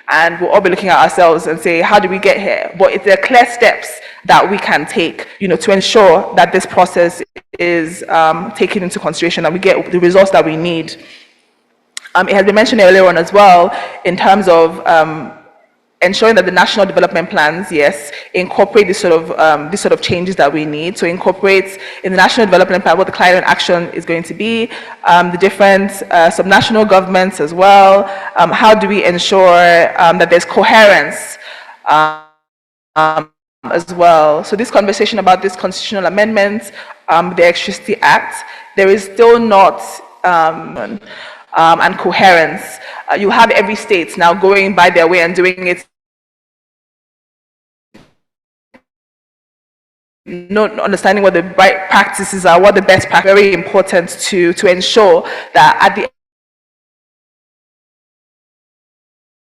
And we'll all be looking at ourselves and say, how do we get here? But there are clear steps that we can take, to ensure that this process is taken into consideration and we get the results that we need. It has been mentioned earlier on as well in terms of ensuring that the national development plans, yes, incorporate this sort of changes that we need. So incorporate in the national development plan what the climate action is going to be, the different subnational governments as well. How do we ensure that there's coherence as well? So this conversation about this constitutional amendment, the Electricity Act, there is still not and coherence. You have every state now going by their way and doing it, not understanding what the right practices are, what the best practices are. Very important to ensure that at the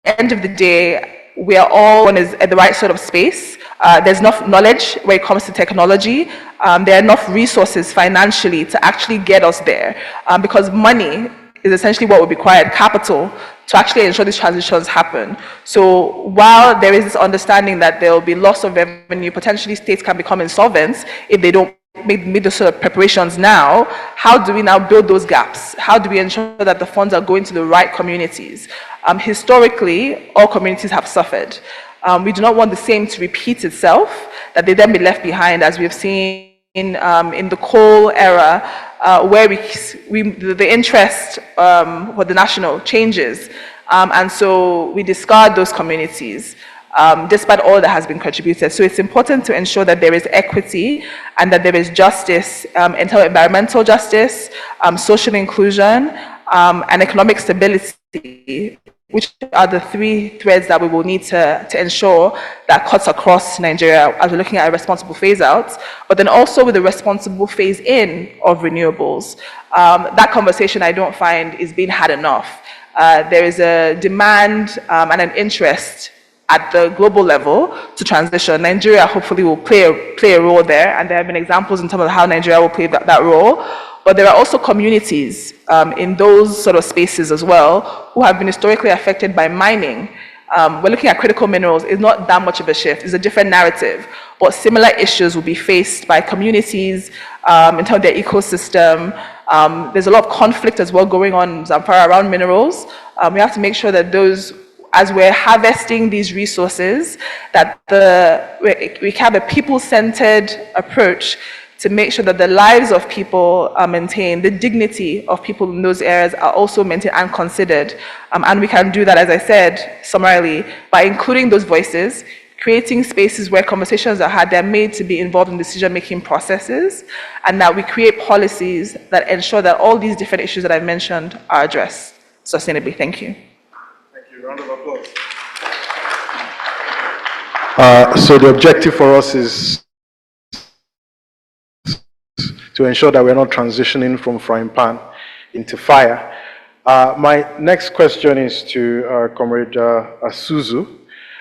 end of the day, we are all at the right sort of space. There's enough knowledge when it comes to technology. There are enough resources financially to actually get us there, because money is essentially what will be required, capital, to actually ensure these transitions happen. So while there is this understanding that there will be loss of revenue, potentially states can become insolvent if they don't make the sort of preparations now, how do we now build those gaps? How do we ensure that the funds are going to the right communities? Historically, all communities have suffered. We do not want the same to repeat itself, that they then be left behind, as we've seen in the coal era, where the interest for the national changes, and so we discard those communities, despite all that has been contributed. So it's important to ensure that there is equity and that there is justice, environmental justice, social inclusion, and economic stability, which are the three threads that we will need to ensure that cuts across Nigeria as we're looking at a responsible phase out, but then also with a responsible phase in of renewables. That conversation I don't find is being had enough. There is a demand and an interest at the global level to transition. Nigeria hopefully will play a role there, and there have been examples in terms of how Nigeria will play that role. But there are also communities in those sort of spaces as well who have been historically affected by mining. We're looking at critical minerals. It's not that much of a shift. It's a different narrative. But similar issues will be faced by communities in terms of their ecosystem. There's a lot of conflict as well going on in Zamfara around minerals. We have to make sure that those, as we're harvesting these resources, that we have a people-centered approach to make sure that the lives of people are maintained, the dignity of people in those areas are also maintained and considered. And we can do that, as I said, summarily, by including those voices, creating spaces where conversations are had, they're made to be involved in decision-making processes, and that we create policies that ensure that all these different issues that I've mentioned are addressed sustainably. Thank you. Thank you. Round of applause. So the objective for us is to ensure that we're not transitioning from frying pan into fire. My next question is to Comrade Asuzu.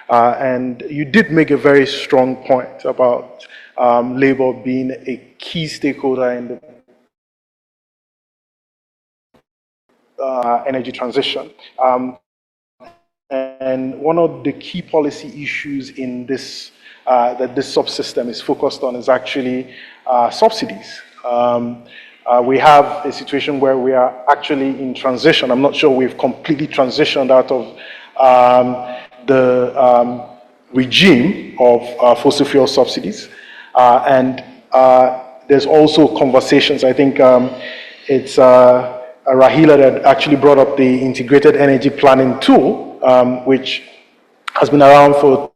And you did make a very strong point about Labour being a key stakeholder in the energy transition. And one of the key policy issues in this that this subsystem is focused on is actually subsidies. We have a situation where we are actually in transition. I'm not sure we've completely transitioned out of the regime of fossil fuel subsidies. And there's also conversations, I think it's Rahila that actually brought up the integrated energy planning tool, which has been around for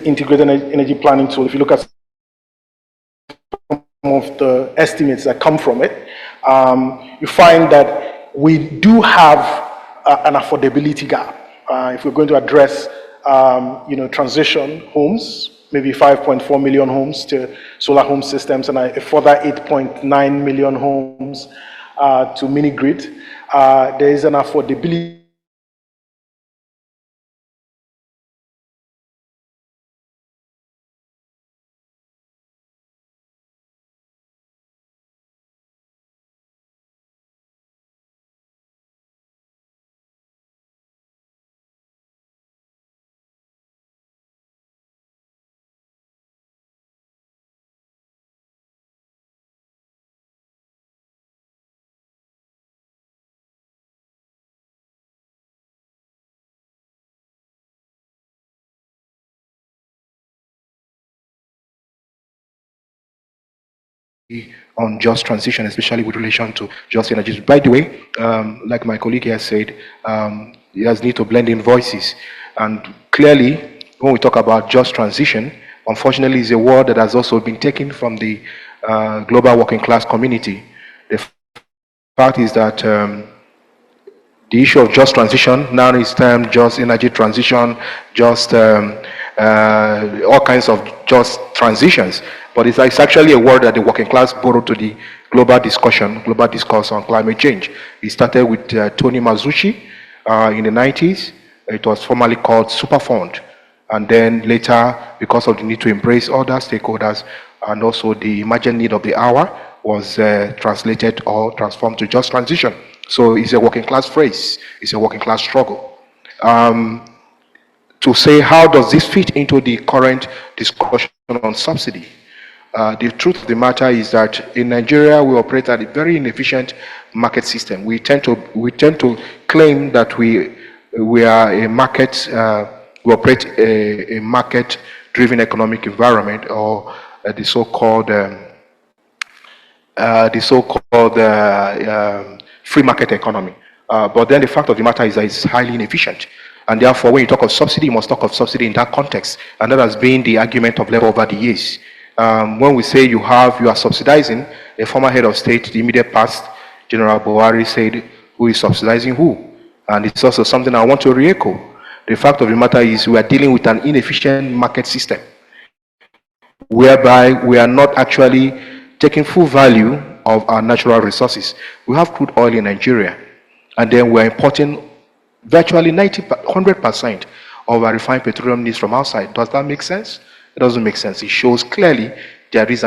integrated energy planning tool. If you look at some of the estimates that come from it, you find that we do have an affordability gap. If we're going to address, transition homes, maybe 5.4 million homes to solar home systems and a further 8.9 million homes to mini grid, there is an affordability on just transition, especially with relation to just energies. By the way, like my colleague here said, it has need to blend in voices. And clearly, when we talk about just transition, unfortunately, is a word that has also been taken from the global working class community. The fact is that the issue of just transition now is termed just energy transition, just all kinds of just transitions. But it's actually a word that the working class borrowed to the global discourse on climate change. It started with Tony Mazzucci in the 90s. It was formerly called Superfund. And then later, because of the need to embrace other stakeholders and also the emergent need of the hour, was translated or transformed to just transition. So it's a working class phrase. It's a working class struggle. To say how does this fit into the current discussion on subsidy? The truth of the matter is that in Nigeria we operate at a very inefficient market system. We tend to claim that we are a market. We operate a market-driven economic environment, or the so-called free market economy. But then the fact of the matter is that it's highly inefficient. And therefore, when you talk of subsidy, you must talk of subsidy in that context. And that has been the argument of labor over the years. When we say you are subsidizing, a former head of state, the immediate past, General Buhari, said, who is subsidizing who? And it's also something I want to re-echo. The fact of the matter is we are dealing with an inefficient market system, whereby we are not actually taking full value of our natural resources. We have crude oil in Nigeria, and then we're importing virtually 100% of our refined petroleum needs from outside. Does that make sense? It doesn't make sense. It shows clearly there is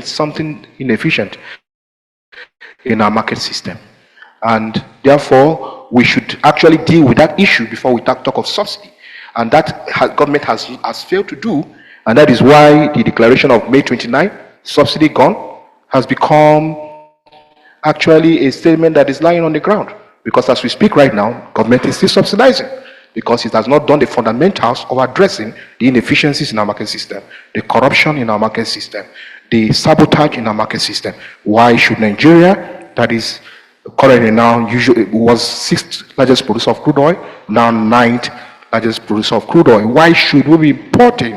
something inefficient in our market system. And therefore, we should actually deal with that issue before we talk of subsidy. And that government has failed to do. And that is why the declaration of May 29, subsidy gone, has become actually a statement that is lying on the ground. Because as we speak right now, government is still subsidizing, because it has not done the fundamentals of addressing the inefficiencies in our market system, the corruption in our market system, the sabotage in our market system. Why should Nigeria, that is currently now usually was 6th largest producer of crude oil, now 9th largest producer of crude oil, why should we be importing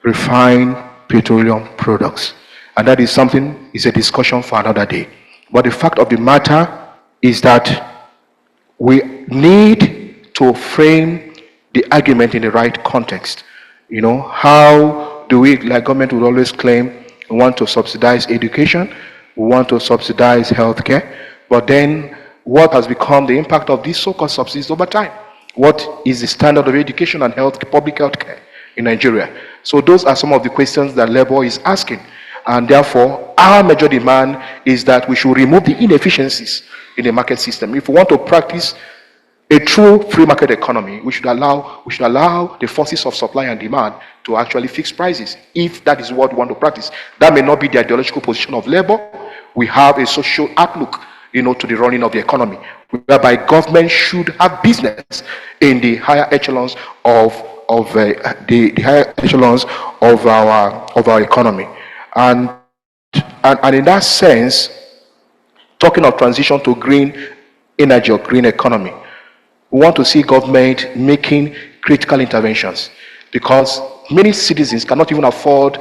refined petroleum products? And that is something, is a discussion for another day. But the fact of the matter is that we need to frame the argument in the right context. You know, how do we, like government would always claim, we want to subsidize education, we want to subsidize healthcare, but then what has become the impact of these so-called subsidies over time? What is the standard of education and public health care in Nigeria? So those are some of the questions that Labour is asking. And therefore, our major demand is that we should remove the inefficiencies in the market system. If we want to practice a true free market economy, we should allow the forces of supply and demand to actually fix prices, if that is what we want to practice. That may not be the ideological position of labor. We have a social outlook, to the running of the economy, whereby government should have business in the higher echelons of the higher echelons of our economy. And in that sense, talking of transition to green energy or green economy, we want to see government making critical interventions, because many citizens cannot even afford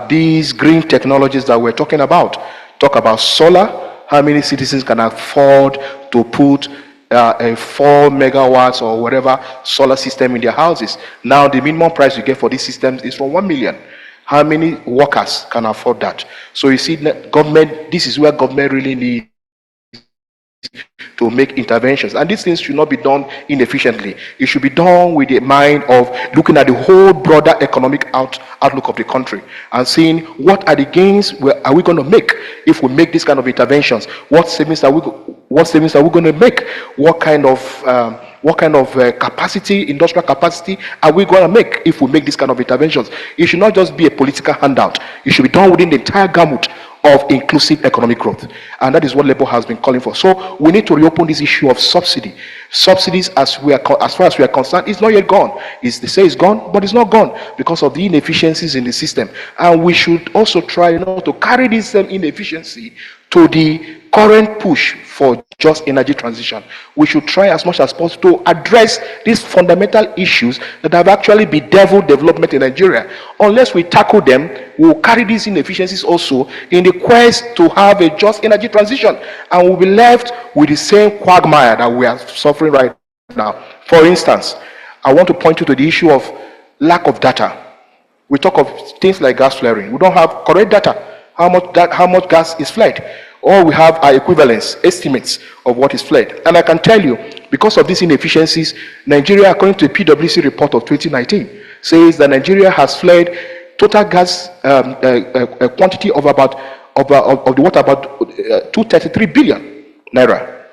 these green technologies that we're talking about. Talk about solar. How many citizens can afford to put a 4 megawatts or whatever solar system in their houses? Now, the minimum price you get for these systems is from 1 million. How many workers can afford that? So you see, government, this is where government really needs to make interventions, and these things should not be done inefficiently. It should be done with the mind of looking at the whole broader economic outlook of the country and seeing what are the gains are we going to make if we make these kind of interventions. What savings are we going to make? What kind of capacity, industrial capacity, are we going to make if we make these kind of interventions? It should not just be a political handout. It should be done within the entire gamut of inclusive economic growth, and that is what Labour has been calling for. So we need to reopen this issue of subsidy. Subsidies, as far as we are concerned, it's not yet gone. They say it's gone, but it's not gone because of the inefficiencies in the system. And we should also try to carry this same inefficiency to the current push for just energy transition. We should try as much as possible to address these fundamental issues that have actually bedeviled development in Nigeria. Unless we tackle them, we will carry these inefficiencies also in the quest to have a just energy transition, and we'll be left with the same quagmire that we are suffering right now. For instance, I want to point you to the issue of lack of data. We talk of things like gas flaring. We don't have correct data. How much gas is fled? All we have are equivalence, estimates of what is fled. And I can tell you, because of these inefficiencies, Nigeria, according to a PwC report of 2019, says that Nigeria has fled total gas quantity of about 233 billion naira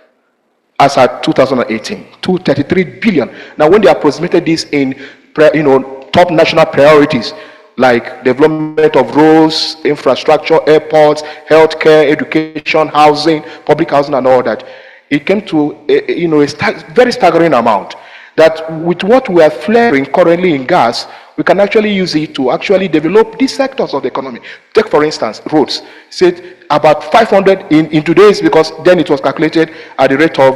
as at 2018. 233 billion. Now, when they approximated this in top national priorities like development of roads, infrastructure, airports, healthcare, education, housing, public housing, and all that, it came to a very staggering amount. That with what we are flaring currently in gas, we can actually use it to actually develop these sectors of the economy. Take, for instance, roads. Said about 500 in today's, because then it was calculated at the rate of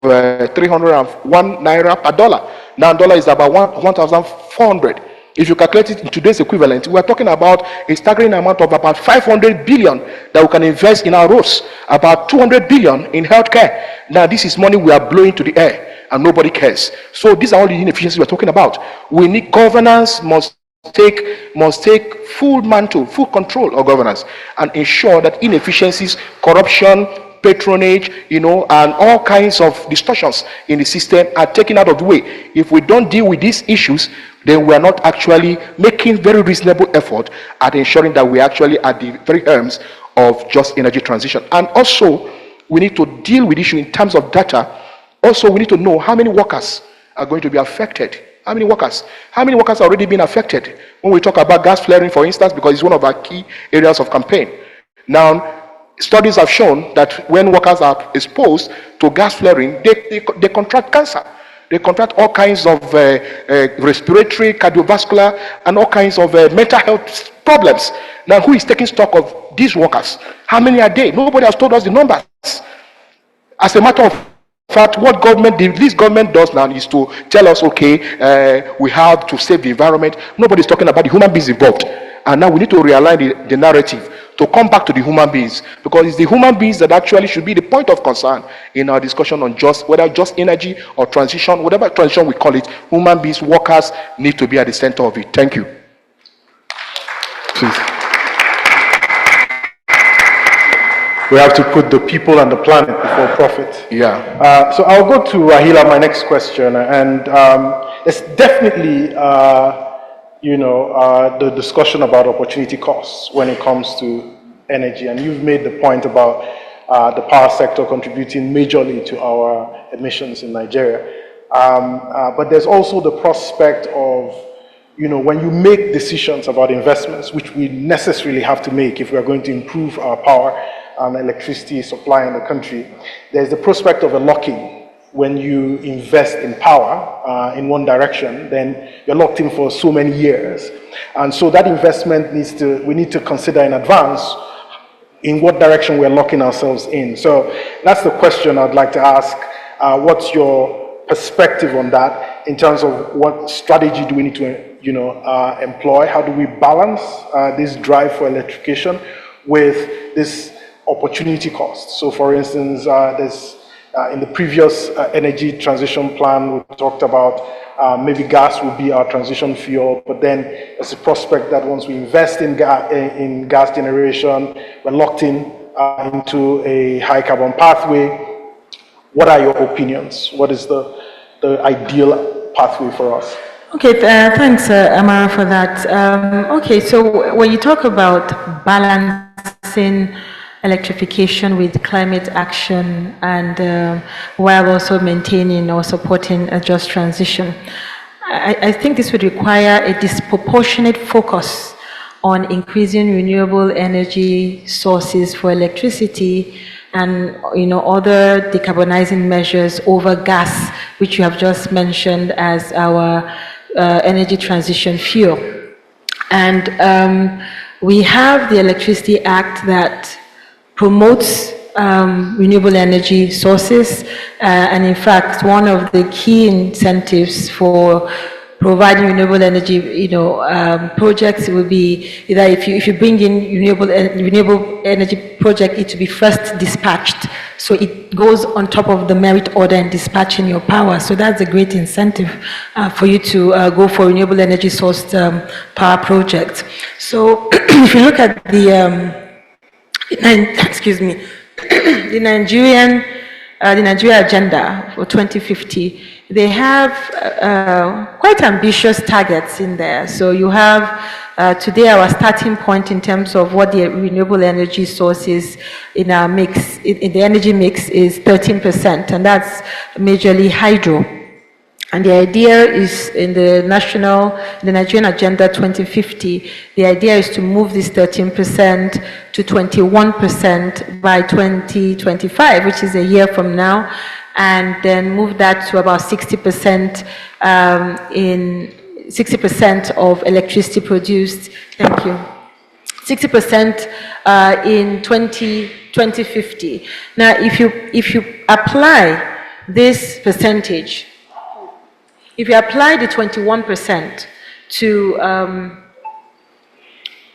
301 naira per dollar. Now dollar is about 1,400. If you calculate it in today's equivalent, we are talking about a staggering amount of about 500 billion that we can invest in our roads, about 200 billion in healthcare. Now this is money we are blowing to the air and nobody cares. So these are all the inefficiencies we're talking about. We need governance must take full mantle, full control of governance and ensure that inefficiencies, corruption, patronage, and all kinds of distortions in the system are taken out of the way. If we don't deal with these issues, then we are not actually making very reasonable effort at ensuring that we actually are at the very helms of just energy transition. And also, we need to deal with the issue in terms of data. Also, we need to know how many workers are going to be affected. How many workers? How many workers are already being affected? When we talk about gas flaring, for instance, because it's one of our key areas of campaign. Now, studies have shown that when workers are exposed to gas flaring, they contract cancer. They contract all kinds of respiratory, cardiovascular, and all kinds of mental health problems. Now, who is taking stock of these workers? How many are they? Nobody has told us the numbers. As a matter of fact, what this government does now is to tell us, okay, we have to save the environment. Nobody's talking about the human beings involved. And now we need to realign the narrative to come back to the human beings, because it's the human beings that actually should be the point of concern in our discussion on whether just energy or transition, whatever transition we call it. Human beings, workers need to be at the center of it. Thank you. Please. We have to put the people and the planet before profit. Yeah. So I'll go to Rahila, my next question, and there's definitely the discussion about opportunity costs when it comes to energy. And you've made the point about the power sector contributing majorly to our emissions in Nigeria. But there's also the prospect of, when you make decisions about investments, which we necessarily have to make if we are going to improve our power and electricity supply in the country, there's the prospect of a lock-in. When you invest in power in one direction, then you're locked in for so many years. And so that investment we need to consider in advance in what direction we're locking ourselves in. So that's the question I'd like to ask. What's your perspective on that in terms of what strategy do we need to employ? How do we balance this drive for electrification with this opportunity cost? So for instance, there's in the previous energy transition plan, we talked about maybe gas will be our transition fuel, but then there's a prospect that once we invest in gas generation, we're locked into a high carbon pathway. What are your opinions? What is the ideal pathway for us? Okay, thanks, Amara, for that. Okay, so when you talk about balancing electrification with climate action and while also maintaining or supporting a just transition, I think this would require a disproportionate focus on increasing renewable energy sources for electricity and other decarbonizing measures over gas, which you have just mentioned as our energy transition fuel. And we have the Electricity Act that promotes renewable energy sources, and in fact, one of the key incentives for providing renewable energy, projects will be either if you bring in renewable energy project, it will be first dispatched, so it goes on top of the merit order in dispatching your power. So that's a great incentive for you to go for renewable energy sourced power projects. So if you look at the excuse me, the Nigeria agenda for 2050, they have quite ambitious targets in there. So you have today our starting point in terms of what the renewable energy sources in our mix, in the energy mix, is 13%, and that's majorly hydro. And the idea is in the Nigerian Agenda 2050, the idea is to move this 13% to 21% by 2025, which is a year from now, and then move that to about 60% 60% of electricity produced. Thank you. 60% in 2050. Now, if you apply this percentage, if you apply the 21% to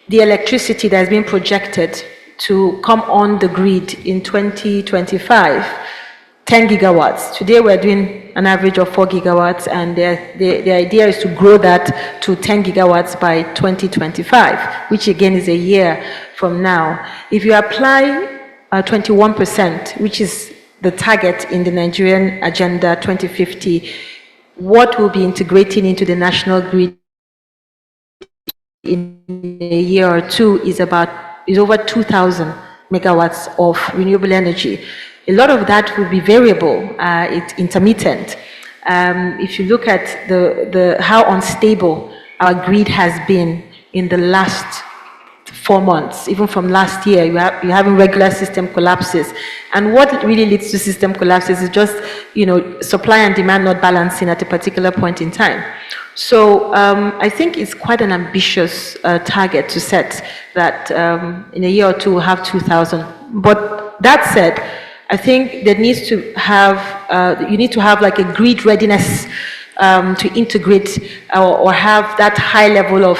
the electricity that has been projected to come on the grid in 2025, 10 gigawatts. Today we're doing an average of 4 gigawatts, and the idea is to grow that to 10 gigawatts by 2025, which again is a year from now. If you apply 21%, which is the target in the Nigerian Agenda 2050, what will be integrating into the national grid in a year or two is over 2,000 megawatts of renewable energy. A lot of that will be variable, it's intermittent. If you look at how unstable our grid has been in the last 4 months, even from last year, you're having regular system collapses. And what really leads to system collapses is just, supply and demand not balancing at a particular point in time. So I think it's quite an ambitious target to set that in a year or two we'll have 2,000. But that said, I think there needs to have, you need to have like a grid readiness to integrate or have that high level of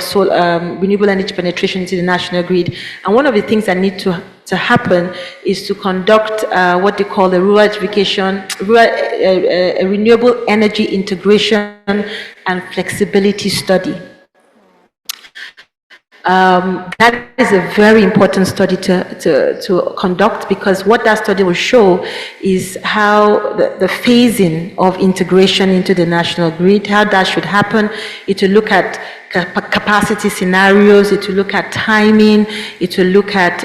renewable energy penetration into the national grid. And one of the things that need to happen is to conduct what they call the rural electrification, renewable energy integration and flexibility study. That is a very important study to conduct, because what that study will show is how the phasing of integration into the national grid, how that should happen. It will look at capacity scenarios, it will look at timing, it will look at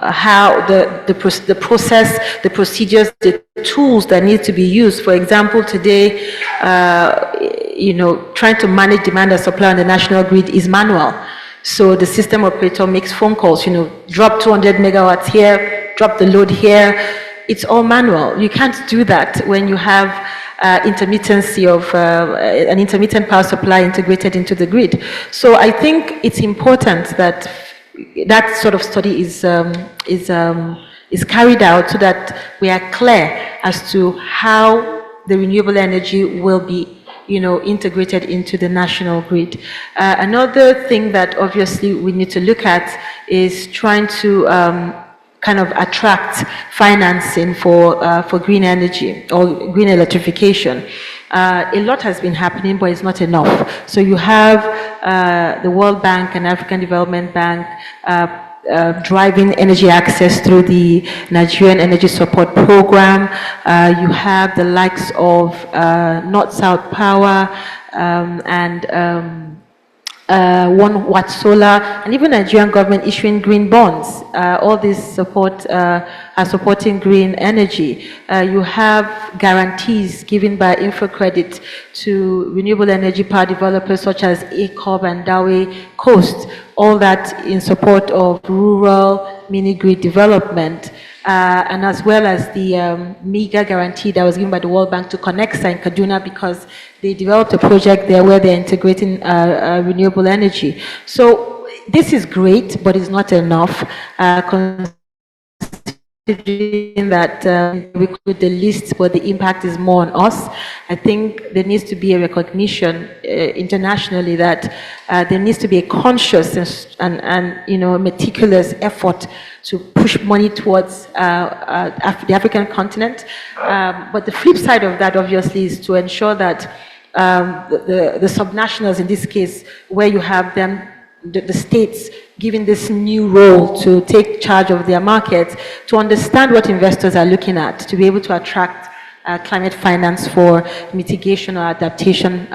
how the process, the procedures, the tools that need to be used. For example, today, trying to manage demand and supply on the national grid is manual. So the system operator makes phone calls, drop 200 megawatts here, drop the load here. It's all manual. You can't do that when you have intermittency of an intermittent power supply integrated into the grid. So I think it's important that that sort of study is carried out so that we are clear as to how the renewable energy will be integrated into the national grid. Another thing that obviously we need to look at is trying to kind of attract financing for green energy or green electrification. A lot has been happening, but it's not enough. So you have the World Bank and African Development Bank driving energy access through the Nigerian Energy Support Program. You have the likes of North-South Power and One Watt Solar, and even Nigerian government issuing green bonds. All these are supporting green energy. You have guarantees given by InfraCredit to renewable energy power developers such as ACOB and Dawe Coast, all that in support of rural mini-grid development. And as well as the MEGA guarantee that was given by the World Bank to Conexa in Kaduna, because they developed a project there where they're integrating renewable energy. So this is great, but it's not enough. Considering that we could the list, but the impact is more on us. I think there needs to be a recognition internationally that there needs to be a conscious and meticulous effort to push money towards the African continent. But the flip side of that, obviously, is to ensure that the subnationals, in this case, where you have them, the states given this new role to take charge of their markets, to understand what investors are looking at, to be able to attract climate finance for mitigation or adaptation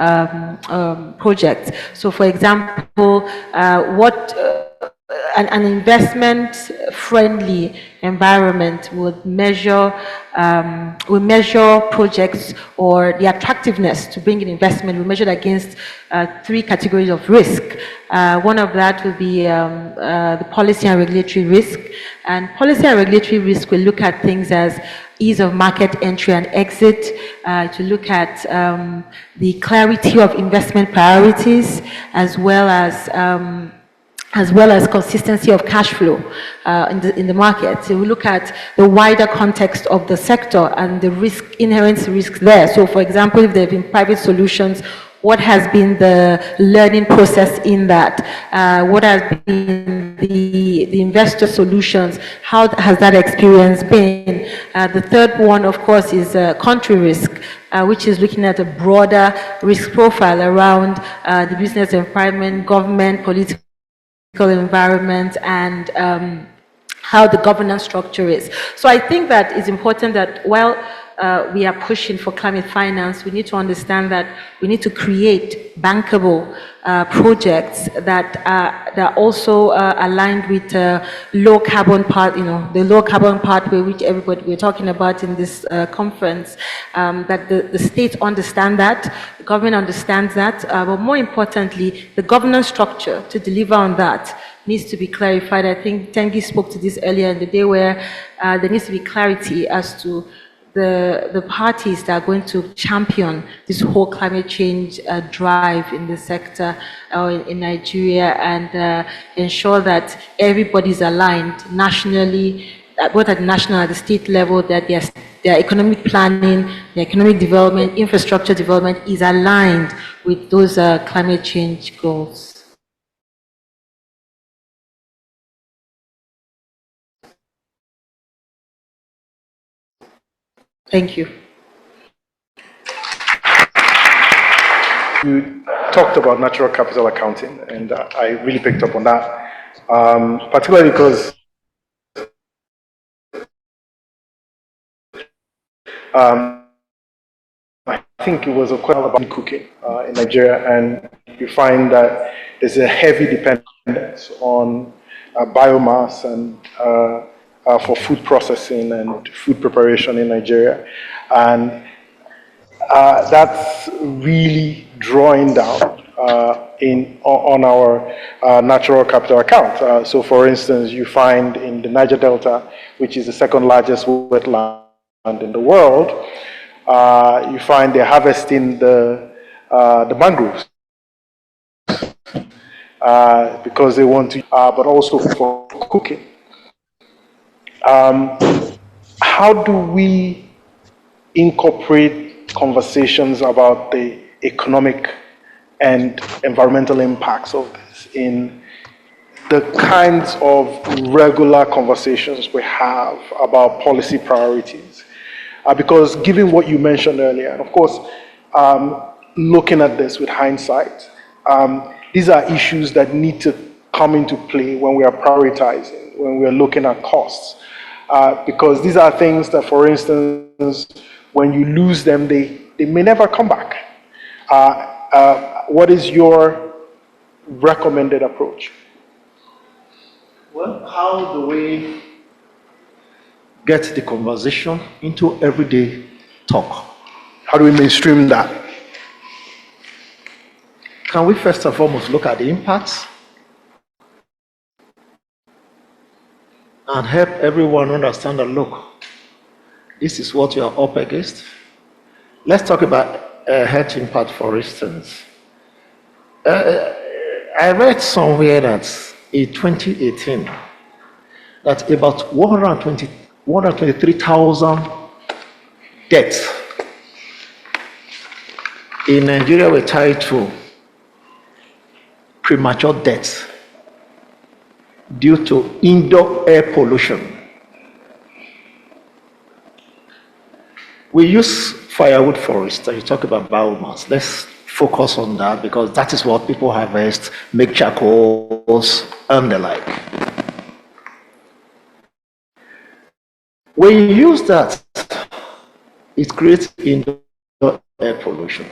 projects. So, for example, an investment-friendly environment would measure projects or the attractiveness to bring in investment. We measure it against 3 categories of risk. One of that will be the policy and regulatory risk. And policy and regulatory risk will look at things as ease of market entry and exit, to look at the clarity of investment priorities, as well as consistency of cash flow in the market. So we look at the wider context of the sector and the inherent risk there. So, for example, if there have been private solutions, what has been the learning process in that? What has been the investor solutions? How has that experience been? The third one, of course, is country risk, which is looking at a broader risk profile around the business environment, government, political environment, and how the governance structure is. So I think that it's important that while we are pushing for climate finance, we need to understand that we need to create bankable projects that are also aligned with low carbon part, the low carbon pathway, which everybody we're talking about in this conference, that the states understand that, the government understands that, but more importantly, the governance structure to deliver on that needs to be clarified. I think Tengi spoke to this earlier in the day, where there needs to be clarity as to the parties that are going to champion this whole climate change drive in the sector in Nigeria, and ensure that everybody's aligned nationally, both at the national and the state level, that their economic planning, their economic development, infrastructure development is aligned with those climate change goals. Thank you. You talked about natural capital accounting, and I really picked up on that, particularly because I think it was a question about cooking in Nigeria, and you find that there's a heavy dependence on biomass and for food processing and food preparation in Nigeria. And that's really drawing down on our natural capital account. So for instance, you find in the Niger Delta, which is the second largest wetland in the world, you find they're harvesting the mangroves because they want to, but also for cooking. How do we incorporate conversations about the economic and environmental impacts of this in the kinds of regular conversations we have about policy priorities? Because given what you mentioned earlier, and of course, looking at this with hindsight, these are issues that need to come into play when we are prioritizing, when we are looking at costs. Because these are things that, for instance, when you lose them, they may never come back. What is your recommended approach? Well, how do we get the conversation into everyday talk? How do we mainstream that? Can we first and foremost look at the impacts and help everyone understand that, look, this is what you are up against? Let's talk about health impact, for instance. I read somewhere that in 2018, that about 123,000 deaths in Nigeria were tied to premature deaths due to indoor air pollution. We use firewood, for instance. You talk about biomass. Let's focus on that because that is what people harvest, make charcoals, and the like. When you use that, it creates indoor air pollution.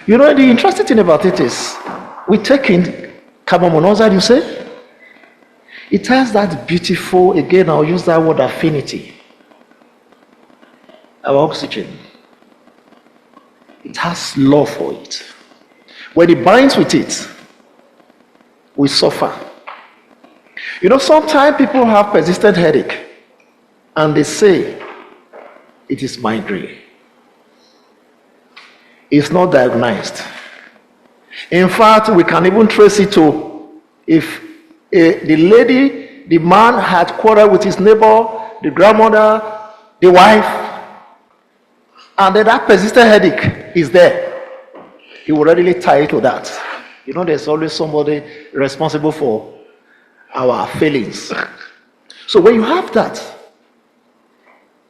You know, the interesting thing about it is, we take in carbon monoxide, you say? It has that beautiful, again, I'll use that word, affinity. Our oxygen. It has love for it. When it binds with it, we suffer. You know, sometimes people have persistent headache, and they say it is migraine. It's not diagnosed. In fact, we can even trace it to if the man had quarreled with his neighbor, the grandmother, the wife, and then that persistent headache is there. He will readily tie it to that. You know, there's always somebody responsible for our failings. So when you have that,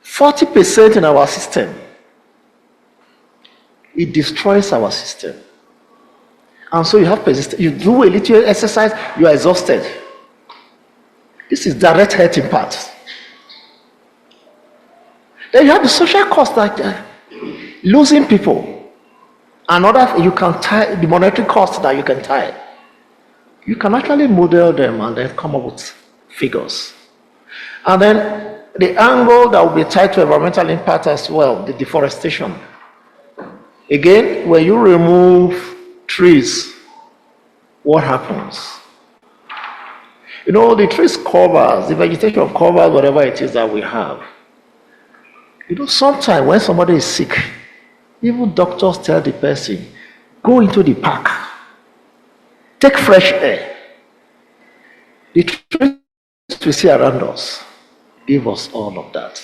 40% in our system, it destroys our system. And so you have persistence. You do a little exercise, you are exhausted. This is direct health impact. Then you have the social cost, like losing people. Another, you can tie the monetary cost that you can tie. You can actually model them and then come up with figures. And then the angle that will be tied to environmental impact as well, the deforestation. Again, when you remove trees, what happens? You know, the trees covers, the vegetation covers whatever it is that we have. You know, sometimes when somebody is sick, even doctors tell the person, go into the park, take fresh air. The trees we see around us give us all of that.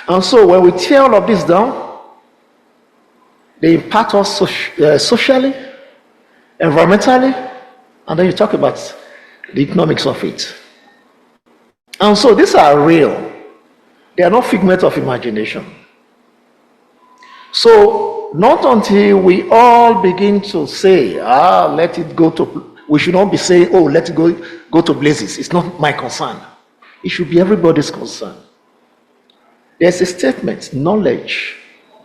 And so when we tear all of this down, they impact us socially, environmentally, and then you talk about the economics of it. And so these are real. They are not figments of imagination. So not until we all begin to say, let it go to, we should not be saying, oh, let it go to blazes. It's not my concern. It should be everybody's concern. There's a statement, knowledge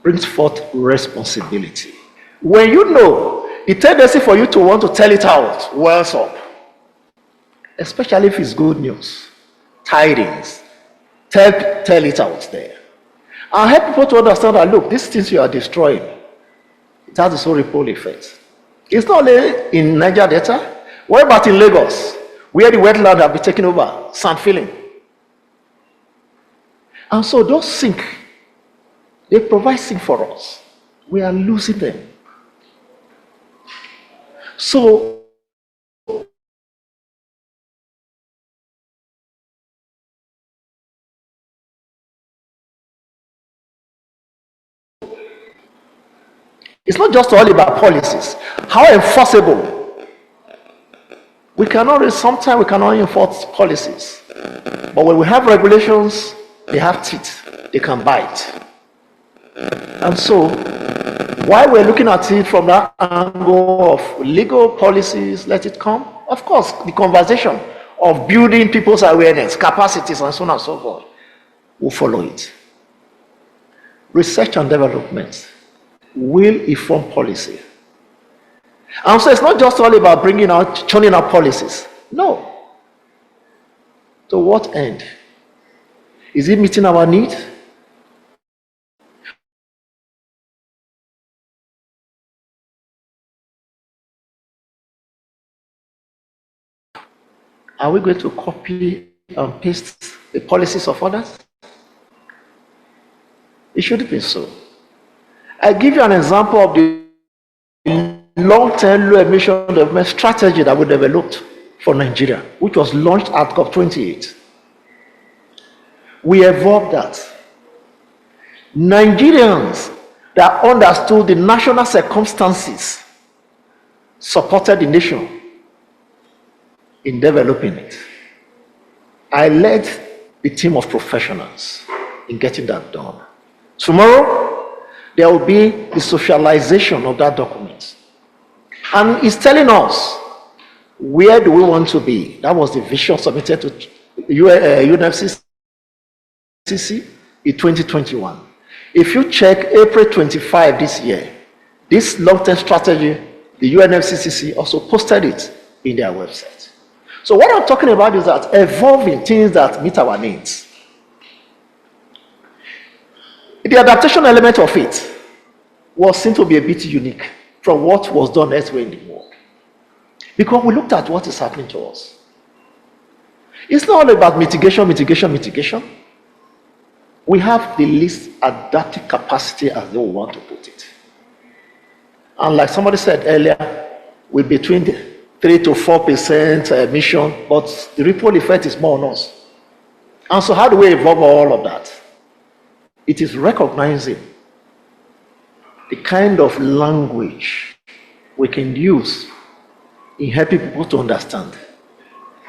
brings forth responsibility. When you know, the tendency for you to want to tell it out wells up, especially if it's good news, tidings, tell it out there. And help people to understand that, look, these things you are destroying, it has its own ripple effect. It's not only in Niger Delta. What about in Lagos, where the wetland have been taken over, sand filling? And so those sink, they provide sink for us. We are losing them. So it's not just all about policies. How enforceable? Sometimes we cannot enforce policies. But when we have regulations, they have teeth. They can bite. And so, while we're looking at it from that angle of legal policies, let it come. Of course, the conversation of building people's awareness, capacities, and so on and so forth will follow it. Research and development will inform policy. And so it's not just all about churning out policies. No. To what end? Is it meeting our need? Are we going to copy and paste the policies of others? It shouldn't be so. I give you an example of the long-term low emission development strategy that we developed for Nigeria, which was launched at COP28. We evolved that. Nigerians that understood the national circumstances supported the nation in developing it. I led the team of professionals in getting that done. Tomorrow, there will be the socialization of that document. And it's telling us, where do we want to be? That was the vision submitted to UNFCCC in 2021. If you check April 25 this year, this long-term strategy, the UNFCCC also posted it in their website. So what I'm talking about is that evolving things that meet our needs. The adaptation element of it was seen to be a bit unique from what was done elsewhere in the world. Because we looked at what is happening to us. It's not all about mitigation. We have the least adaptive capacity, as they want to put it. And like somebody said earlier, we're between 3 to 4% emission, but the ripple effect is more on us. And so how do we evolve all of that? It is recognizing the kind of language we can use in helping people to understand.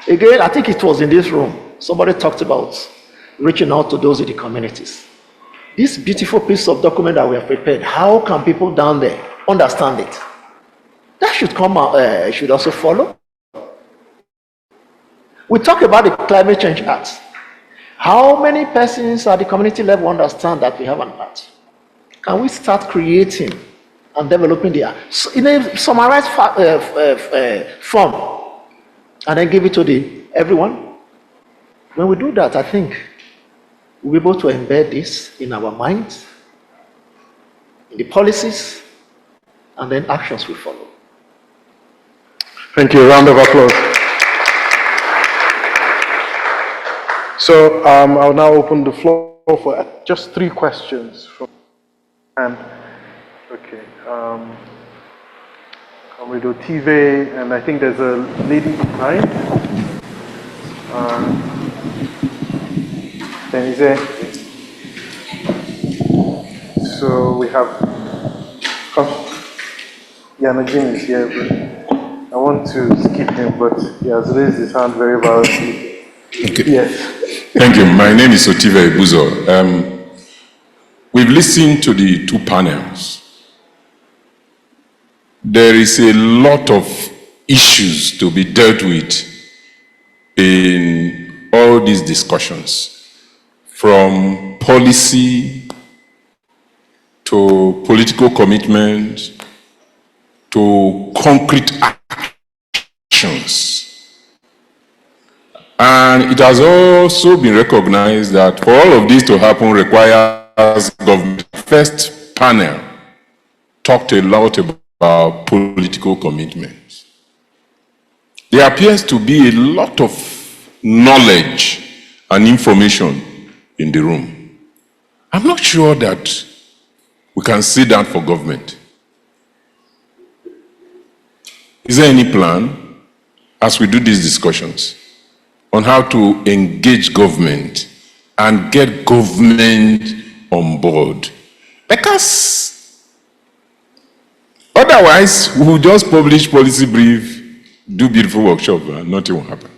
Again, I think it was in this room, somebody talked about reaching out to those in the communities. This beautiful piece of document that we have prepared, how can people down there understand it? That should come out, should also follow. We talk about the Climate Change Act. How many persons at the community level understand that we have an act? Can we start creating and developing the act in a summarized form and then give it to everyone? When we do that, I think we'll be able to embed this in our minds, in the policies, and then actions will follow. Thank you. A round of applause. So I'll now open the floor for just 3 questions from and okay. Comrade Otive, and I think there's a lady behind. Then is there? So we have. Yeah, Najim is here, but I want to skip him, but he has raised his hand very violently. Okay. Yes. Thank you. My name is Otive Ebuzo. We've listened to the 2 panels. There is a lot of issues to be dealt with in all these discussions, from policy to political commitment, to concrete actions. And it has also been recognized that for all of this to happen requires government. First panel talked a lot about political commitments. There appears to be a lot of knowledge and information in the room. I'm not sure that we can sit down for government. Is there any plan as we do these discussions on how to engage government and get government on board? Because otherwise, we will just publish policy brief, do beautiful workshop, and nothing will happen.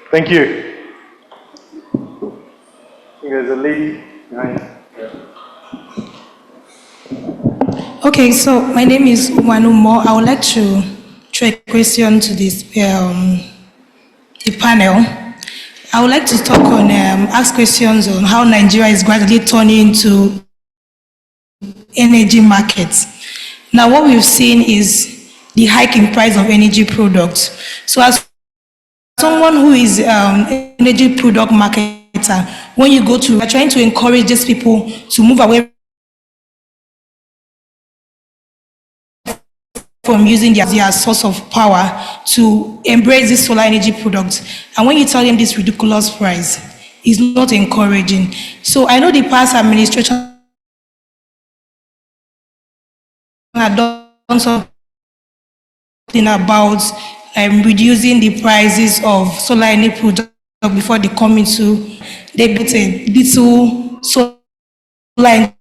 Thank you. I think there's a lady behind. Okay, so my name is Wanumo. I would like to throw a question to this the panel. I would like to talk on ask questions on how Nigeria is gradually turning into energy markets. Now, what we've seen is the hike in price of energy products. So, as someone who is energy product marketer, when you go to, we're trying to encourage these people to move away from using their source of power to embrace this solar energy product. And when you tell them this ridiculous price, it's not encouraging. So I know the past administration had done something about reducing the prices of solar energy product before they come into, they built a little solar energy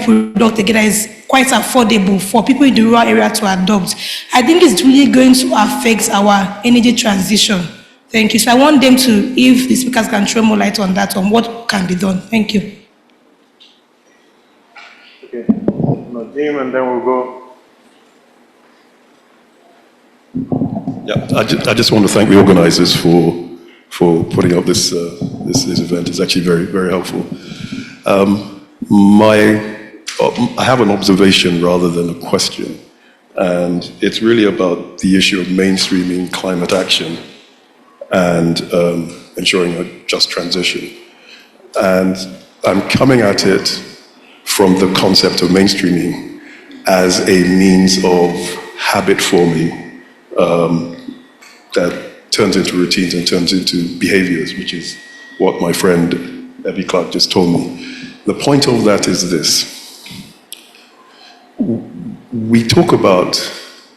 product again that is quite affordable for people in the rural area to adopt. I think it's really going to affect our energy transition. Thank you. So I want them to, if the speakers can throw more light on that, on what can be done. Thank you. Okay, Nadeem, and then we'll go. Yeah, I just want to thank the organizers for putting up this event. It's actually very, very helpful. I have an observation rather than a question, and it's really about the issue of mainstreaming climate action and ensuring a just transition. And I'm coming at it from the concept of mainstreaming as a means of habit forming that turns into routines and turns into behaviors, which is what my friend Abby Clark just told me. The point of that is this. We talk about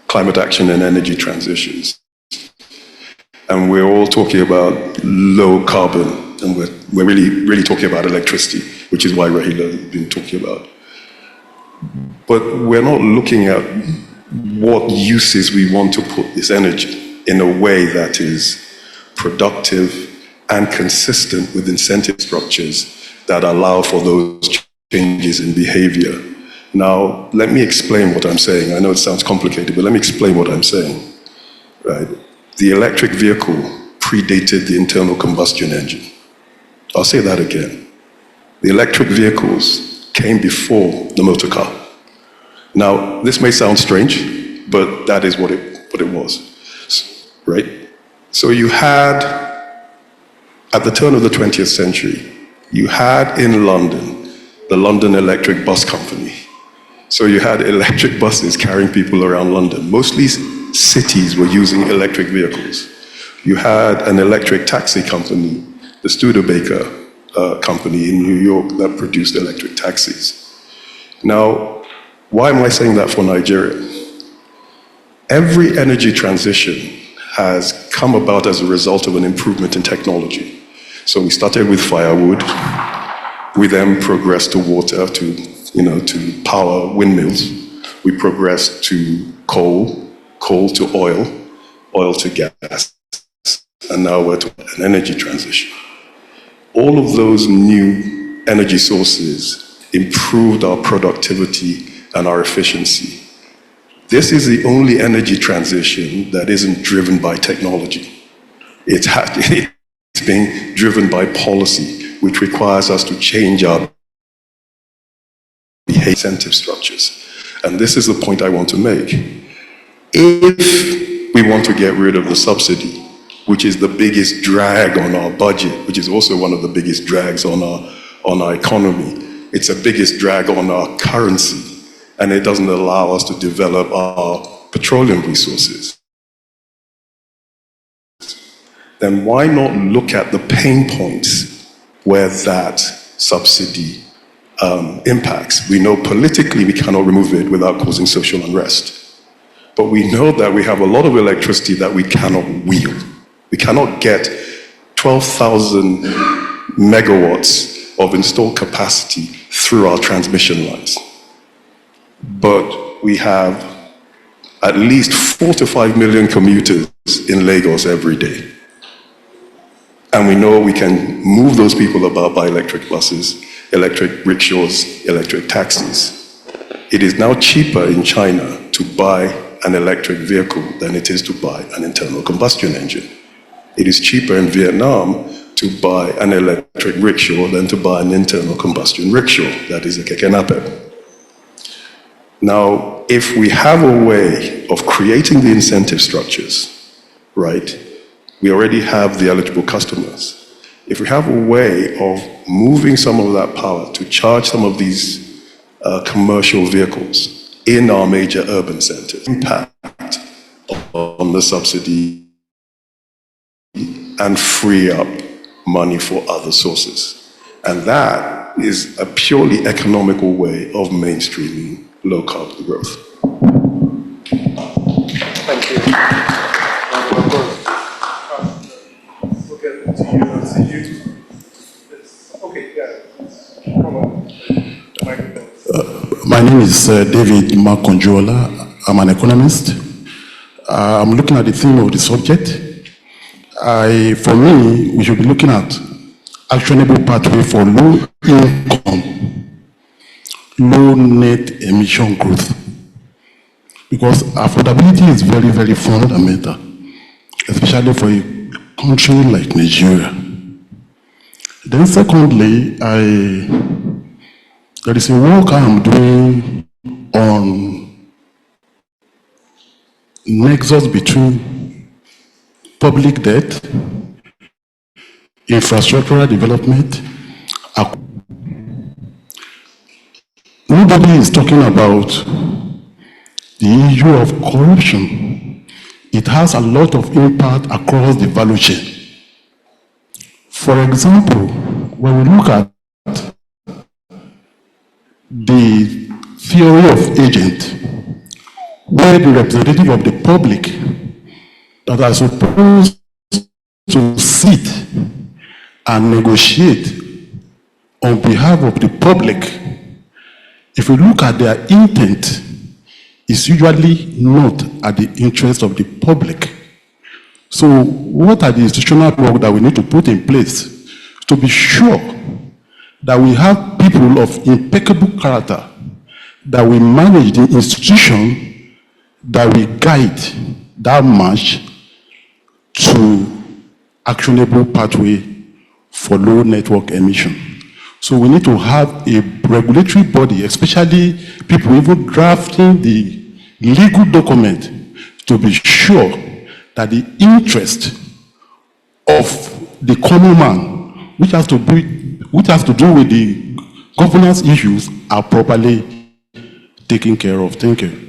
climate action and energy transitions, and we're all talking about low carbon, and we're really talking about electricity, which is why Rahila has been talking about. But we're not looking at what uses we want to put this energy in a way that is productive and consistent with incentive structures that allow for those changes in behavior. Now, let me explain what I'm saying. I know it sounds complicated, but let me explain what I'm saying. Right? The electric vehicle predated the internal combustion engine. I'll say that again. The electric vehicles came before the motor car. Now, this may sound strange, but that is what it was, right? So you had, at the turn of the 20th century, you had in London, the London Electric Bus Company. So you had electric buses carrying people around London. Mostly cities were using electric vehicles. You had an electric taxi company, the Studebaker company in New York that produced electric taxis. Now, why am I saying that for Nigeria? Every energy transition has come about as a result of an improvement in technology. So we started with firewood. We then progressed to water, to power windmills. We progressed to coal to oil to gas, and now we're to an energy transition. All of those new energy sources improved our productivity and our efficiency. This is the only energy transition that isn't driven by technology. It's being driven by policy, which requires us to change our incentive structures. And this is the point I want to make. If we want to get rid of the subsidy, which is the biggest drag on our budget, which is also one of the biggest drags on our economy, it's the biggest drag on our currency, and it doesn't allow us to develop our petroleum resources, then why not look at the pain points where that subsidy impacts? We know politically we cannot remove it without causing social unrest. But we know that we have a lot of electricity that we cannot wield. We cannot get 12,000 megawatts of installed capacity through our transmission lines. But we have at least 4 to 5 million commuters in Lagos every day. And we know we can move those people about by electric buses, electric rickshaws, electric taxis. It is now cheaper in China to buy an electric vehicle than it is to buy an internal combustion engine. It is cheaper in Vietnam to buy an electric rickshaw than to buy an internal combustion rickshaw, that is a keke napep. Now, if we have a way of creating the incentive structures, right, we already have the eligible customers. If we have a way of moving some of that power to charge some of these commercial vehicles in our major urban centers, impact on the subsidy and free up money for other sources. And that is a purely economical way of mainstreaming low carbon growth. Thank you. My name is David Makonjola. I'm an economist. I'm looking at the theme of the subject. For me, we should be looking at actionable pathway for low income, low net emission growth. Because affordability is very, very fundamental, especially for a country like Nigeria. Then secondly, there is a work I am doing on nexus between public debt, infrastructural development. Nobody is talking about the issue of corruption. It has a lot of impact across the value chain. For example, when we look at the theory of agent, where the representative of the public that are supposed to sit and negotiate on behalf of the public, if we look at their intent, it's usually not at the interest of the public. So what are the institutional work that we need to put in place to be sure that we have people of impeccable character, that we manage the institution, that we guide that march to actionable pathway for low network emission. So we need to have a regulatory body, especially people even drafting the legal document, to be sure that the interest of the common man, which has to do with the governance issues, are properly taken care of. Thank you.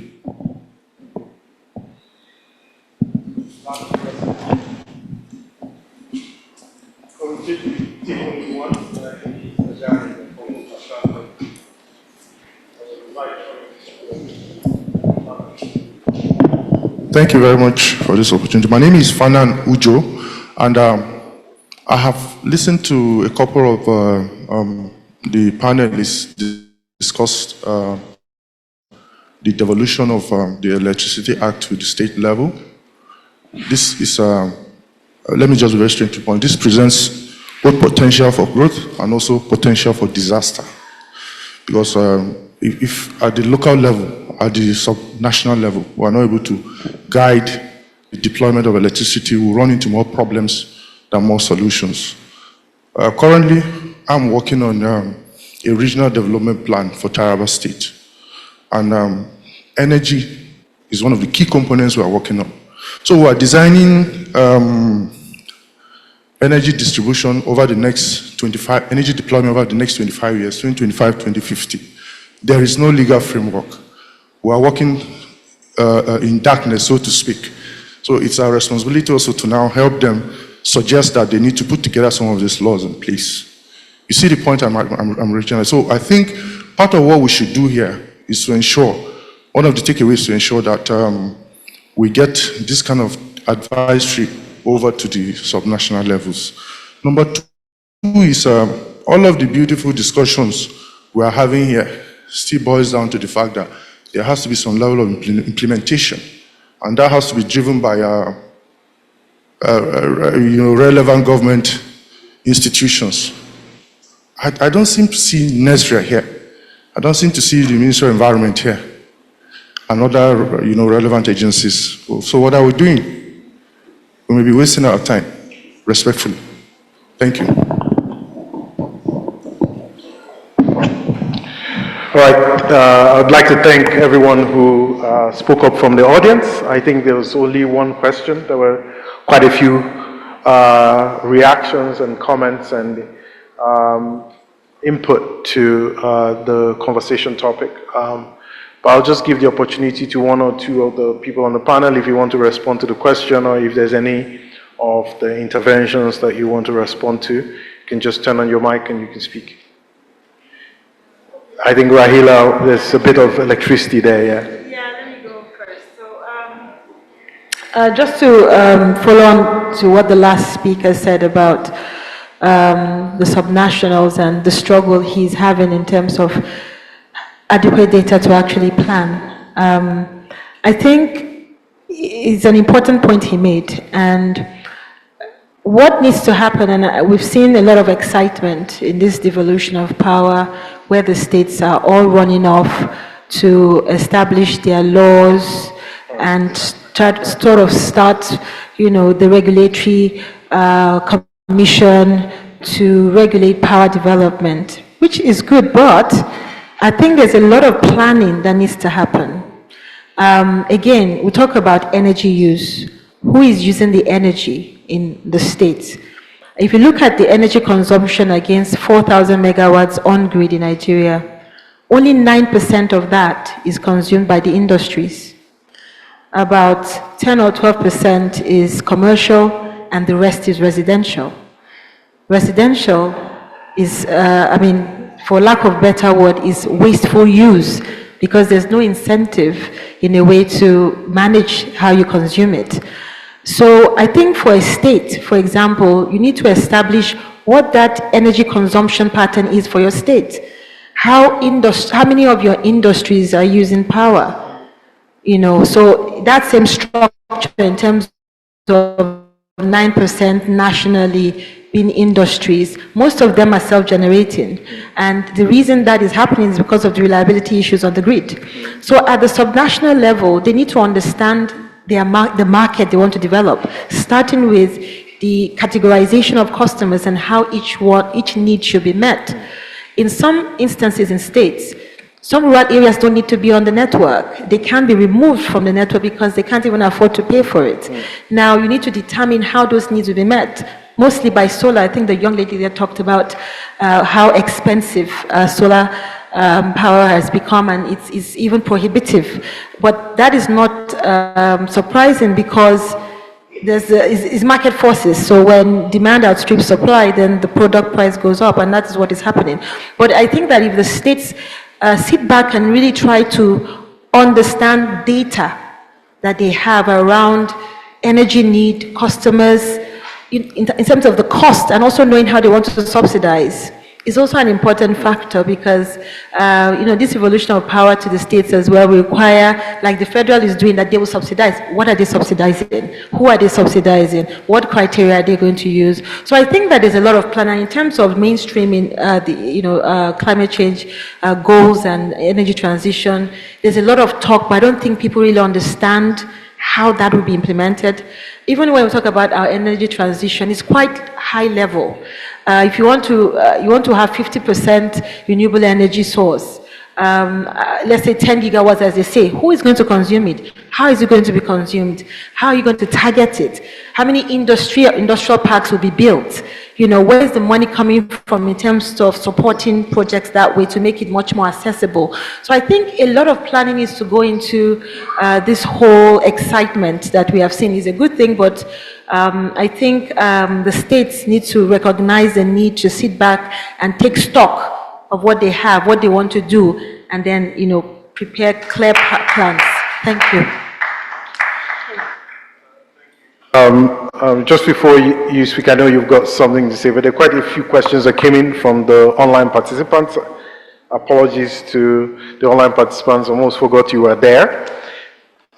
Thank you very much for this opportunity. My name is Fanan Ujo, and I have listened to a couple of the panelists discuss the devolution of the Electricity Act to the state level. This is, let me just be very straight to the point, this presents both potential for growth and also potential for disaster. Because if at the local level, at the sub-national level, we are not able to guide the deployment of electricity, we run into more problems than more solutions. Currently, I'm working on a regional development plan for Taraba State. And energy is one of the key components we are working on. So we are designing energy distribution over the next 25, energy deployment over the next 25 years, 2025, 2050. There is no legal framework. We are working in darkness, so to speak. So it's our responsibility also to now help them suggest that they need to put together some of these laws in place. You see the point I'm reaching at? So I think part of what we should do here is to ensure, one of the takeaways to ensure that we get this kind of advisory over to the subnational levels. Number two is all of the beautiful discussions we are having here still boils down to the fact that there has to be some level of implementation, and that has to be driven by relevant government institutions. I don't seem to see NESRA here. I don't seem to see the Ministry of Environment here and other relevant agencies. So what are we doing? We may be wasting our time, respectfully. Thank you. All right, I'd like to thank everyone who spoke up from the audience. I think there was only one question. There were quite a few reactions and comments and input to the conversation topic. But I'll just give the opportunity to one or two of the people on the panel if you want to respond to the question, or if there's any of the interventions that you want to respond to, you can just turn on your mic and you can speak. I think, Rahila, there's a bit of electricity there, yeah? Yeah, let me go first. So, just to follow on to what the last speaker said about the subnationals and the struggle he's having in terms of adequate data to actually plan. I think it's an important point he made, and what needs to happen, and we've seen a lot of excitement in this devolution of power where the states are all running off to establish their laws and start the regulatory commission to regulate power development, which is good, but I think there's a lot of planning that needs to happen. Again, we talk about energy use. Who is using the energy in the states? If you look at the energy consumption against 4,000 megawatts on grid in Nigeria, only 9% of that is consumed by the industries. About 10 or 12% is commercial, and the rest is residential. Residential is, for lack of better word, is wasteful use, because there's no incentive in a way to manage how you consume it. So I think for a state, for example, you need to establish what that energy consumption pattern is for your state. How many of your industries are using power? So that same structure in terms of 9% nationally being industries, most of them are self-generating. And the reason that is happening is because of the reliability issues on the grid. So at the subnational level, they need to understand the market they want to develop, starting with the categorization of customers and how each need should be met. In some instances in states, some rural areas don't need to be on the network. They can be removed from the network because they can't even afford to pay for it. Now you need to determine how those needs will be met, mostly by solar. I think the young lady there talked about how expensive solar power has become, and it's even prohibitive. But that is not surprising, because it's market forces. So when demand outstrips supply, then the product price goes up, and that is what is happening. But I think that if the states sit back and really try to understand data that they have around energy need, customers, in terms of the cost, and also knowing how they want to subsidize, is also an important factor, because this evolution of power to the states as well will require, like the federal is doing, that they will subsidize. What are they subsidizing? Who are they subsidizing? What criteria are they going to use? So I think that there's a lot of planning in terms of mainstreaming climate change goals and energy transition. There's a lot of talk, but I don't think people really understand how that will be implemented. Even when we talk about our energy transition, it's quite high level. If you want to have 50% renewable energy source, let's say 10 gigawatts, as they say, who is going to consume it? How is it going to be consumed? How are you going to target it? How many industrial parks will be built? Where is the money coming from in terms of supporting projects that way to make it much more accessible? So I think a lot of planning needs to go into this whole excitement that we have seen. Is a good thing, but I think the states need to recognize the need to sit back and take stock of what they have, what they want to do, and then, prepare clear plans. Thank you. Just before you speak, I know you've got something to say, but there are quite a few questions that came in from the online participants. Apologies to the online participants, almost forgot you were there.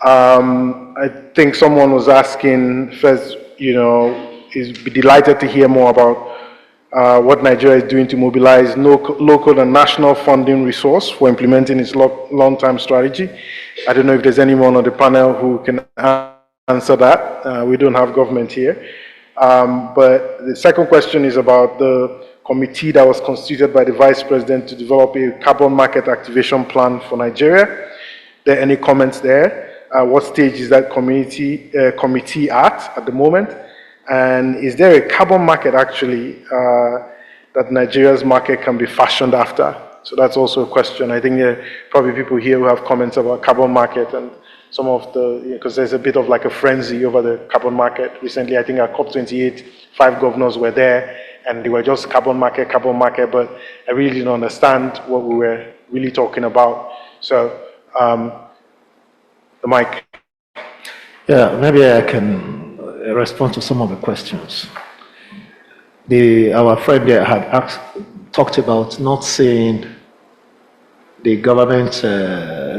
I think someone was asking first, is be delighted to hear more about what Nigeria is doing to mobilize local and national funding resource for implementing its long-term strategy. I don't know if there's anyone on the panel who can answer that. We don't have government here. But the second question is about the committee that was constituted by the Vice President to develop a carbon market activation plan for Nigeria. Are there any comments there? What stage is that committee at the moment? And is there a carbon market actually that Nigeria's market can be fashioned after? So that's also a question. I think there are probably people here who have comments about carbon market and some of because there's a bit of like a frenzy over the carbon market. Recently, I think at COP28, 5 governors were there and they were just carbon market, but I really didn't understand what we were really talking about. So, the mic. Yeah, maybe I can respond to some of the questions. Our friend there had talked about not seeing the government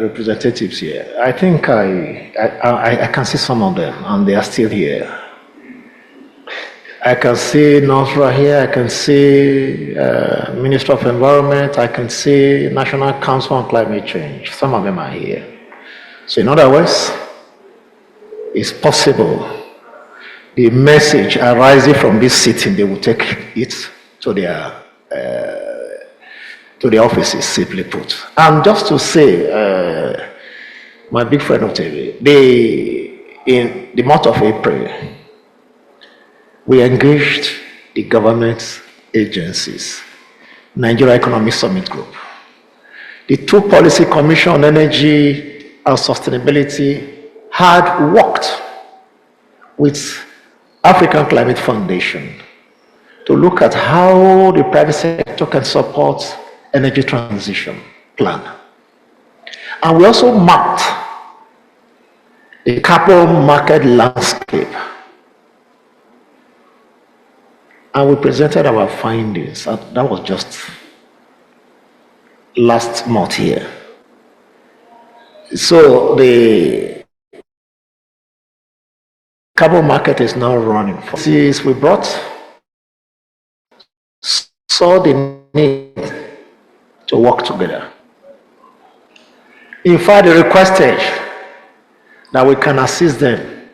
representatives here. I think I can see some of them, and they are still here. I can see Nasra here, I can see Minister of Environment, I can see National Council on Climate Change. Some of them are here. So in other words, it's possible the message arising from this sitting, they will take it to their offices, simply put. And just to say, my big friend Otebe, in the month of April, we engaged the government agencies, Nigeria Economic Summit Group, the 2 Policy Commission on Energy and Sustainability had worked with African Climate Foundation to look at how the private sector can support energy transition plan. And we also mapped the carbon market landscape. And we presented our findings. That was just last month here. So the carbon market is now running. Since we saw the need to work together. In fact, they requested that we can assist them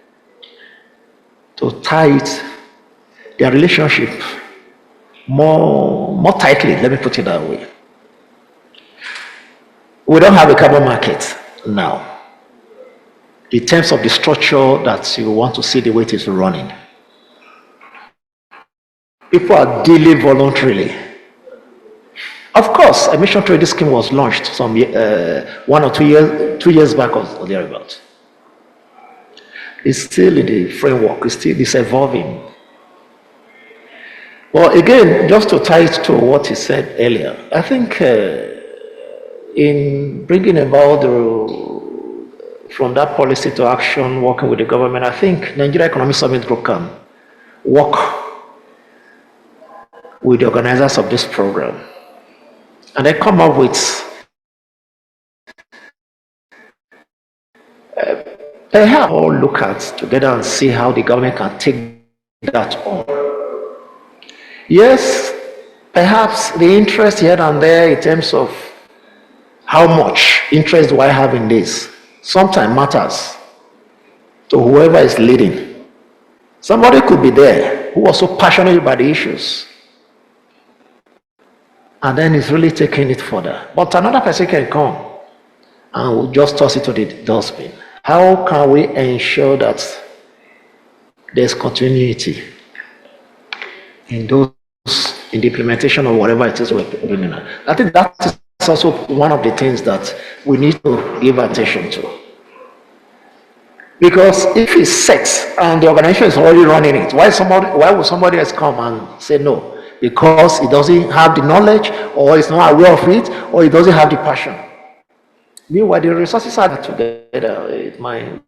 to tie their relationship more tightly, let me put it that way. We don't have a carbon market now in terms of the structure that you want to see the way it is running. People are dealing voluntarily. Of course, emission trading scheme was launched some 1 or 2 years back or thereabouts. It's still in the framework, it's evolving. Well, again, just to tie it to what he said earlier, I think in bringing about from that policy to action, working with the government, I think Nigeria Economic Summit Group can work with the organizers of this program and then come up with perhaps all look at together and see how the government can take that on. Yes, perhaps the interest here and there in terms of how much interest do I have in this sometimes matters to whoever is leading. Somebody could be there who was so passionate about the issues, and then is really taking it further. But another person can come and will just toss it to the dustbin. How can we ensure that there's continuity in the implementation of whatever it is we're doing? I think that is also one of the things that we need to give attention to. Because if it's set and the organization is already running it, why would somebody else come and say no? Because he doesn't have the knowledge, or is not aware of it, or he doesn't have the passion. Meanwhile, the resources are together. It might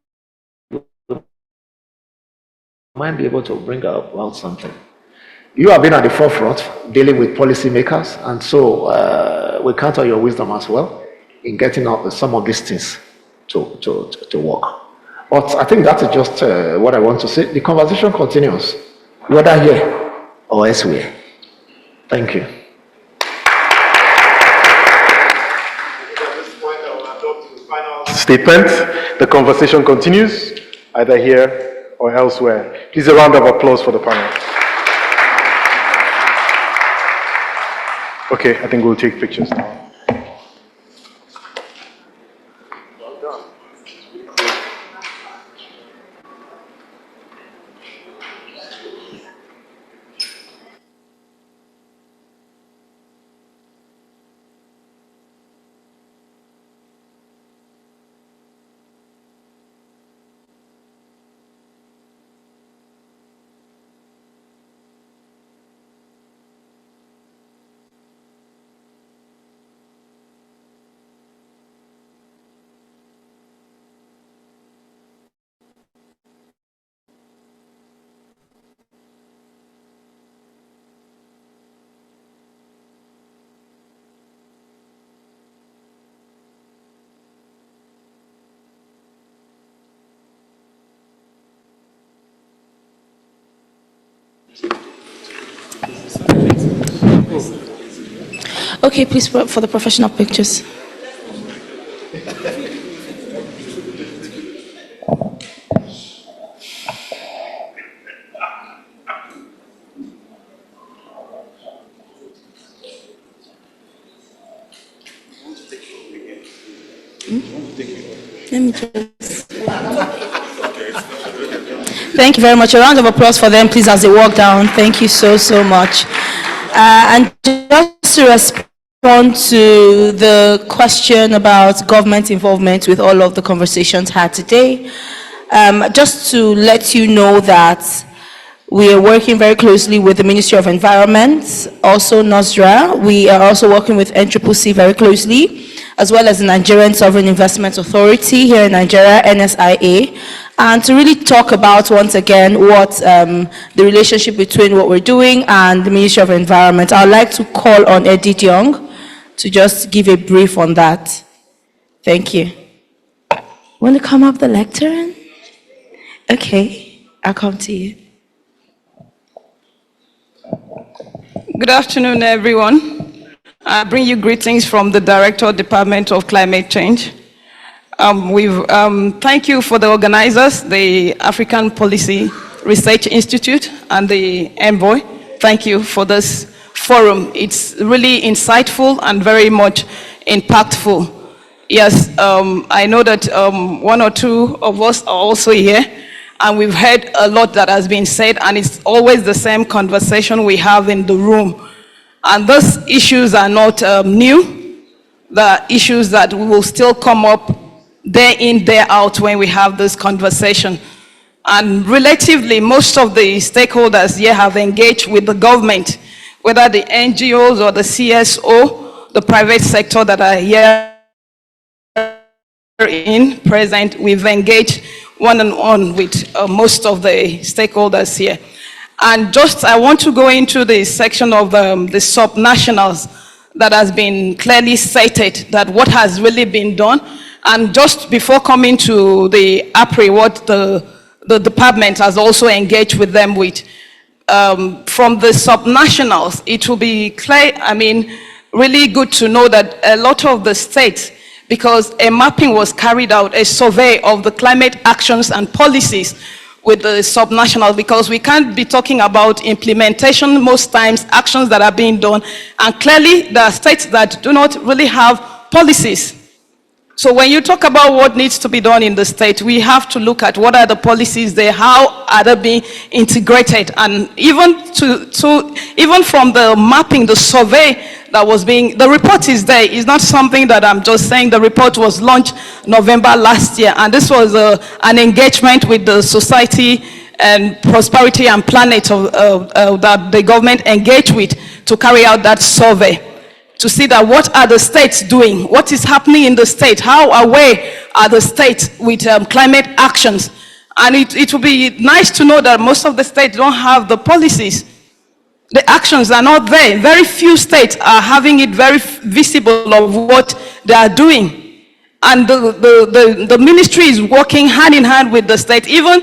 be able to bring about something. You have been at the forefront dealing with policymakers, and so we count on your wisdom as well in getting up some of these things to work. But I think that is just what I want to say. The conversation continues, whether here or elsewhere. Thank you. Statement. The conversation continues, either here or elsewhere. Please, a round of applause for the panel. Okay, I think we'll take pictures now. Okay, please, for the professional pictures. Let me just... Thank you very much. A round of applause for them, please, as they walk down. Thank you so much. And just to respond to the question about government involvement with all of the conversations had today, just to let you know that we are working very closely with the Ministry of Environment, also NOSDRA. We are also working with NCCC very closely, as well as the Nigerian Sovereign Investment Authority here in Nigeria, NSIA, and to really talk about, once again, what the relationship between what we're doing and the Ministry of Environment. I'd like to call on Edith Young to just give a brief on that. Thank you. Want to come up the lectern? Okay, I'll come to you. Good afternoon, everyone. I bring you greetings from the Director, Department of Climate Change. Thank you for the organizers, the African Policy Research Institute and the Envoy. Thank you for this forum. It's really insightful and very much impactful. Yes, I know that one or two of us are also here, and we've heard a lot that has been said, and it's always the same conversation we have in the room. And those issues are not new. The issues that will still come up day in, day out when we have this conversation. And relatively, most of the stakeholders here have engaged with the government, whether the NGOs or the CSO, the private sector that are here present. We've engaged one-on-one with most of the stakeholders here. And just, I want to go into the section of the sub-nationals that has been clearly stated, that what has really been done. And just before coming to the APRI, what the department has also engaged with them with, from the sub-nationals, it will be clear, really good to know that a lot of the states, because a mapping was carried out, a survey of the climate actions and policies with the subnational, because we can't be talking about implementation most times, actions that are being done, and clearly there are states that do not really have policies. So when you talk about what needs to be done in the state, we have to look at what are the policies there, how are they being integrated, and even even from the mapping, the survey that was being, the report is there. It's not something that I'm just saying. The report was launched November last year, and this was an engagement with the Society and Prosperity and Planet that the government engaged with to carry out that survey, to see that what are the states doing, what is happening in the state, how aware are the states with climate actions. And it will be nice to know that most of the states don't have the policies. The actions are not there. Very few states are having it very visible of what they are doing. And the ministry is working hand in hand with the state. Even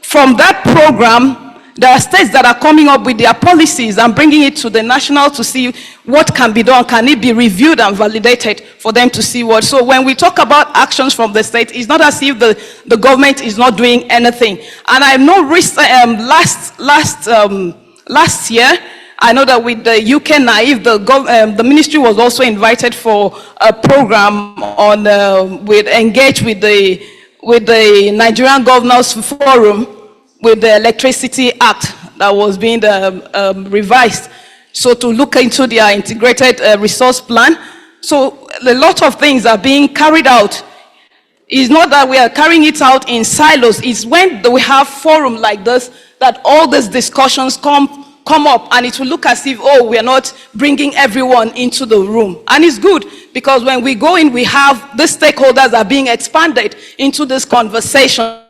from that program, there are states that are coming up with their policies and bringing it to the national to see what can be done. Can it be reviewed and validated for them to see what? So when we talk about actions from the state, it's not as if the government is not doing anything. And I know last year, I know that with the UK NAIF, the ministry was also invited for a program on engage with the Nigerian Governors Forum, with the Electricity Act that was being revised. So to look into their integrated resource plan. So a lot of things are being carried out. It's not that we are carrying it out in silos. It's when we have forum like this that all these discussions come up, and it will look as if, oh, we are not bringing everyone into the room. And it's good, because when we go in, we have the stakeholders are being expanded into this conversation.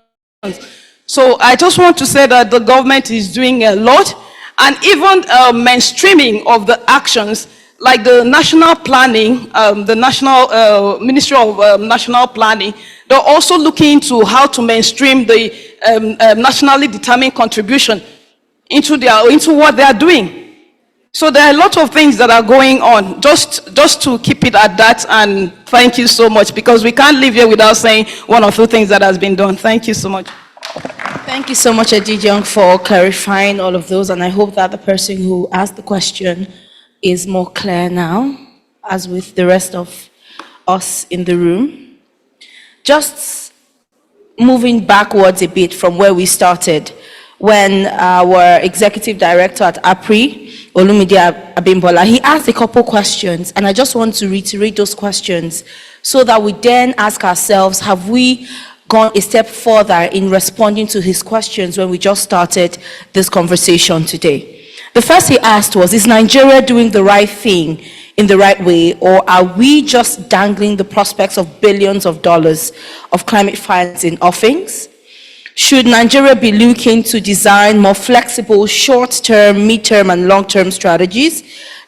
So I just want to say that the government is doing a lot, and even mainstreaming of the actions, like the national planning, the National Ministry of National Planning, they're also looking into how to mainstream the nationally determined contribution into what they are doing. So there are a lot of things that are going on. Just to keep it at that, and thank you so much, because we can't leave here without saying one or two things that has been done. Thank you so much. Thank you so much, Adijong, for clarifying all of those, and I hope that the person who asked the question is more clear now, as with the rest of us in the room. Just moving backwards a bit from where we started, when our executive director at APRI, Olumide Abimbola, he asked a couple questions, and I just want to reiterate those questions so that we then ask ourselves, have we gone a step further in responding to his questions when we just started this conversation today? The first he asked was, is Nigeria doing the right thing in the right way, or are we just dangling the prospects of billions of dollars of climate finance in offings? Should Nigeria be looking to design more flexible short-term, mid-term, and long-term strategies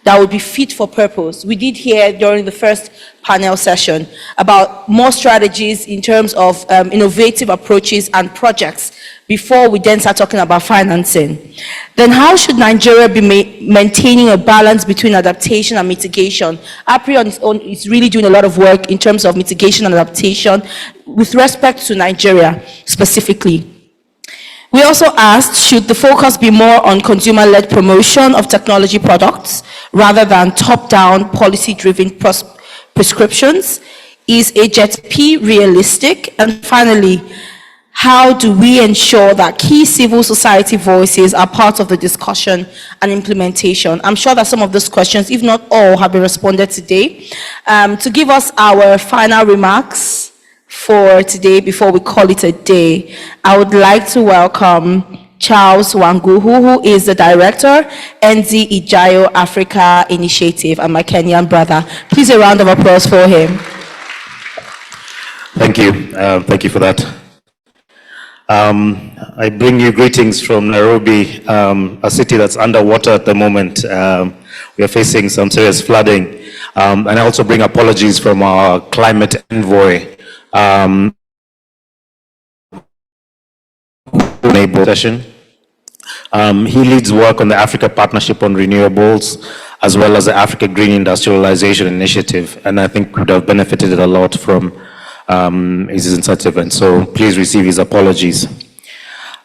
that would be fit for purpose? We did hear during the first panel session about more strategies in terms of innovative approaches and projects before we then start talking about financing. Then how should Nigeria be maintaining a balance between adaptation and mitigation? APRI on its own is really doing a lot of work in terms of mitigation and adaptation with respect to Nigeria specifically. We also asked, should the focus be more on consumer-led promotion of technology products rather than top-down policy-driven prescriptions? Is HZP realistic? And finally, how do we ensure that key civil society voices are part of the discussion and implementation? I'm sure that some of those questions, if not all, have been responded today. To give us our final remarks for today before we call it a day, I would like to welcome Charles Wangu, who is the director, NZ Ijayo Africa Initiative, and my Kenyan brother. Please a round of applause for him. Thank you. Thank you for that. I bring you greetings from Nairobi, a city that's underwater at the moment. We are facing some serious flooding. And I also bring apologies from our climate envoy. Session. He leads work on the Africa Partnership on Renewables, as well as the Africa Green Industrialization Initiative. And I think would have benefited a lot from his initiative, and so please receive his apologies.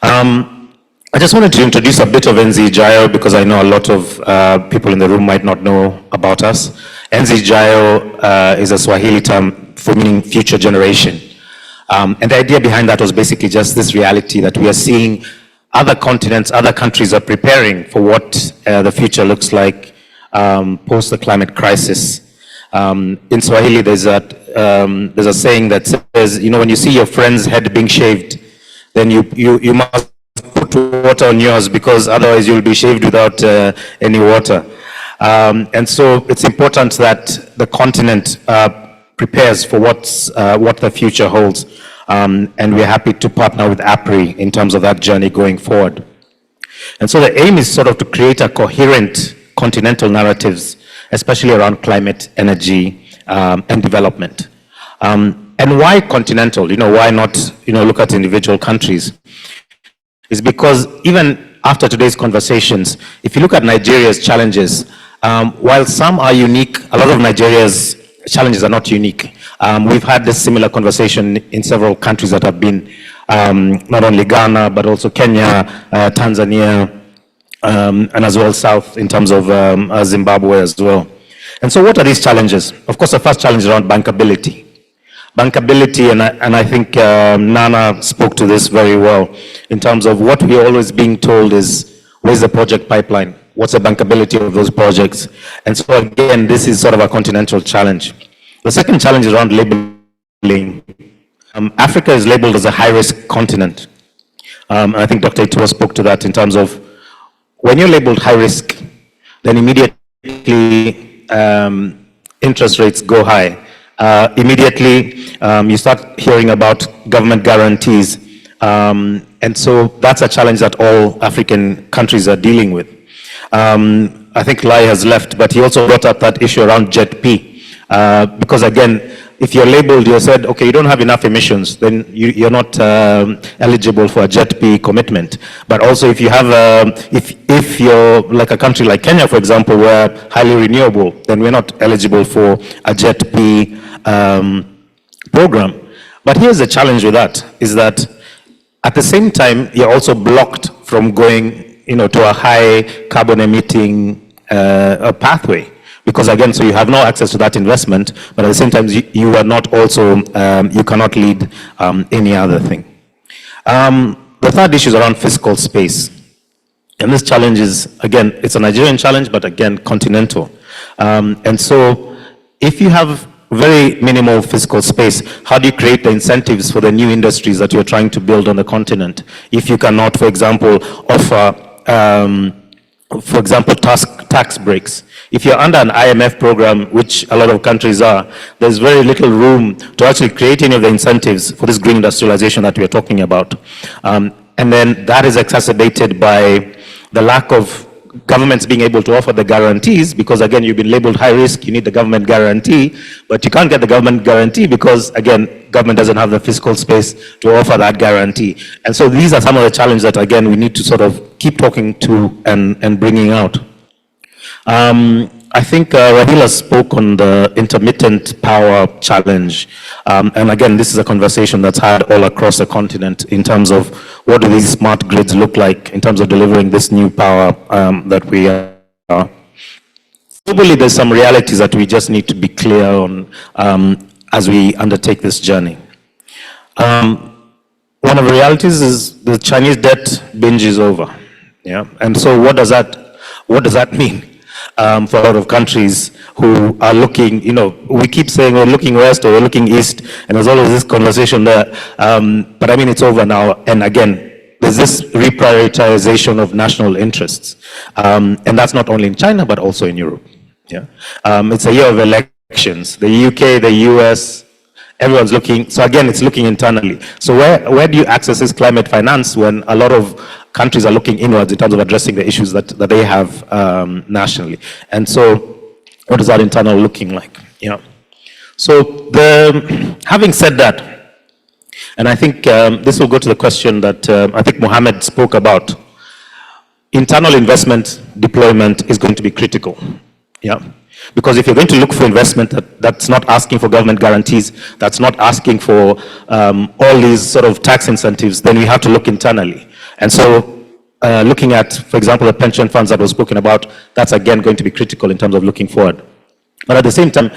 I just wanted to introduce a bit of NZJIO because I know a lot of people in the room might not know about us. NZJIO is a Swahili term for meaning future generation. And the idea behind that was basically just this reality that we are seeing other continents, other countries are preparing for what the future looks like post the climate crisis. In Swahili, there's a saying that says, you know, when you see your friend's head being shaved, then you must put water on yours because otherwise you'll be shaved without any water. And so it's important that the continent prepares for what the future holds. And we're happy to partner with APRI in terms of that journey going forward. And so the aim is sort of to create a coherent continental narratives, especially around climate, energy, and development. And why continental? You know, why not, you know, look at individual countries? Is because even after today's conversations, if you look at Nigeria's challenges, while some are unique, a lot of Nigeria's challenges are not unique. We've had this similar conversation in several countries that have been, not only Ghana, but also Kenya, Tanzania, and as well South in terms of Zimbabwe as well. And so what are these challenges? Of course, the first challenge is around bankability. Bankability, and I think Nana spoke to this very well, in terms of what we're always being told is, where's the project pipeline? What's the bankability of those projects? And so again, this is sort of a continental challenge. The second challenge is around labeling. Africa is labeled as a high-risk continent. I think Dr. Itua spoke to that in terms of, when you're labeled high-risk, then immediately interest rates go high. Immediately, you start hearing about government guarantees. And so that's a challenge that all African countries are dealing with. I think Lai has left, but he also brought up that issue around JET-P. Because again, if you're labeled, you're said, okay, you don't have enough emissions, then you're not eligible for a JET-P commitment. But also if you have, if you're like a country like Kenya, for example, where highly renewable, then we're not eligible for a JET-P program. But here's the challenge with that, is that at the same time, you're also blocked from going, you know, to a high carbon emitting pathway. Because again, so you have no access to that investment, but at the same time, you are not also, you cannot lead any other thing. The third issue is around fiscal space. And this challenge is, again, it's a Nigerian challenge, but again, continental. And so if you have very minimal fiscal space, how do you create the incentives for the new industries that you're trying to build on the continent? If you cannot, for example, offer, for example, tax breaks. If you're under an IMF program, which a lot of countries are, there's very little room to actually create any of the incentives for this green industrialization that we're talking about. And then that is exacerbated by the lack of governments being able to offer the guarantees, because again, you've been labeled high risk, you need the government guarantee, but you can't get the government guarantee because, again, government doesn't have the fiscal space to offer that guarantee. And so these are some of the challenges that, again, we need to sort of keep talking to and bringing out. I think Rahila spoke on the intermittent power challenge. And again, this is a conversation that's had all across the continent in terms of what do these smart grids look like in terms of delivering this new power that we are. Globally, there's some realities that we just need to be clear on as we undertake this journey. One of the realities is the Chinese debt binge is over. Yeah, and so what does that mean? For a lot of countries who are looking, you know, we keep saying we're looking west or we're looking east, and there's always this conversation there. But I mean, it's over now. And again, there's this reprioritization of national interests. And that's not only in China, but also in Europe. Yeah, it's a year of elections. The UK, the US, everyone's looking. So again, it's looking internally. So where do you access this climate finance when a lot of countries are looking inwards in terms of addressing the issues that they have nationally? And so what is that internal looking like? You know? So having said that, and I think this will go to the question that I think Mohammed spoke about, internal investment deployment is going to be critical. Yeah. Because if you're going to look for investment that's not asking for government guarantees, that's not asking for all these sort of tax incentives, then we have to look internally. And so looking at, for example, the pension funds that was spoken about, that's again going to be critical in terms of looking forward. But at the same time,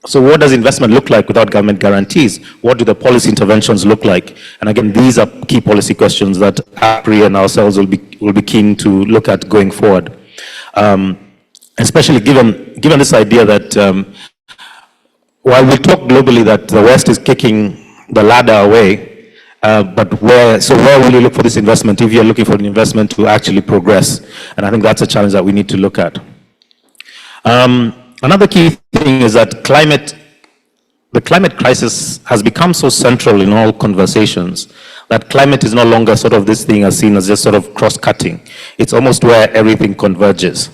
so what does investment look like without government guarantees? What do the policy interventions look like? And again, these are key policy questions that APRI and ourselves will be keen to look at going forward. Especially given this idea that while we talk globally that the West is kicking the ladder away, but where will you look for this investment if you're looking for an investment to actually progress? And I think that's a challenge that we need to look at. Another key thing is that the climate crisis has become so central in all conversations that climate is no longer sort of this thing as seen as just sort of cross-cutting. It's almost where everything converges.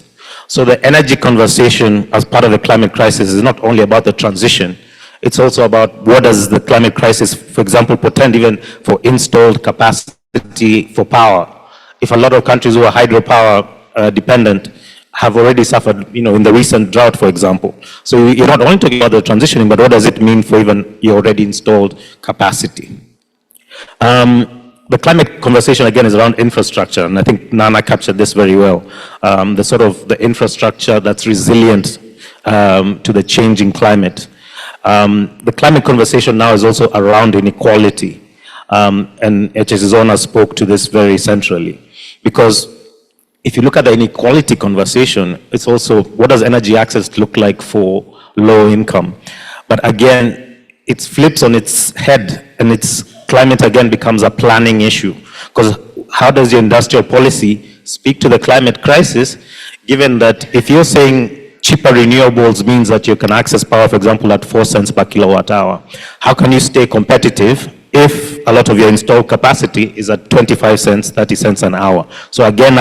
So the energy conversation as part of the climate crisis is not only about the transition, it's also about what does the climate crisis, for example, portend even for installed capacity for power. If a lot of countries who are hydropower dependent have already suffered, in the recent drought, for example. So you're not only talking about the transitioning, but what does it mean for even your already installed capacity? The climate conversation, again, is around infrastructure, and I think Nana captured this very well. The infrastructure that's resilient to the changing climate. The climate conversation now is also around inequality, and Echezona spoke to this very centrally, because if you look at the inequality conversation, it's also what does energy access look like for low income? But again, it flips on its head, and its climate again becomes a planning issue. Because how does your industrial policy speak to the climate crisis, given that if you're saying cheaper renewables means that you can access power, for example, at 4 cents per kilowatt hour, how can you stay competitive if a lot of your installed capacity is at 25 cents, 30 cents an hour? So again,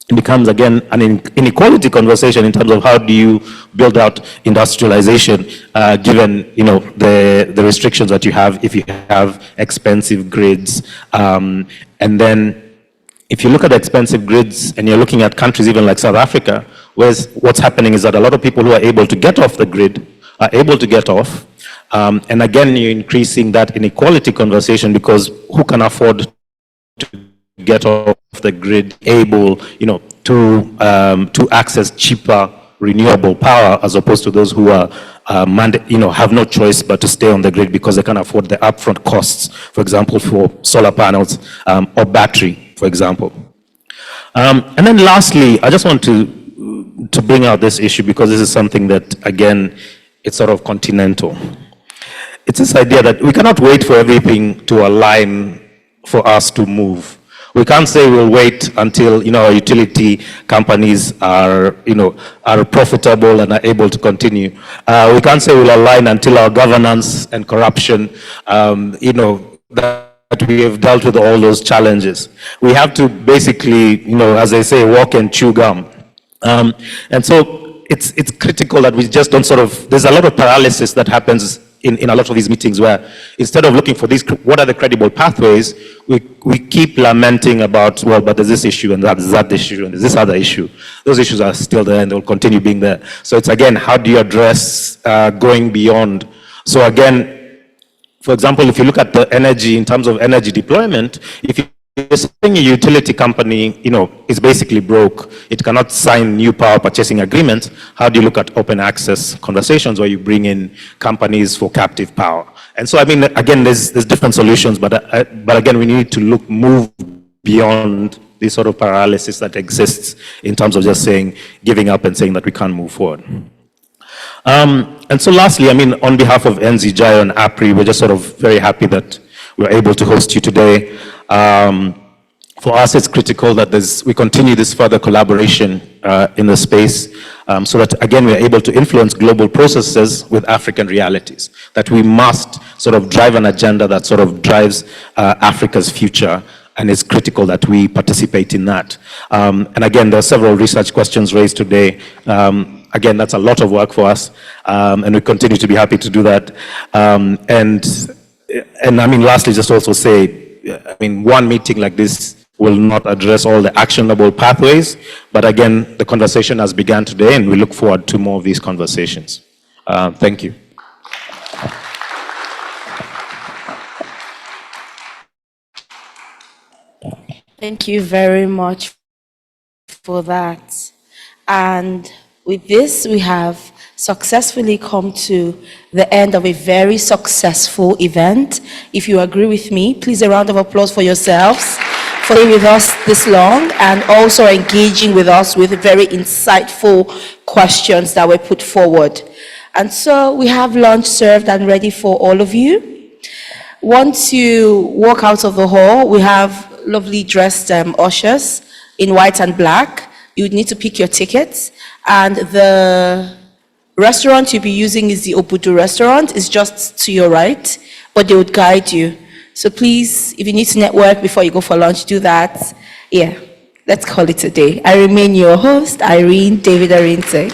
it becomes again an inequality conversation in terms of how do you build out industrialization given the restrictions that you have if you have expensive grids. And then if you look at the expensive grids and you're looking at countries even like South Africa, where what's happening is that a lot of people who are able to get off the grid are able to get off. And again, you're increasing that inequality conversation because who can afford to get off the grid able, to access cheaper renewable power as opposed to those who are, have no choice but to stay on the grid because they can't afford the upfront costs, for example, for solar panels or battery, for example. And then lastly, I just want to bring out this issue because this is something that, again, it's sort of continental. It's this idea that we cannot wait for everything to align for us to move. We can't say we'll wait until our utility companies are profitable and are able to continue. We can't say we'll align until our governance and corruption, that we have dealt with all those challenges. We have to basically, as they say, walk and chew gum. And so it's critical that we just don't there's a lot of paralysis that happens in a lot of these meetings where instead of looking for what are the credible pathways, we keep lamenting about, well, but there's this issue and there's that issue and there's this other issue. Those issues are still there and they'll continue being there. So it's again, how do you address going beyond? So again, for example, if you look at the energy in terms of energy deployment, if you're saying a utility company, is basically broke, it cannot sign new power purchasing agreements, how do you look at open access conversations where you bring in companies for captive power? And so, I mean, again, there's different solutions, but again, we need to move beyond this sort of paralysis that exists in terms of just giving up and saying that we can't move forward. And so lastly, I mean, on behalf of NZJI and APRI, we're just very happy that we're able to host you today. For us, it's critical that we continue this further collaboration in the space so that, again, we're able to influence global processes with African realities, that we must drive an agenda that drives Africa's future, and it's critical that we participate in that. And again, there are several research questions raised today. Again, that's a lot of work for us, and we continue to be happy to do that. And I mean, lastly, just also say, I mean, one meeting like this will not address all the actionable pathways, but again, the conversation has begun today, and we look forward to more of these conversations. Thank you. Thank you very much for that. And with this, we have successfully come to the end of a very successful event. If you agree with me, please a round of applause for yourselves for being with us this long and also engaging with us with very insightful questions that were put forward. And so we have lunch served and ready for all of you. Once you walk out of the hall, we have lovely dressed ushers in white and black. You would need to pick your tickets. And the restaurant you'll be using is the Obudu restaurant. It's just to your right, but they would guide you. So please, if you need to network before you go for lunch, do that. Yeah, let's call it a day. I remain your host, Irene David Arinte.